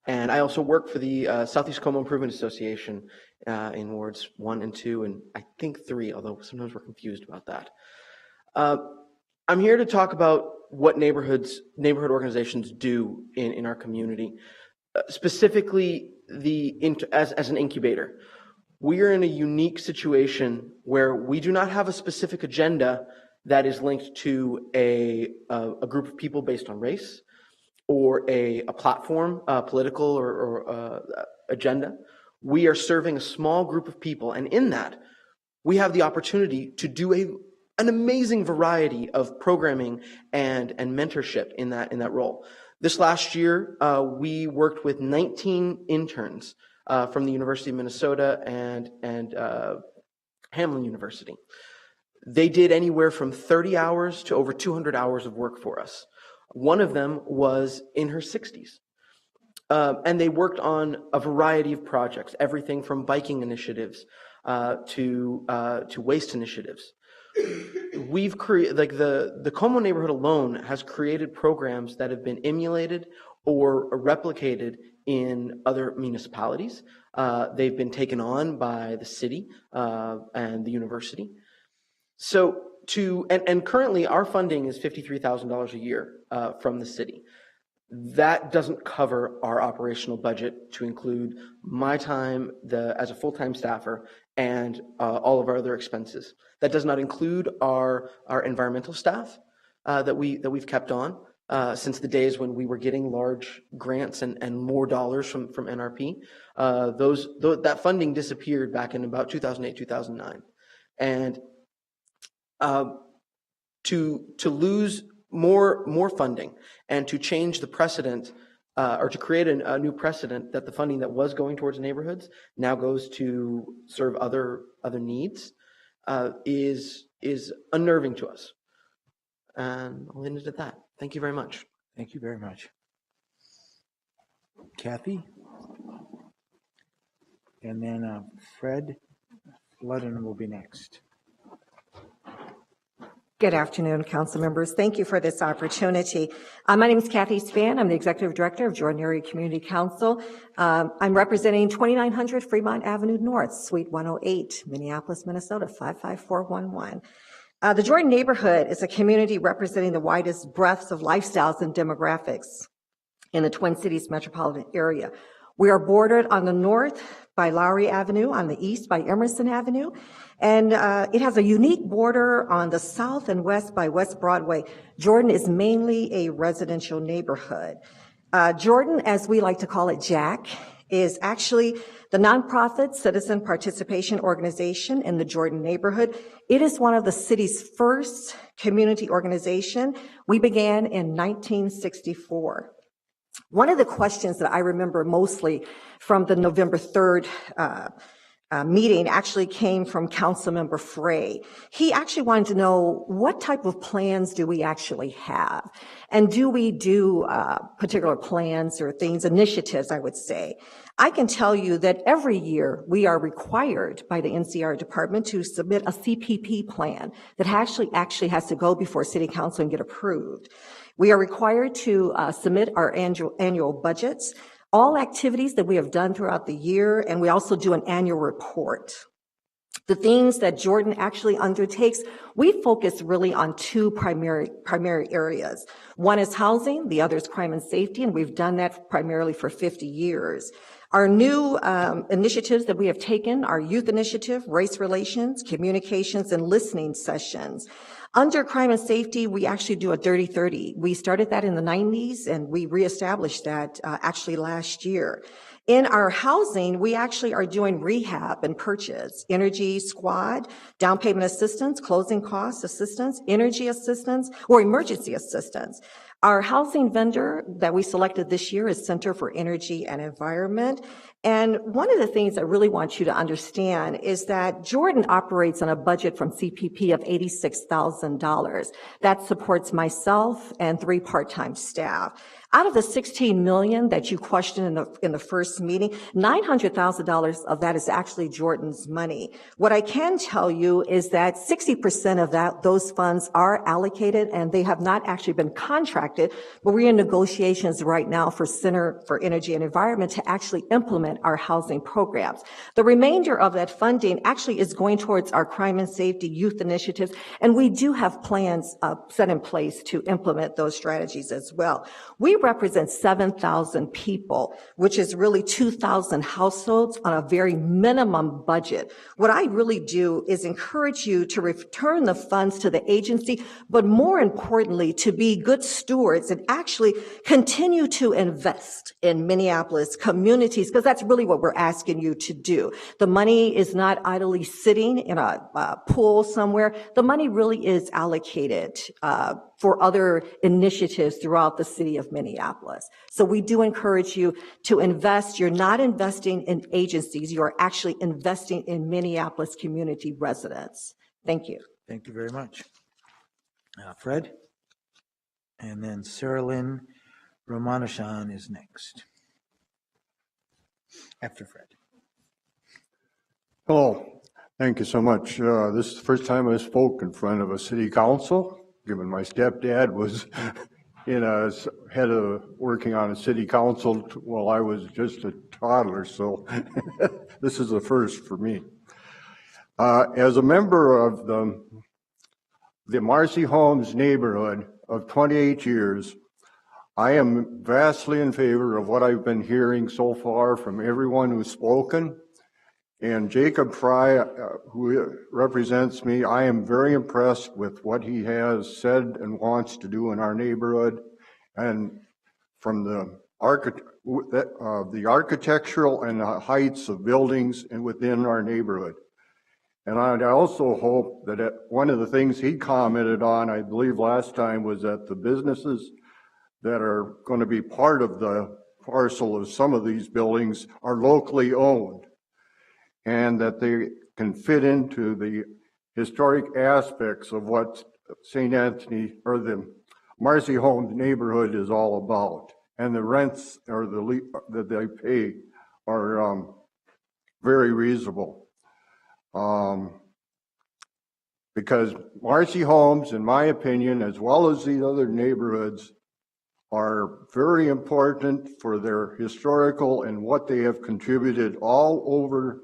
And I also work for the Southeast Como Improvement Association in Wards 1 and 2, and I think 3, although sometimes we're confused about that. I'm here to talk about what neighborhood organizations do in our community, specifically as an incubator. We are in a unique situation where we do not have a specific agenda that is linked to a group of people based on race or a platform, political or agenda. We are serving a small group of people, and in that, we have the opportunity to do an amazing variety of programming and mentorship in that role. This last year, we worked with 19 interns from the University of Minnesota and Hamline University. They did anywhere from 30 hours to over 200 hours of work for us. One of them was in her 60s. And they worked on a variety of projects, everything from biking initiatives to waste initiatives. We've created, like the Como neighborhood alone has created programs that have been emulated or replicated in other municipalities. They've been taken on by the city and the university. So and currently our funding is $53,000 a year from the city. That doesn't cover our operational budget to include my time as a full-time staffer and all of our other expenses. That does not include our environmental staff that we've kept on since the days when we were getting large grants and more dollars from NRP. That funding disappeared back in about 2008, 2009. And to lose more funding and to change the precedent or to create a new precedent that the funding that was going towards neighborhoods now goes to serve other needs is unnerving to us. And I'll end it at that. Thank you very much. Thank you very much. Kathy? And then Fred Ludden will be next. Good afternoon, council members. Thank you for this opportunity. My name is Kathy Span. I'm the Executive Director of Jordan Area Community Council. I'm representing 2900 Fremont Avenue North, Suite 108, Minneapolis, Minnesota, 55411. The Jordan neighborhood is a community representing the widest breadth of lifestyles and demographics in the Twin Cities metropolitan area. We are bordered on the north by Lowry Avenue, on the east by Emerson Avenue, and it has a unique border on the south and west by West Broadway. Jordan is mainly a residential neighborhood. Jordan, as we like to call it, JAC, is actually the nonprofit citizen participation organization in the Jordan neighborhood. It is one of the city's first community organization. We began in 1964. One of the questions that I remember mostly from the November 3rd meeting actually came from Councilmember Frey. He actually wanted to know what type of plans do we actually have? And do we do particular plans or things, initiatives, I would say. I can tell you that every year we are required by the NCR department to submit a CPP plan that actually has to go before City Council and get approved. We are required to submit our annual budgets, all activities that we have done throughout the year, and we also do an annual report. The things that Jordan actually undertakes, we focus really on two primary areas. One is housing, the other is crime and safety, and we've done that primarily for 50 years. Our new initiatives that we have taken are youth initiative, race relations, communications, and listening sessions. Under crime and safety, we actually do a Dirty 30. We started that in the 90s, and we reestablished that actually last year. In our housing, we actually are doing rehab and purchase, energy squad, down payment assistance, closing cost assistance, energy assistance, or emergency assistance. Our housing vendor that we selected this year is Center for Energy and Environment. And one of the things I really want you to understand is that Jordan operates on a budget from CPP of $86,000. That supports myself and 3 part-time staff. Out of the $16 million that you questioned in the first meeting, $900,000 of that is actually Jordan's money. What I can tell you is that 60% of those funds are allocated and they have not actually been contracted, but we're in negotiations right now for Center for Energy and Environment to actually implement our housing programs. The remainder of that funding actually is going towards our crime and safety youth initiatives, and we do have plans set in place to implement those strategies as well. We represent 7,000 people, which is really 2,000 households on a very minimum budget. What I really do is encourage you to return the funds to the agency, but more importantly, to be good stewards and actually continue to invest in Minneapolis communities, because that's really what we're asking you to do. The money is not idly sitting in a pool somewhere. The money really is allocated for other initiatives throughout the city of Minneapolis. So we do encourage you to invest. You're not investing in agencies. You are actually investing in Minneapolis community residents. Thank you. Thank you very much. Fred? And then Sarah Lynn Romanashan is next. after Fred. Hello, thank you so much. This is the first time I spoke in front of a city council, given my stepdad was head of working on a city council while I was just a toddler, so this is a first for me. As a member of the Marcy Homes neighborhood of 28 years, I am vastly in favor of what I've been hearing so far from everyone who's spoken. And Jacob Fry, who represents me, I am very impressed with what he has said and wants to do in our neighborhood, and from the architectural and the heights of buildings and within our neighborhood. And I also hope that one of the things he commented on, I believe last time, was that the businesses that are going to be part of the parcel of some of these buildings are locally owned, and that they can fit into the historic aspects of what St. Anthony or the Marcy Homes neighborhood is all about. And the rents or that they pay are very reasonable. Because Marcy Homes, in my opinion, as well as the other neighborhoods, are very important for their historical and what they have contributed all over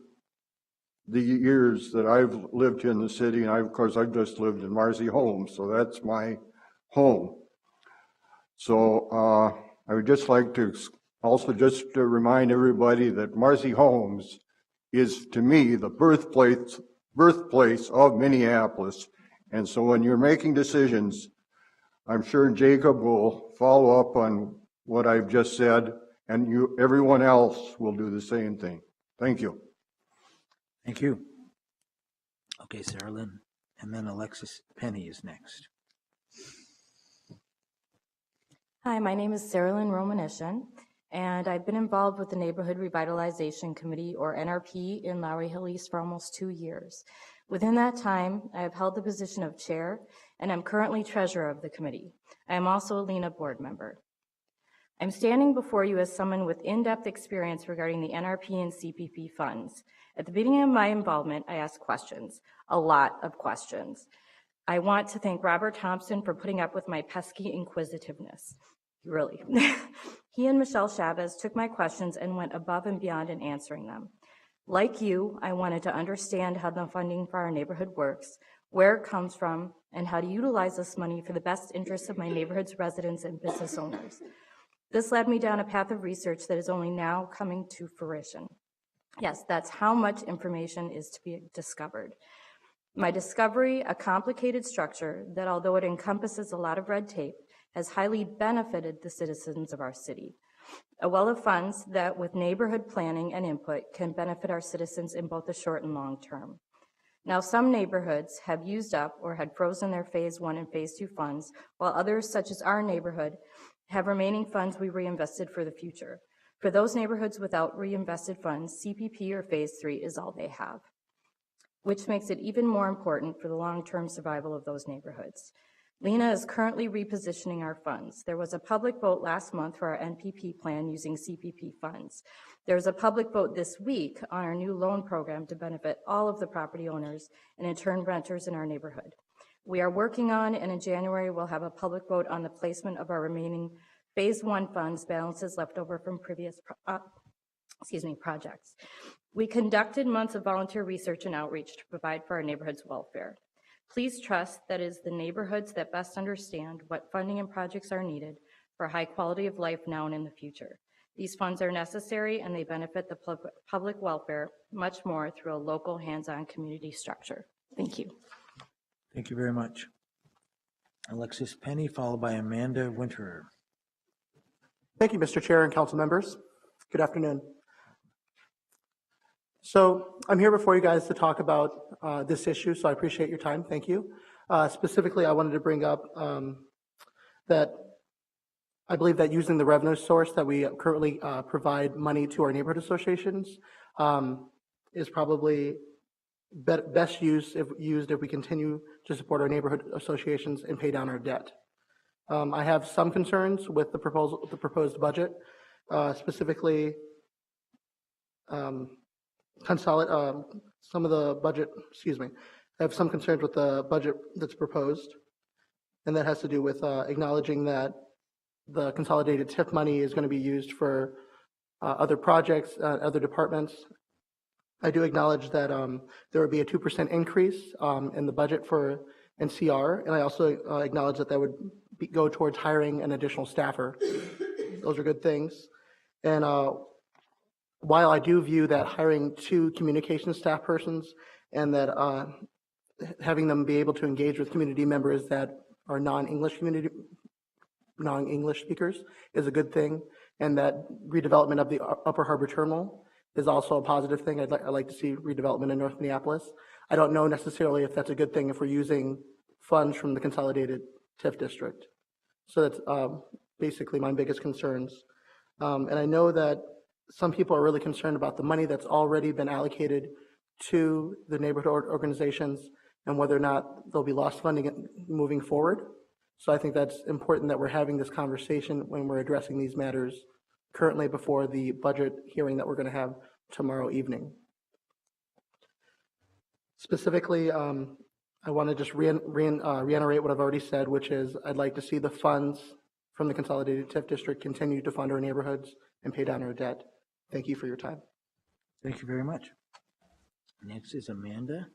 the years that I've lived in the city. And of course, I've just lived in Marcy Homes, so that's my home. So I would just like to also just to remind everybody that Marcy Homes is, to me, the birthplace of Minneapolis. And so when you're making decisions, I'm sure Jacob will follow up on what I've just said, and everyone else will do the same thing. Thank you. Thank you. Okay, Sarah Lynn, and then Alexis Penny is next. Hi, my name is Sarah Lynn Romanishin, and I've been involved with the Neighborhood Revitalization Committee, or NRP, in Lowry Hill East for almost 2 years. Within that time, I have held the position of chair, and I'm currently treasurer of the committee. I am also a LENA board member. I'm standing before you as someone with in-depth experience regarding the NRP and CPP funds. At the beginning of my involvement, I asked questions, a lot of questions. I want to thank Robert Thompson for putting up with my pesky inquisitiveness. Really. He and Michelle Chavez took my questions and went above and beyond in answering them. Like you, I wanted to understand how the funding for our neighborhood works, where it comes from, and how to utilize this money for the best interests of my neighborhood's residents and business owners. This led me down a path of research that is only now coming to fruition. Yes, that's how much information is to be discovered. My discovery, a complicated structure that, although it encompasses a lot of red tape, has highly benefited the citizens of our city. A well of funds that, with neighborhood planning and input, can benefit our citizens in both the short and long term. Now, some neighborhoods have used up or had frozen their Phase 1 and Phase 2 funds, while others, such as our neighborhood, have remaining funds we reinvested for the future. For those neighborhoods without reinvested funds, CPP or Phase 3 is all they have, which makes it even more important for the long-term survival of those neighborhoods. LENA is currently repositioning our funds. There was a public vote last month for our NPP plan using CPP funds. There's a public vote this week on our new loan program to benefit all of the property owners and in turn renters in our neighborhood. We are working on, and in January we'll have a public vote on the placement of our remaining Phase 1 funds balances left over from previous projects. We conducted months of volunteer research and outreach to provide for our neighborhood's welfare. Please trust that it is the neighborhoods that best understand what funding and projects are needed for high quality of life now and in the future. These funds are necessary and they benefit the public welfare much more through a local hands-on community structure. Thank you. Thank you very much. Alexis Penny, followed by Amanda Winterer. Thank you, Mr. Chair and council members. Good afternoon. So I'm here before you guys to talk about this issue, so I appreciate your time. Thank you. Specifically, I wanted to bring up that I believe that using the revenue source that we currently provide money to our neighborhood associations is probably best used if we continue to support our neighborhood associations and pay down our debt. I have some concerns with the proposed budget, specifically some of the budget, I have some concerns with the budget that's proposed. And that has to do with acknowledging that the consolidated TIF money is going to be used for other projects, other departments. I do acknowledge that there would be a 2% increase in the budget for NCR, and I also acknowledge that would go towards hiring an additional staffer. Those are good things. And while I do view that hiring 2 communication staff persons and that having them be able to engage with community members that are non-English speakers is a good thing, and that redevelopment of the Upper Harbor Terminal is also a positive thing. I'd like to see redevelopment in North Minneapolis. I don't know necessarily if that's a good thing if we're using funds from the consolidated TIF district. So that's basically my biggest concerns. And I know that some people are really concerned about the money that's already been allocated to the neighborhood organizations and whether or not there'll be lost funding moving forward. So I think that's important that we're having this conversation when we're addressing these matters currently before the budget hearing that we're going to have tomorrow evening. Specifically, I want to just reiterate what I've already said, which is I'd like to see the funds from the consolidated TIF district continue to fund our neighborhoods and pay down our debt. Thank you for your time. Thank you very much. Next is Amanda,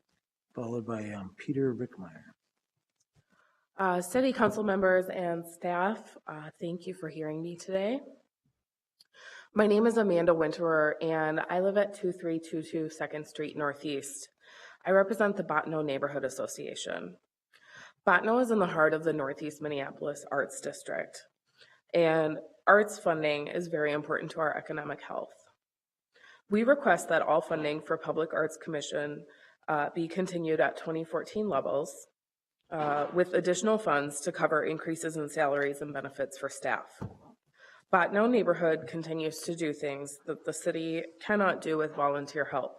followed by Peter Rickmeyer. City council members and staff, thank you for hearing me today. My name is Amanda Winterer, and I live at 2322 2nd Street Northeast. I represent the Bottineau Neighborhood Association. Bottineau is in the heart of the Northeast Minneapolis Arts District, and arts funding is very important to our economic health. We request that all funding for Public Arts Commission be continued at 2014 levels, with additional funds to cover increases in salaries and benefits for staff. Bottineau neighborhood continues to do things that the city cannot do with volunteer help.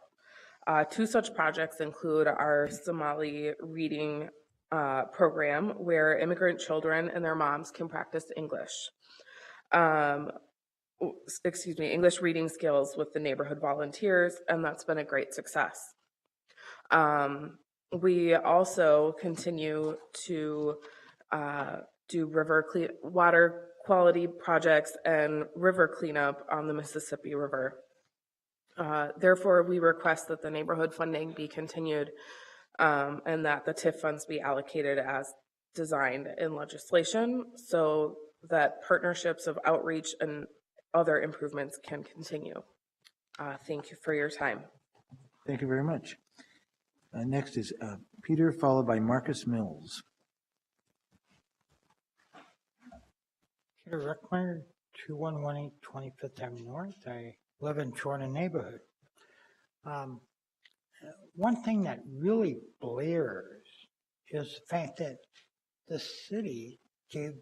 2 such projects include our Somali reading program, where immigrant children and their moms can practice English reading skills with the neighborhood volunteers, and that's been a great success. We also continue to do water quality projects and river cleanup on the Mississippi River. Therefore, we request that the neighborhood funding be continued and that the TIF funds be allocated as designed in legislation so that partnerships of outreach and other improvements can continue. Thank you for your time. Thank you very much. Next is Peter, followed by Marcus Mills. Peter Rickmeyer, 2118 25th Avenue North. I live in Jordan neighborhood. One thing that really blares is the fact that the city gave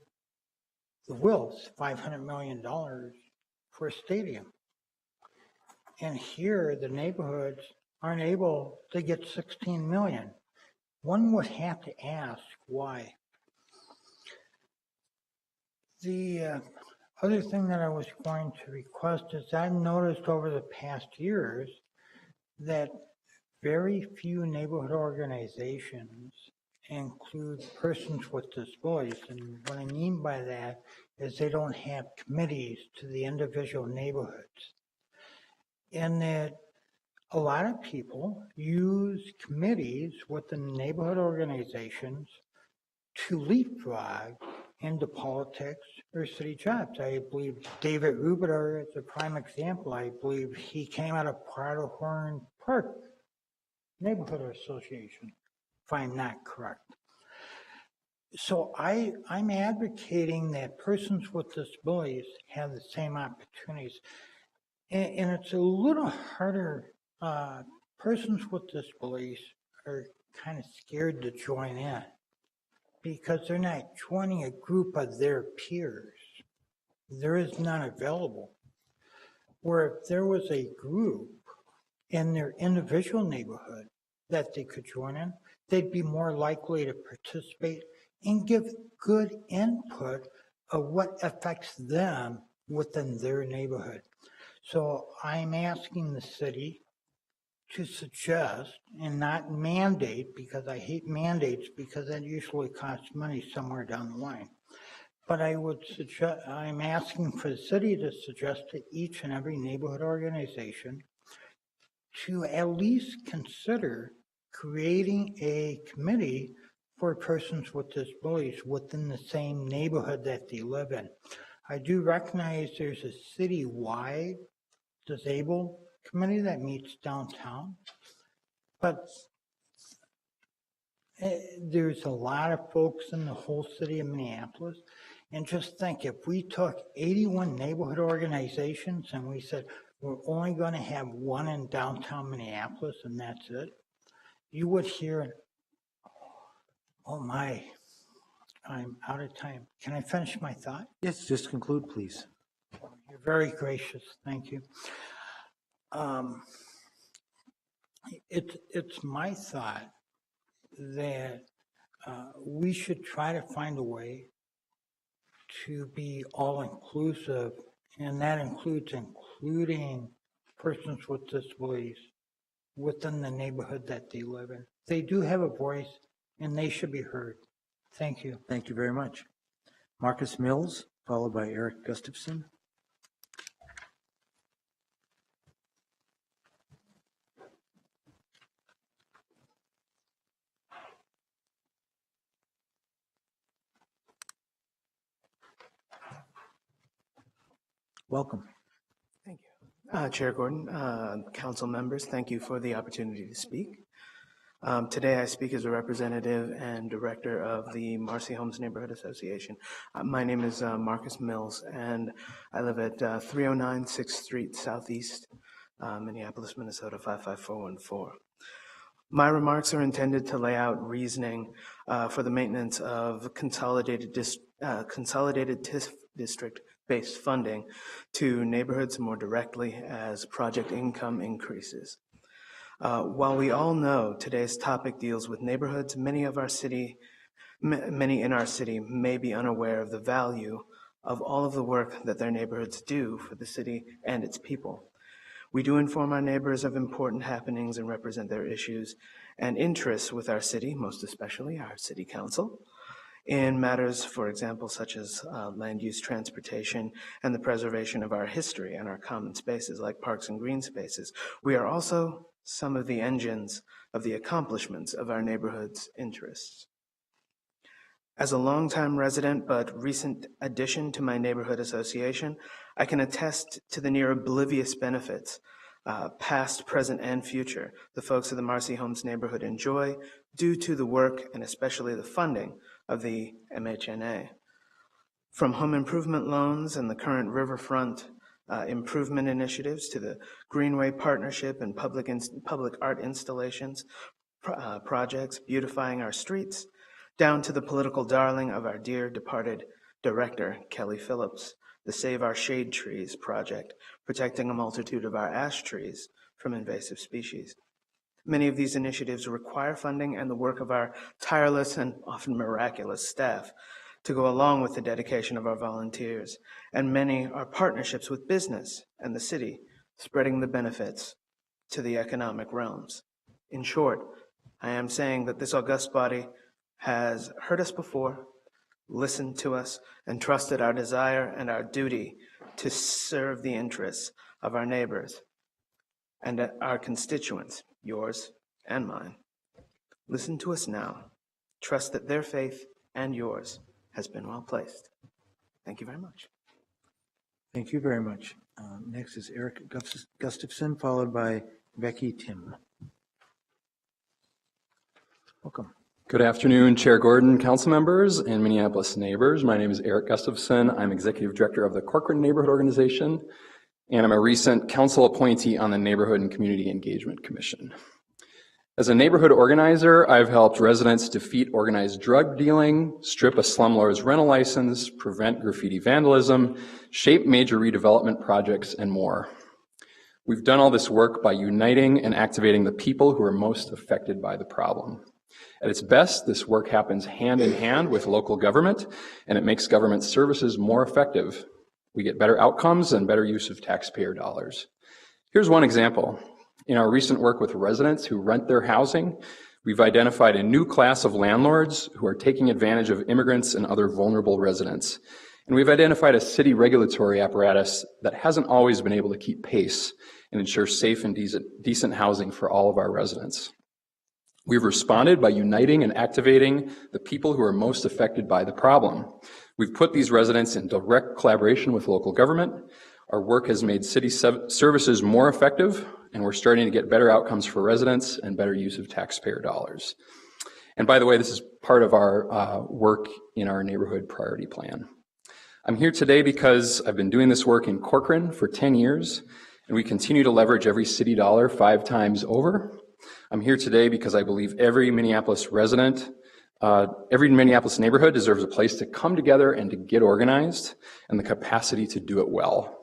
the Wills $500 million for a stadium. And here the neighborhoods aren't able to get 16 million. One would have to ask why. The other thing that I was going to request is I've noticed over the past years that very few neighborhood organizations include persons with disabilities. And what I mean by that is they don't have committees to the individual neighborhoods. And that a lot of people use committees within neighborhood organizations to leapfrog into politics or city jobs. I believe David Rubiter is a prime example. I believe he came out of Powderhorn Park Neighborhood Association, if I'm not correct. So I'm advocating that persons with disabilities have the same opportunities. And it's a little harder. Persons with disabilities are kind of scared to join in because they're not joining a group of their peers. There is none available. Where if there was a group in their individual neighborhood that they could join in, they'd be more likely to participate and give good input of what affects them within their neighborhood. So I'm asking the city to suggest and not mandate, because I hate mandates because that usually costs money somewhere down the line. But I would suggest, I'm asking for the city to suggest to each and every neighborhood organization to at least consider creating a committee for persons with disabilities within the same neighborhood that they live in. I do recognize there's a citywide disabled committee that meets downtown, but there's a lot of folks in the whole city of Minneapolis. And just think, if we took 81 neighborhood organizations and we said, we're only going to have one in downtown Minneapolis and that's it, you would hear, oh my, I'm out of time. Can I finish my thought? Yes, just conclude, please. You're very gracious. Thank you. It's my thought that we should try to find a way to be all-inclusive, and that includes including persons with disabilities within the neighborhood that they live in. They do have a voice, and they should be heard. Thank you. Thank you very much. Marcus Mills, followed by Eric Gustafson. Welcome. Thank you. Chair Gordon, council members, thank you for the opportunity to speak. Today I speak as a representative and director of the Marcy Homes Neighborhood Association. My name is Marcus Mills, and I live at 309 6th Street Southeast, Minneapolis, Minnesota 55414. My remarks are intended to lay out reasoning for the maintenance of consolidated district-based funding to neighborhoods more directly as project income increases. While we all know today's topic deals with neighborhoods, many in our city may be unaware of the value of all of the work that their neighborhoods do for the city and its people. We do inform our neighbors of important happenings and represent their issues and interests with our city, most especially our city council, in matters, for example, such as land use, transportation, and the preservation of our history and our common spaces like parks and green spaces. We are also some of the engines of the accomplishments of our neighborhood's interests. As a longtime resident but recent addition to my neighborhood association, I can attest to the near oblivious benefits, past, present, and future, the folks of the Marcy Homes neighborhood enjoy due to the work and especially the funding of the MHNA. From home improvement loans and the current riverfront improvement initiatives to the Greenway Partnership and public art installations projects beautifying our streets, down to the political darling of our dear departed director, Kelly Phillips, the Save Our Shade Trees project, protecting a multitude of our ash trees from invasive species. Many of these initiatives require funding and the work of our tireless and often miraculous staff to go along with the dedication of our volunteers, and many are partnerships with business and the city, spreading the benefits to the economic realms. In short, I am saying that this august body has heard us before, listened to us, and trusted our desire and our duty to serve the interests of our neighbors and our constituents, yours and mine. Listen to us now. Trust that their faith and yours has been well placed. Thank you very much. Thank you very much. Next is Eric Gustafson, followed by Becky Tim. Welcome. Good afternoon, Chair Gordon, council members, and Minneapolis neighbors. My name is Eric Gustafson. I'm Executive Director of the Corcoran Neighborhood Organization, and I'm a recent council appointee on the Neighborhood and Community Engagement Commission. As a neighborhood organizer, I've helped residents defeat organized drug dealing, strip a slumlord's rental license, prevent graffiti vandalism, shape major redevelopment projects, and more. We've done all this work by uniting and activating the people who are most affected by the problem. At its best, this work happens hand in hand with local government, and it makes government services more effective. We get better outcomes and better use of taxpayer dollars. Here's one example. In our recent work with residents who rent their housing, we've identified a new class of landlords who are taking advantage of immigrants and other vulnerable residents. And we've identified a city regulatory apparatus that hasn't always been able to keep pace and ensure safe and decent housing for all of our residents. We've responded by uniting and activating the people who are most affected by the problem. We've put these residents in direct collaboration with local government. Our work has made city services more effective, and we're starting to get better outcomes for residents and better use of taxpayer dollars. And by the way, this is part of our work in our neighborhood priority plan. I'm here today because I've been doing this work in Corcoran for 10 years, and we continue to leverage every city dollar 5 times over. I'm here today because I believe every Minneapolis resident, every Minneapolis neighborhood deserves a place to come together and to get organized and the capacity to do it well.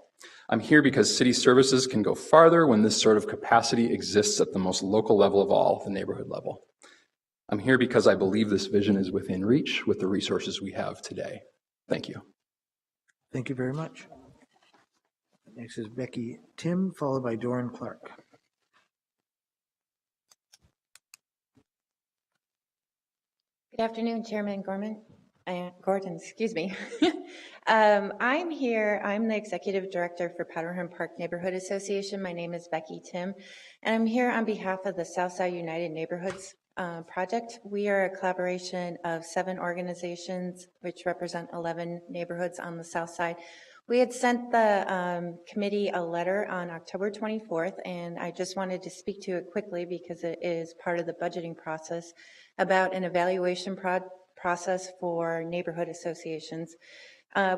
I'm here because city services can go farther when this sort of capacity exists at the most local level of all, the neighborhood level. I'm here because I believe this vision is within reach with the resources we have today. Thank you. Thank you very much. Next is Becky Tim, followed by Doran Clark. Good afternoon, Chairman Gordon, excuse me. I'm here, I'm the Executive Director for Powderhorn Park Neighborhood Association. My name is Becky Tim, and I'm here on behalf of the Southside United Neighborhoods Project. We are a collaboration of 7 organizations, which represent 11 neighborhoods on the South Side. We had sent the committee a letter on October 24th, and I just wanted to speak to it quickly because it is part of the budgeting process about an evaluation process for neighborhood associations.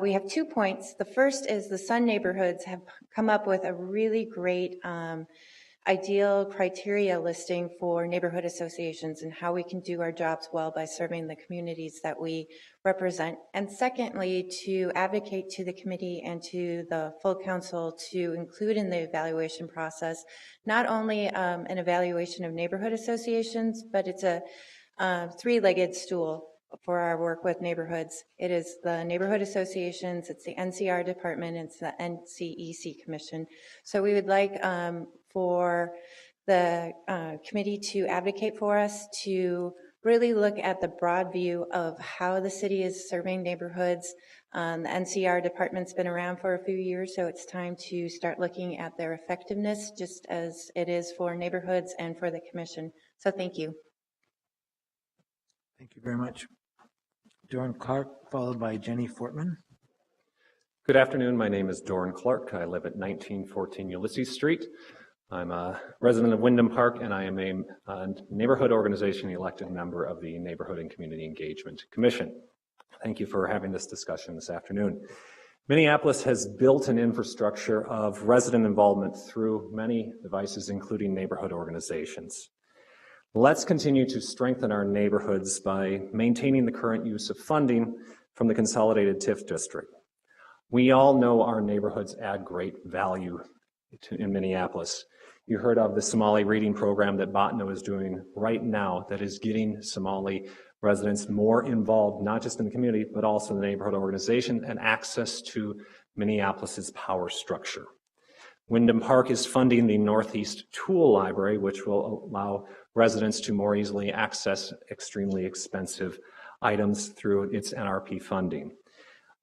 We have 2 points. The first is the Sun neighborhoods have come up with a really great ideal criteria listing for neighborhood associations and how we can do our jobs well by serving the communities that we represent. And secondly, to advocate to the committee and to the full council to include in the evaluation process not only an evaluation of neighborhood associations, but it's a 3-legged stool for our work with neighborhoods. It is the neighborhood associations, it's the NCR department, it's the NCEC commission. So we would like for the committee to advocate for us to really look at the broad view of how the city is serving neighborhoods. The NCR department's been around for a few years, so it's time to start looking at their effectiveness just as it is for neighborhoods and for the commission. So thank you. Thank you very much. Doran Clark, followed by Jenny Fortman. Good afternoon. My name is Doran Clark. I live at 1914 Ulysses Street. I'm a resident of Wyndham Park, and I am a neighborhood organization elected member of the Neighborhood and Community Engagement Commission. Thank you for having this discussion this afternoon. Minneapolis has built an infrastructure of resident involvement through many devices, including neighborhood organizations. Let's continue to strengthen our neighborhoods by maintaining the current use of funding from the Consolidated TIF District. We all know our neighborhoods add great value in Minneapolis. You heard of the Somali reading program that Botno is doing right now that is getting Somali residents more involved, not just in the community, but also in the neighborhood organization and access to Minneapolis's power structure. Wyndham Park is funding the Northeast Tool Library, which will allow residents to more easily access extremely expensive items through its NRP funding.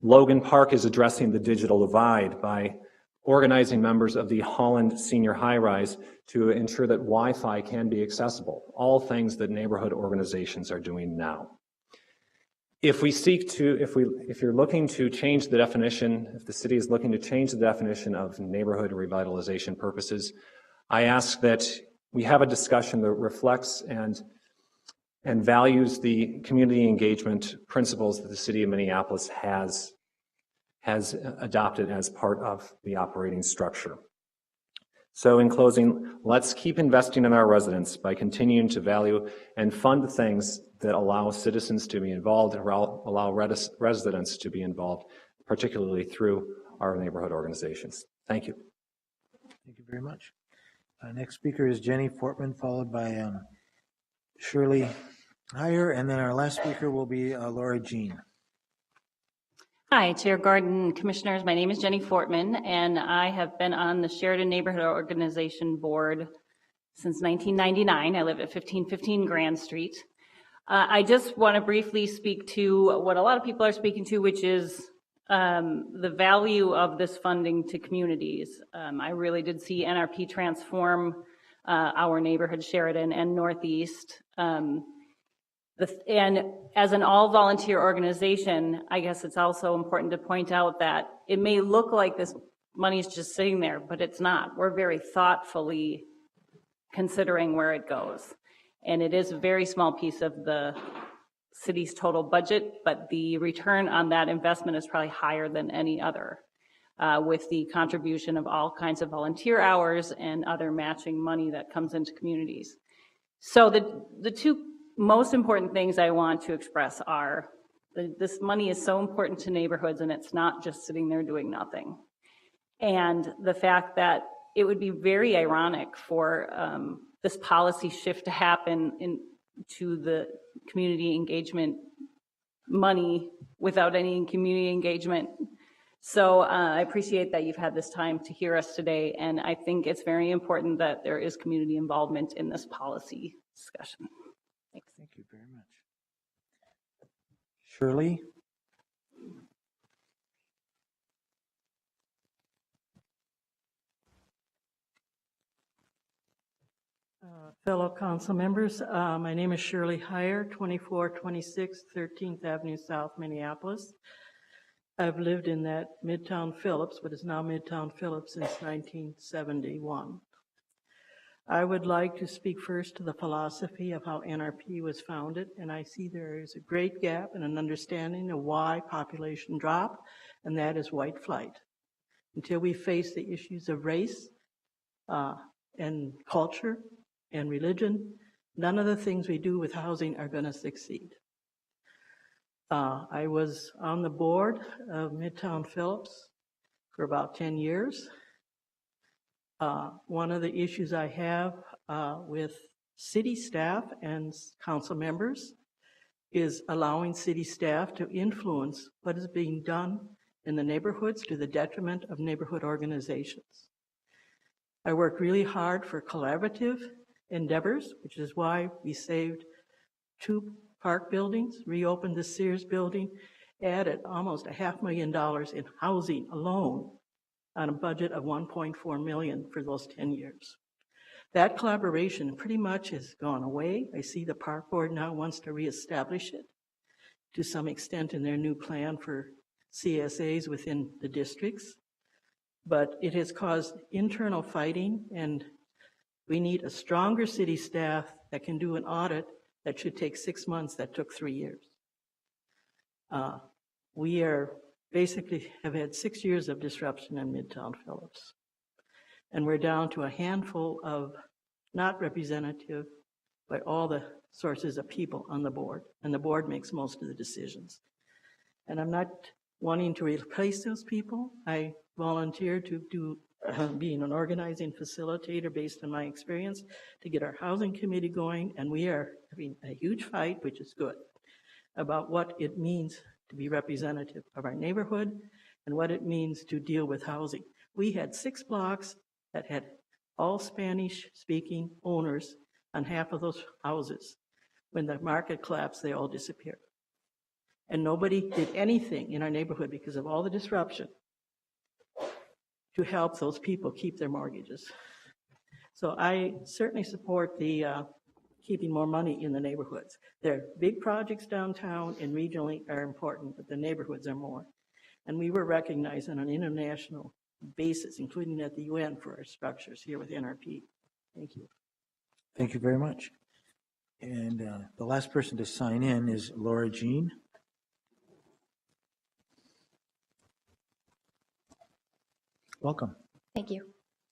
Logan Park is addressing the digital divide by organizing members of the Holland Senior High Rise to ensure that Wi-Fi can be accessible, all things that neighborhood organizations are doing now. If you're looking to change the definition, if the city is looking to change the definition of neighborhood revitalization purposes, I ask that we have a discussion that reflects and values the community engagement principles that the city of Minneapolis has adopted as part of the operating structure. So in closing, let's keep investing in our residents by continuing to value and fund things that allow citizens to be involved and allow residents to be involved, particularly through our neighborhood organizations. Thank you. Thank you very much. Next speaker is Jenny Fortman, followed by Shirley Heyer, and then our last speaker will be Laura Jean. Hi, Chair Gordon, Commissioners. My name is Jenny Fortman, and I have been on the Sheridan Neighborhood Organization Board since 1999. I live at 1515 Grand Street. I just want to briefly speak to what a lot of people are speaking to, which is the value of this funding to communities. I really did see NRP transform our neighborhood, Sheridan and Northeast. And as an all-volunteer organization, I guess it's also important to point out that it may look like this money is just sitting there, but it's not. We're very thoughtfully considering where it goes. And it is a very small piece of the city's total budget, but the return on that investment is probably higher than any other, with the contribution of all kinds of volunteer hours and other matching money that comes into communities. So the two most important things I want to express are this money is so important to neighborhoods, and it's not just sitting there doing nothing. And the fact that it would be very ironic for this policy shift to happen into the community engagement money without any community engagement. So I appreciate that you've had this time to hear us today, and I think it's very important that there is community involvement in this policy discussion. Thanks. Thank you very much. Shirley? Fellow council members, my name is Shirley Heyer, 2426 13th Avenue South, Minneapolis. I've lived in that Midtown Phillips, what is now Midtown Phillips, since 1971. I would like to speak first to the philosophy of how NRP was founded, and I see there is a great gap in an understanding of why population drop, and that is white flight. Until we face the issues of race and culture and religion, none of the things we do with housing are going to succeed. I was on the board of Midtown Phillips for about 10 years. One of the issues I have with city staff and council members is allowing city staff to influence what is being done in the neighborhoods to the detriment of neighborhood organizations. I worked really hard for collaborative endeavors, which is why we saved 2 park buildings, reopened the Sears building, added almost $500,000 in housing alone on a budget of $1.4 million for those 10 years. That collaboration pretty much has gone away. I see the park board now wants to reestablish it to some extent in their new plan for CSAs within the districts. But it has caused internal fighting, and we need a stronger city staff that can do an audit that should take 6 months that took 3 years. We are basically have had 6 years of disruption in Midtown Phillips. And we're down to a handful of not representative, but all the sources of people on the board. And the board makes most of the decisions. And I'm not wanting to replace those people. I volunteered to do being an organizing facilitator based on my experience to get our housing committee going. And we are having a huge fight, which is good, about what it means to be representative of our neighborhood and what it means to deal with housing. We had 6 blocks that had all Spanish-speaking owners on half of those houses. When the market collapsed, they all disappeared. And nobody did anything in our neighborhood because of all the disruption to help those people keep their mortgages. So I certainly support the keeping more money in the neighborhoods. There are big projects downtown and regionally are important, but the neighborhoods are more. And we were recognized on an international basis, including at the UN, for our structures here with NRP. Thank you. Thank you very much. And the last person to sign in is Laura Jean. Welcome. Thank you.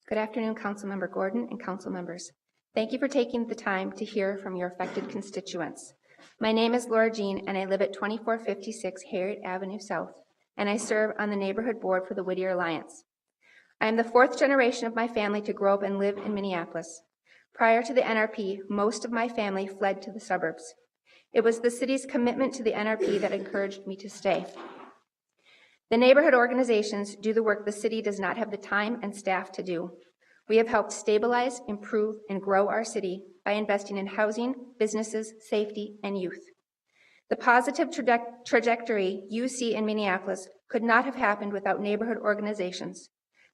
Good afternoon, Councilmember Gordon and council members. Thank you for taking the time to hear from your affected constituents. My name is Laura Jean, and I live at 2456 Harriet Avenue South, and I serve on the neighborhood board for the Whittier Alliance. I am the 4th generation of my family to grow up and live in Minneapolis. Prior to the NRP, most of my family fled to the suburbs. It was the city's commitment to the NRP that encouraged me to stay. The neighborhood organizations do the work the city does not have the time and staff to do. We have helped stabilize, improve, and grow our city by investing in housing, businesses, safety, and youth. The positive trajectory you see in Minneapolis could not have happened without neighborhood organizations.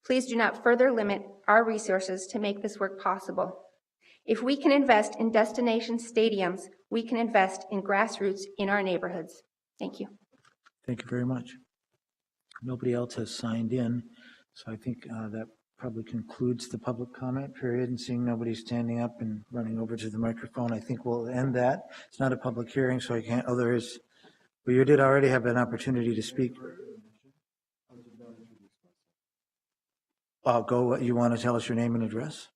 Please do not further limit our resources to make this work possible. If we can invest in destination stadiums, we can invest in grassroots in our neighborhoods. Thank you. Thank you very much. Nobody else has signed in, so I think that probably concludes the public comment period. And seeing nobody standing up and running over to the microphone, I think we'll end that. It's not a public hearing, so I can't. Oh, there is. Well, you did already have an opportunity to speak. Go. You want to tell us your name and address?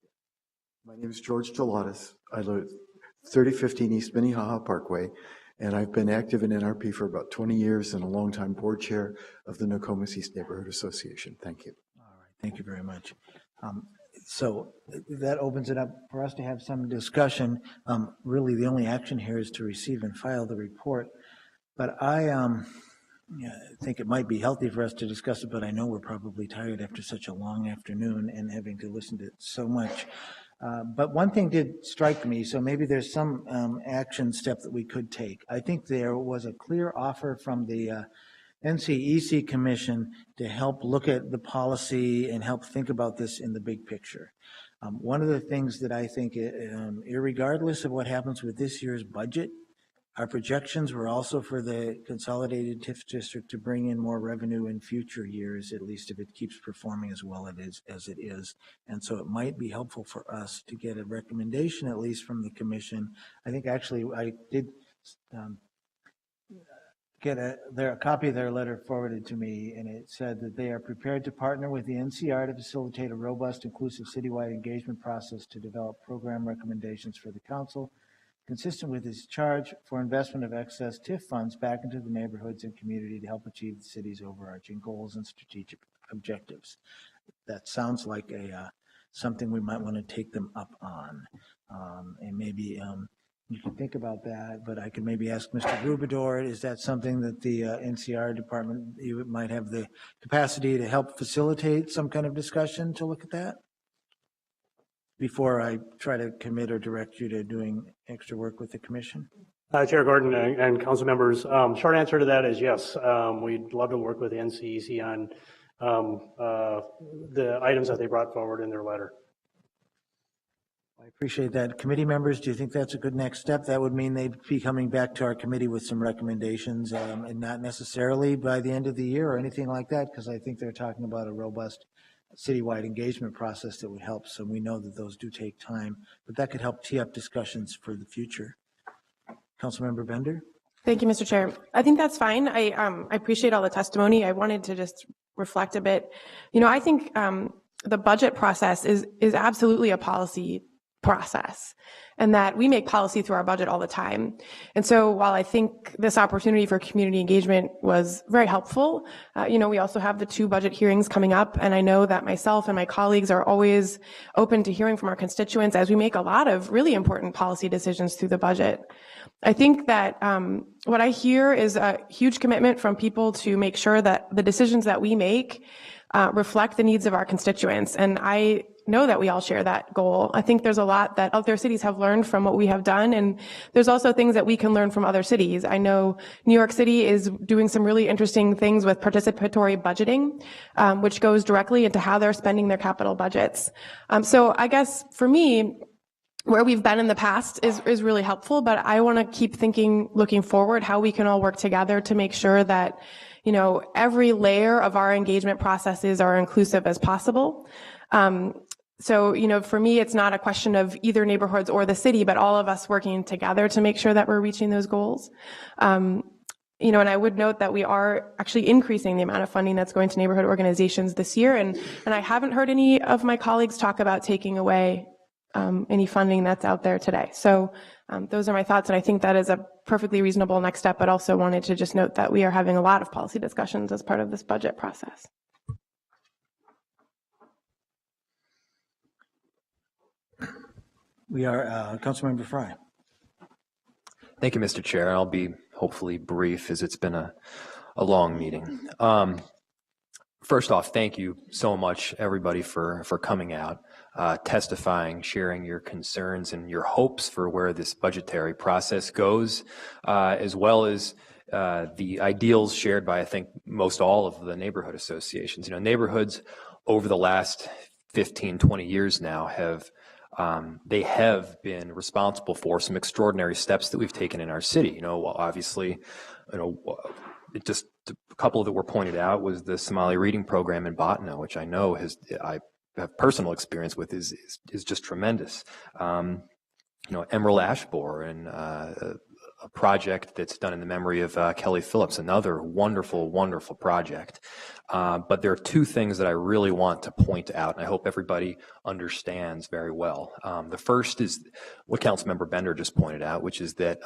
My name is George Gelatis. I live at 3015 East Minnehaha Parkway, and I've been active in NRP for about 20 years and a longtime board chair of the Nokomis East Neighborhood Association. Thank you. Thank you very much. So that opens it up for us to have some discussion. Really, the only action here is to receive and file the report. But I think it might be healthy for us to discuss it, but I know we're probably tired after such a long afternoon and having to listen to so much. But one thing did strike me, so maybe there's some action step that we could take. I think there was a clear offer from the NCEC Commission to help look at the policy and help think about this in the big picture. One of the things that I think, irregardless of what happens with this year's budget, our projections were also for the Consolidated TIF District to bring in more revenue in future years, at least if it keeps performing as well as it is. And so it might be helpful for us to get a recommendation, at least from the Commission. I think actually I did get a copy of their letter forwarded to me, and it said that they are prepared to partner with the NCR to facilitate a robust, inclusive citywide engagement process to develop program recommendations for the council, consistent with its charge for investment of excess TIF funds back into the neighborhoods and community to help achieve the city's overarching goals and strategic objectives. That sounds like something we might want to take them up on, and maybe you can think about that, but I could maybe ask Mr. Rubador, is that something that the NCR department, you might have the capacity to help facilitate some kind of discussion to look at that? Before I try to commit or direct you to doing extra work with the commission? Chair Gordon and council members, short answer to that is yes. We'd love to work with the NCEC on the items that they brought forward in their letter. I appreciate that. Committee members, do you think that's a good next step? That would mean they'd be coming back to our committee with some recommendations, and not necessarily by the end of the year or anything like that, because I think they're talking about a robust citywide engagement process that would help. So we know that those do take time, but that could help tee up discussions for the future. Councilmember Bender? Thank you, Mr. Chair. I think that's fine. I appreciate all the testimony. I wanted to just reflect a bit. You know, I think the budget process is absolutely a policy process, and that we make policy through our budget all the time. And so while I think this opportunity for community engagement was very helpful, you know, we also have the 2 budget hearings coming up, and I know that myself and my colleagues are always open to hearing from our constituents as we make a lot of really important policy decisions through the budget. I think that what I hear is a huge commitment from people to make sure that the decisions that we make reflect the needs of our constituents, and I know that we all share that goal. I think there's a lot that other cities have learned from what we have done, and there's also things that we can learn from other cities. I know New York City is doing some really interesting things with participatory budgeting, which goes directly into how they're spending their capital budgets. So I guess for me, where we've been in the past is really helpful, but I want to keep thinking, looking forward, how we can all work together to make sure that, you know, every layer of our engagement processes are inclusive as possible. So, you know, for me, it's not a question of either neighborhoods or the city, but all of us working together to make sure that we're reaching those goals. You know, and I would note that we are actually increasing the amount of funding that's going to neighborhood organizations this year, and I haven't heard any of my colleagues talk about taking away any funding that's out there today. So those are my thoughts, and I think that is a perfectly reasonable next step, but also wanted to just note that we are having a lot of policy discussions as part of this budget process. We are, Councilmember Frye. Thank you, Mr. Chair. I'll be hopefully brief as it's been a long meeting. First off, thank you so much, everybody, for coming out, testifying, sharing your concerns and your hopes for where this budgetary process goes, as well as the ideals shared by, I think, most all of the neighborhood associations. You know, neighborhoods over the last 15, 20 years now have been responsible for some extraordinary steps that we've taken in our city. You know, obviously, you know, just a couple that were pointed out was the Somali reading program in Botano, which I know I have personal experience with, is just tremendous. You know, Emerald Ash Borer and a project that's done in the memory of Kelly Phillips, another wonderful, wonderful project. But there are two things that I really want to point out, and I hope everybody understands very well. The first is what Councilmember Bender just pointed out, which is that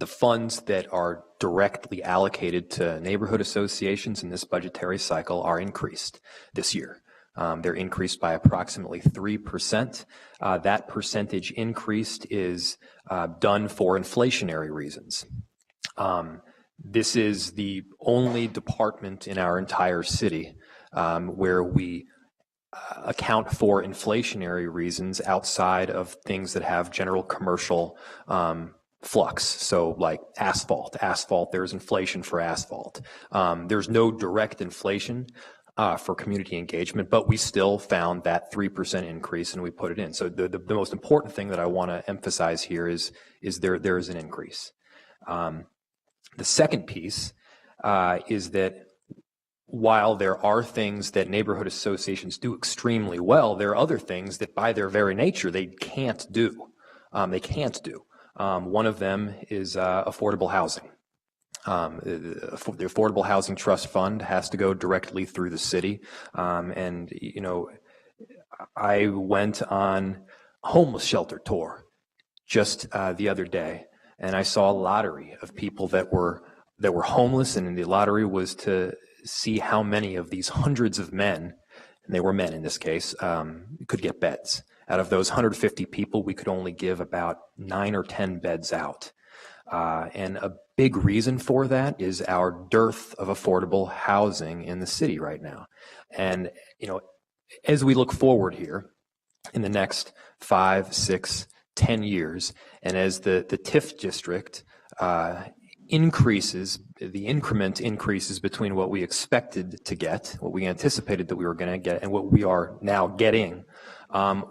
the funds that are directly allocated to neighborhood associations in this budgetary cycle are increased this year. They're increased by approximately 3%. That percentage increased is done for inflationary reasons. This is the only department in our entire city where we account for inflationary reasons outside of things that have general commercial flux. So like asphalt, there's inflation for asphalt. There's no direct inflation for community engagement, but we still found that 3% increase and we put it in. So the most important thing that I want to emphasize here is there is an increase. The second piece is that while there are things that neighborhood associations do extremely well, there are other things that by their very nature they can't do. One of them is affordable housing. The Affordable Housing Trust Fund has to go directly through the city. And, you know, I went on a homeless shelter tour just the other day, and I saw a lottery of people that were homeless, and the lottery was to see how many of these hundreds of men, and they were men in this case, could get beds. Out of those 150 people, we could only give about 9 or 10 beds out. And a big reason for that is our dearth of affordable housing in the city right now. And, you know, as we look forward here in the next 5, 6, 10 years, and as the TIF district increases, the increment increases between what we expected to get, what we anticipated that we were going to get, and what we are now getting,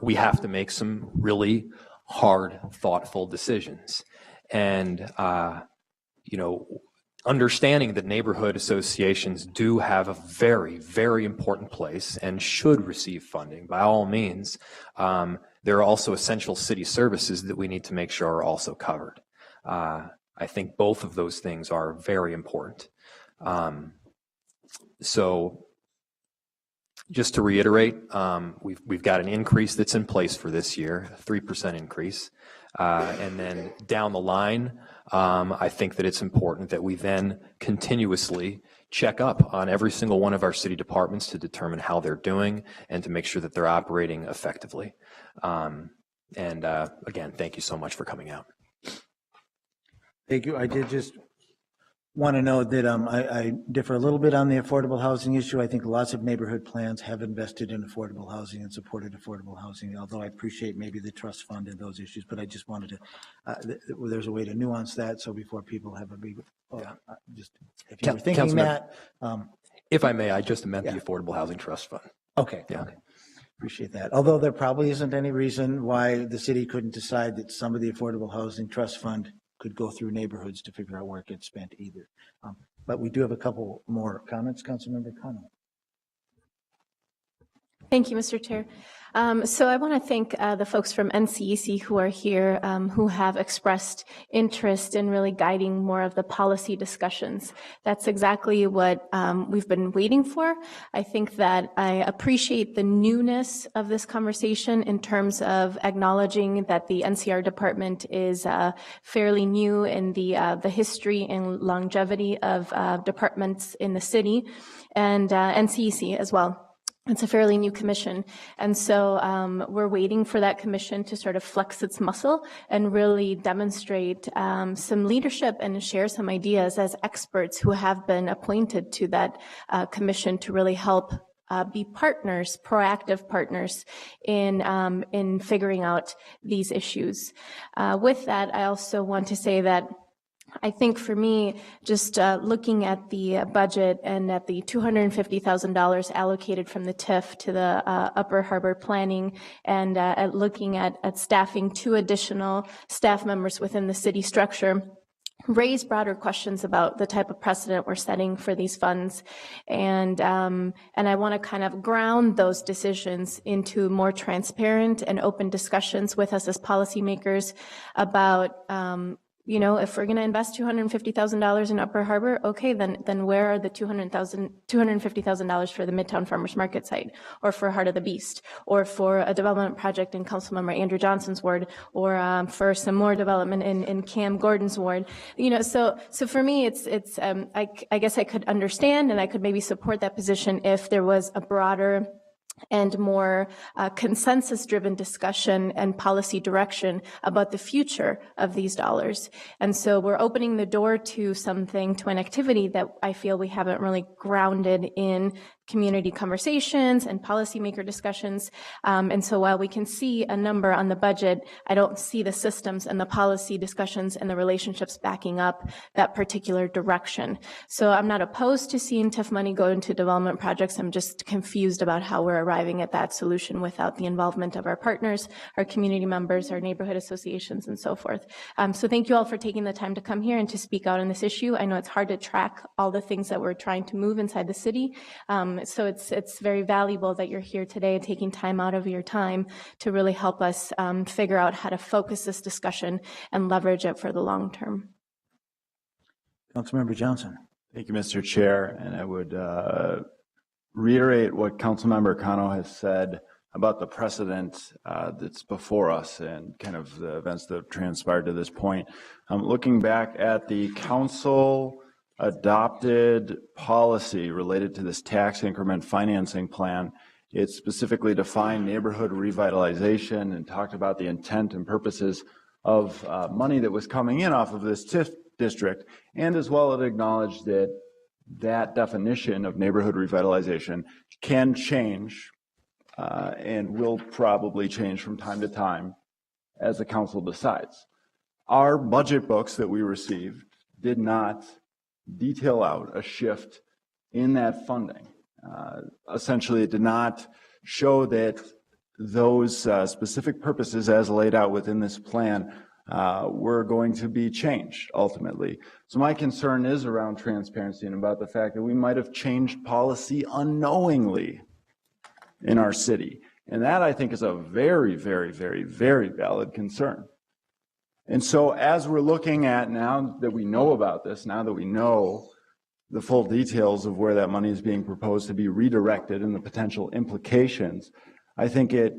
we have to make some really hard, thoughtful decisions. And, you know, understanding that neighborhood associations do have a very, very important place and should receive funding by all means, there are also essential city services that we need to make sure are also covered. I think both of those things are very important. So just to reiterate, we've got an increase that's in place for this year, a 3% increase. And then down the line, I think that it's important that we then continuously check up on every single one of our city departments to determine how they're doing and to make sure that they're operating effectively. And again, thank you so much for coming out. Thank you. I did just want to note that I differ a little bit on the affordable housing issue. I think lots of neighborhood plans have invested in affordable housing and supported affordable housing, although I appreciate maybe the trust fund and those issues, but I just wanted to, there's a way to nuance that, so before people have a big, just, if you were thinking that. If I may, I just meant the Affordable Housing Trust Fund. Okay. Yeah. Okay. Appreciate that. Although there probably isn't any reason why the city couldn't decide that some of the Affordable Housing Trust Fund could go through neighborhoods to figure out where it gets spent either. But we do have a couple more comments. Councilmember Conley. Thank you, Mr. Chair. So I want to thank the folks from NCEC who are here, who have expressed interest in really guiding more of the policy discussions. That's exactly what we've been waiting for. I think that I appreciate the newness of this conversation in terms of acknowledging that the NCR department is fairly new in the history and longevity of departments in the city, and NCEC as well. It's a fairly new commission. And so we're waiting for that commission to sort of flex its muscle and really demonstrate some leadership and share some ideas as experts who have been appointed to that commission to really help be partners, proactive partners in figuring out these issues. With that, I also want to say that I think for me, just looking at the budget and at the $250,000 allocated from the TIF to the Upper Harbor Planning, and at looking at staffing 2 additional staff members within the city structure, raise broader questions about the type of precedent we're setting for these funds. And I want to kind of ground those decisions into more transparent and open discussions with us as policymakers about if we're going to invest $250,000 in Upper Harbor, okay, then where are the $250,000 for the Midtown Farmers Market site, or for Heart of the Beast, or for a development project in Councilmember Andrew Johnson's ward, or for some more development in Cam Gordon's ward? So for me, it's I guess I could understand and I could maybe support that position if there was a broader and more consensus-driven discussion and policy direction about the future of these dollars. And so we're opening the door to an activity that I feel we haven't really grounded in community conversations and policymaker discussions. And so while we can see a number on the budget, I don't see the systems and the policy discussions and the relationships backing up that particular direction. So I'm not opposed to seeing TIF money go into development projects. I'm just confused about how we're arriving at that solution without the involvement of our partners, our community members, our neighborhood associations, and so forth. So thank you all for taking the time to come here and to speak out on this issue. I know it's hard to track all the things that we're trying to move inside the city. So it's very valuable that you're here today and taking time out of your time to really help us figure out how to focus this discussion and leverage it for the long term. Councilmember Johnson. Thank you, Mr. Chair. And I would reiterate what Councilmember Cano has said about the precedent that's before us and kind of the events that have transpired to this point. Looking back at the council adopted policy related to this tax increment financing plan, it specifically defined neighborhood revitalization and talked about the intent and purposes of money that was coming in off of this TIF district, and as well it acknowledged that that definition of neighborhood revitalization can change and will probably change from time to time as the council decides. Our budget books that we received did not detail out a shift in that funding. Essentially, it did not show that those specific purposes as laid out within this plan were going to be changed ultimately. So my concern is around transparency and about the fact that we might have changed policy unknowingly in our city. And that, I think, is a very, very, very, very valid concern. And so as we're looking at, now that we know about this, now that we know the full details of where that money is being proposed to be redirected and the potential implications, I think it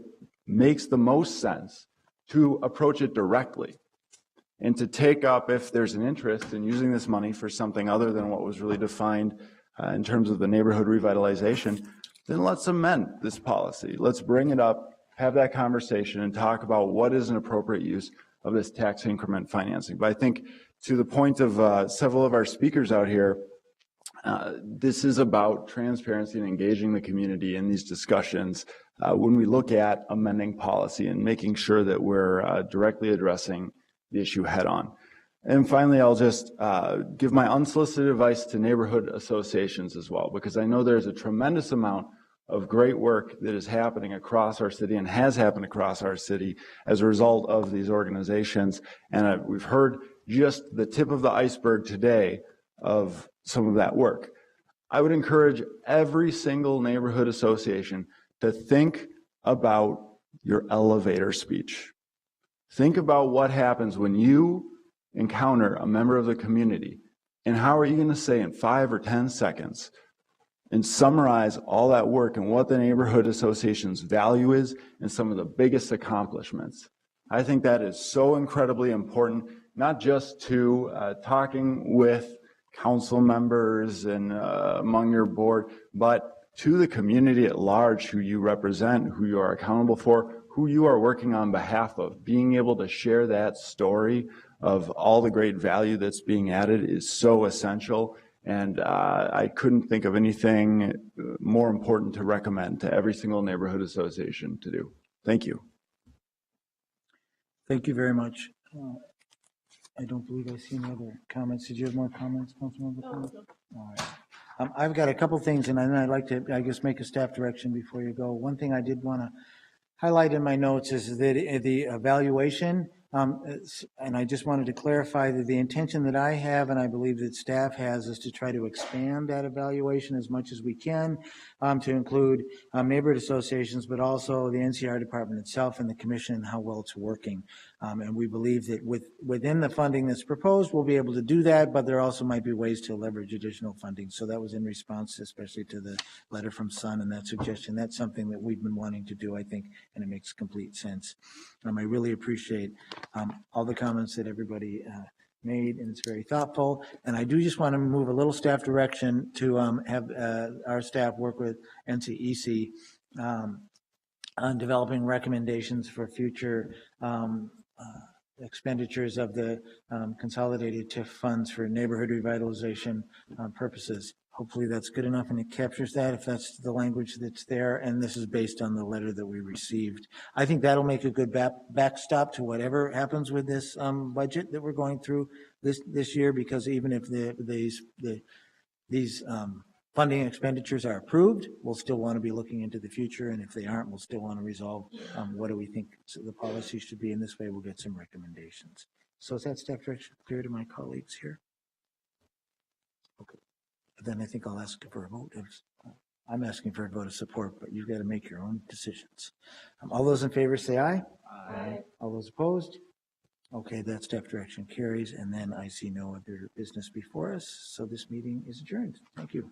makes the most sense to approach it directly and to take up, if there's an interest in using this money for something other than what was really defined in terms of the neighborhood revitalization, then let's amend this policy. Let's bring it up, have that conversation, and talk about what is an appropriate use of this tax increment financing. But I think to the point of several of our speakers out here, this is about transparency and engaging the community in these discussions when we look at amending policy and making sure that we're directly addressing the issue head on. And finally, I'll just give my unsolicited advice to neighborhood associations as well, because I know there's a tremendous amount of great work that is happening across our city and has happened across our city as a result of these organizations. And we've heard just the tip of the iceberg today of some of that work. I would encourage every single neighborhood association to think about your elevator speech. Think about what happens when you encounter a member of the community, and how are you going to say in 5 or 10 seconds and summarize all that work and what the neighborhood association's value is and some of the biggest accomplishments. I think that is so incredibly important, not just to talking with council members and among your board, but to the community at large who you represent, who you are accountable for, who you are working on behalf of. Being able to share that story of all the great value that's being added is so essential. And I couldn't think of anything more important to recommend to every single neighborhood association to do. Thank you. Thank you very much. I don't believe I see any other comments. Did you have more comments, Councilmember? All right. I've got a couple things, and then I'd like to, I guess, make a staff direction before you go. One thing I did want to highlight in my notes is that the evaluation, and I just wanted to clarify that the intention that I have, and I believe that staff has, is to try to expand that evaluation as much as we can to include neighborhood associations, but also the NCR department itself and the commission and how well it's working. And we believe that within the funding that's proposed, we'll be able to do that, but there also might be ways to leverage additional funding. So that was in response, especially to the letter from Sun and that suggestion. That's something that we've been wanting to do, I think, and it makes complete sense. I really appreciate all the comments that everybody made, and it's very thoughtful. And I do just want to move a little staff direction to have our staff work with NCEC on developing recommendations for future expenditures of the consolidated TIF funds for neighborhood revitalization purposes. Hopefully that's good enough and it captures that, if that's the language that's there, and this is based on the letter that we received. I think that'll make a good backstop to whatever happens with this budget that we're going through this year, because even if these funding expenditures are approved, we'll still want to be looking into the future, and if they aren't, we'll still want to resolve what do we think the policy should be. In this way, we'll get some recommendations. So is that staff direction clear to my colleagues here? Okay. Then I think I'll ask for a vote. I'm asking for a vote of support, but you've got to make your own decisions. All those in favor say aye. Aye. All those opposed? Okay, that staff direction carries, and then I see no other business before us, so this meeting is adjourned. Thank you.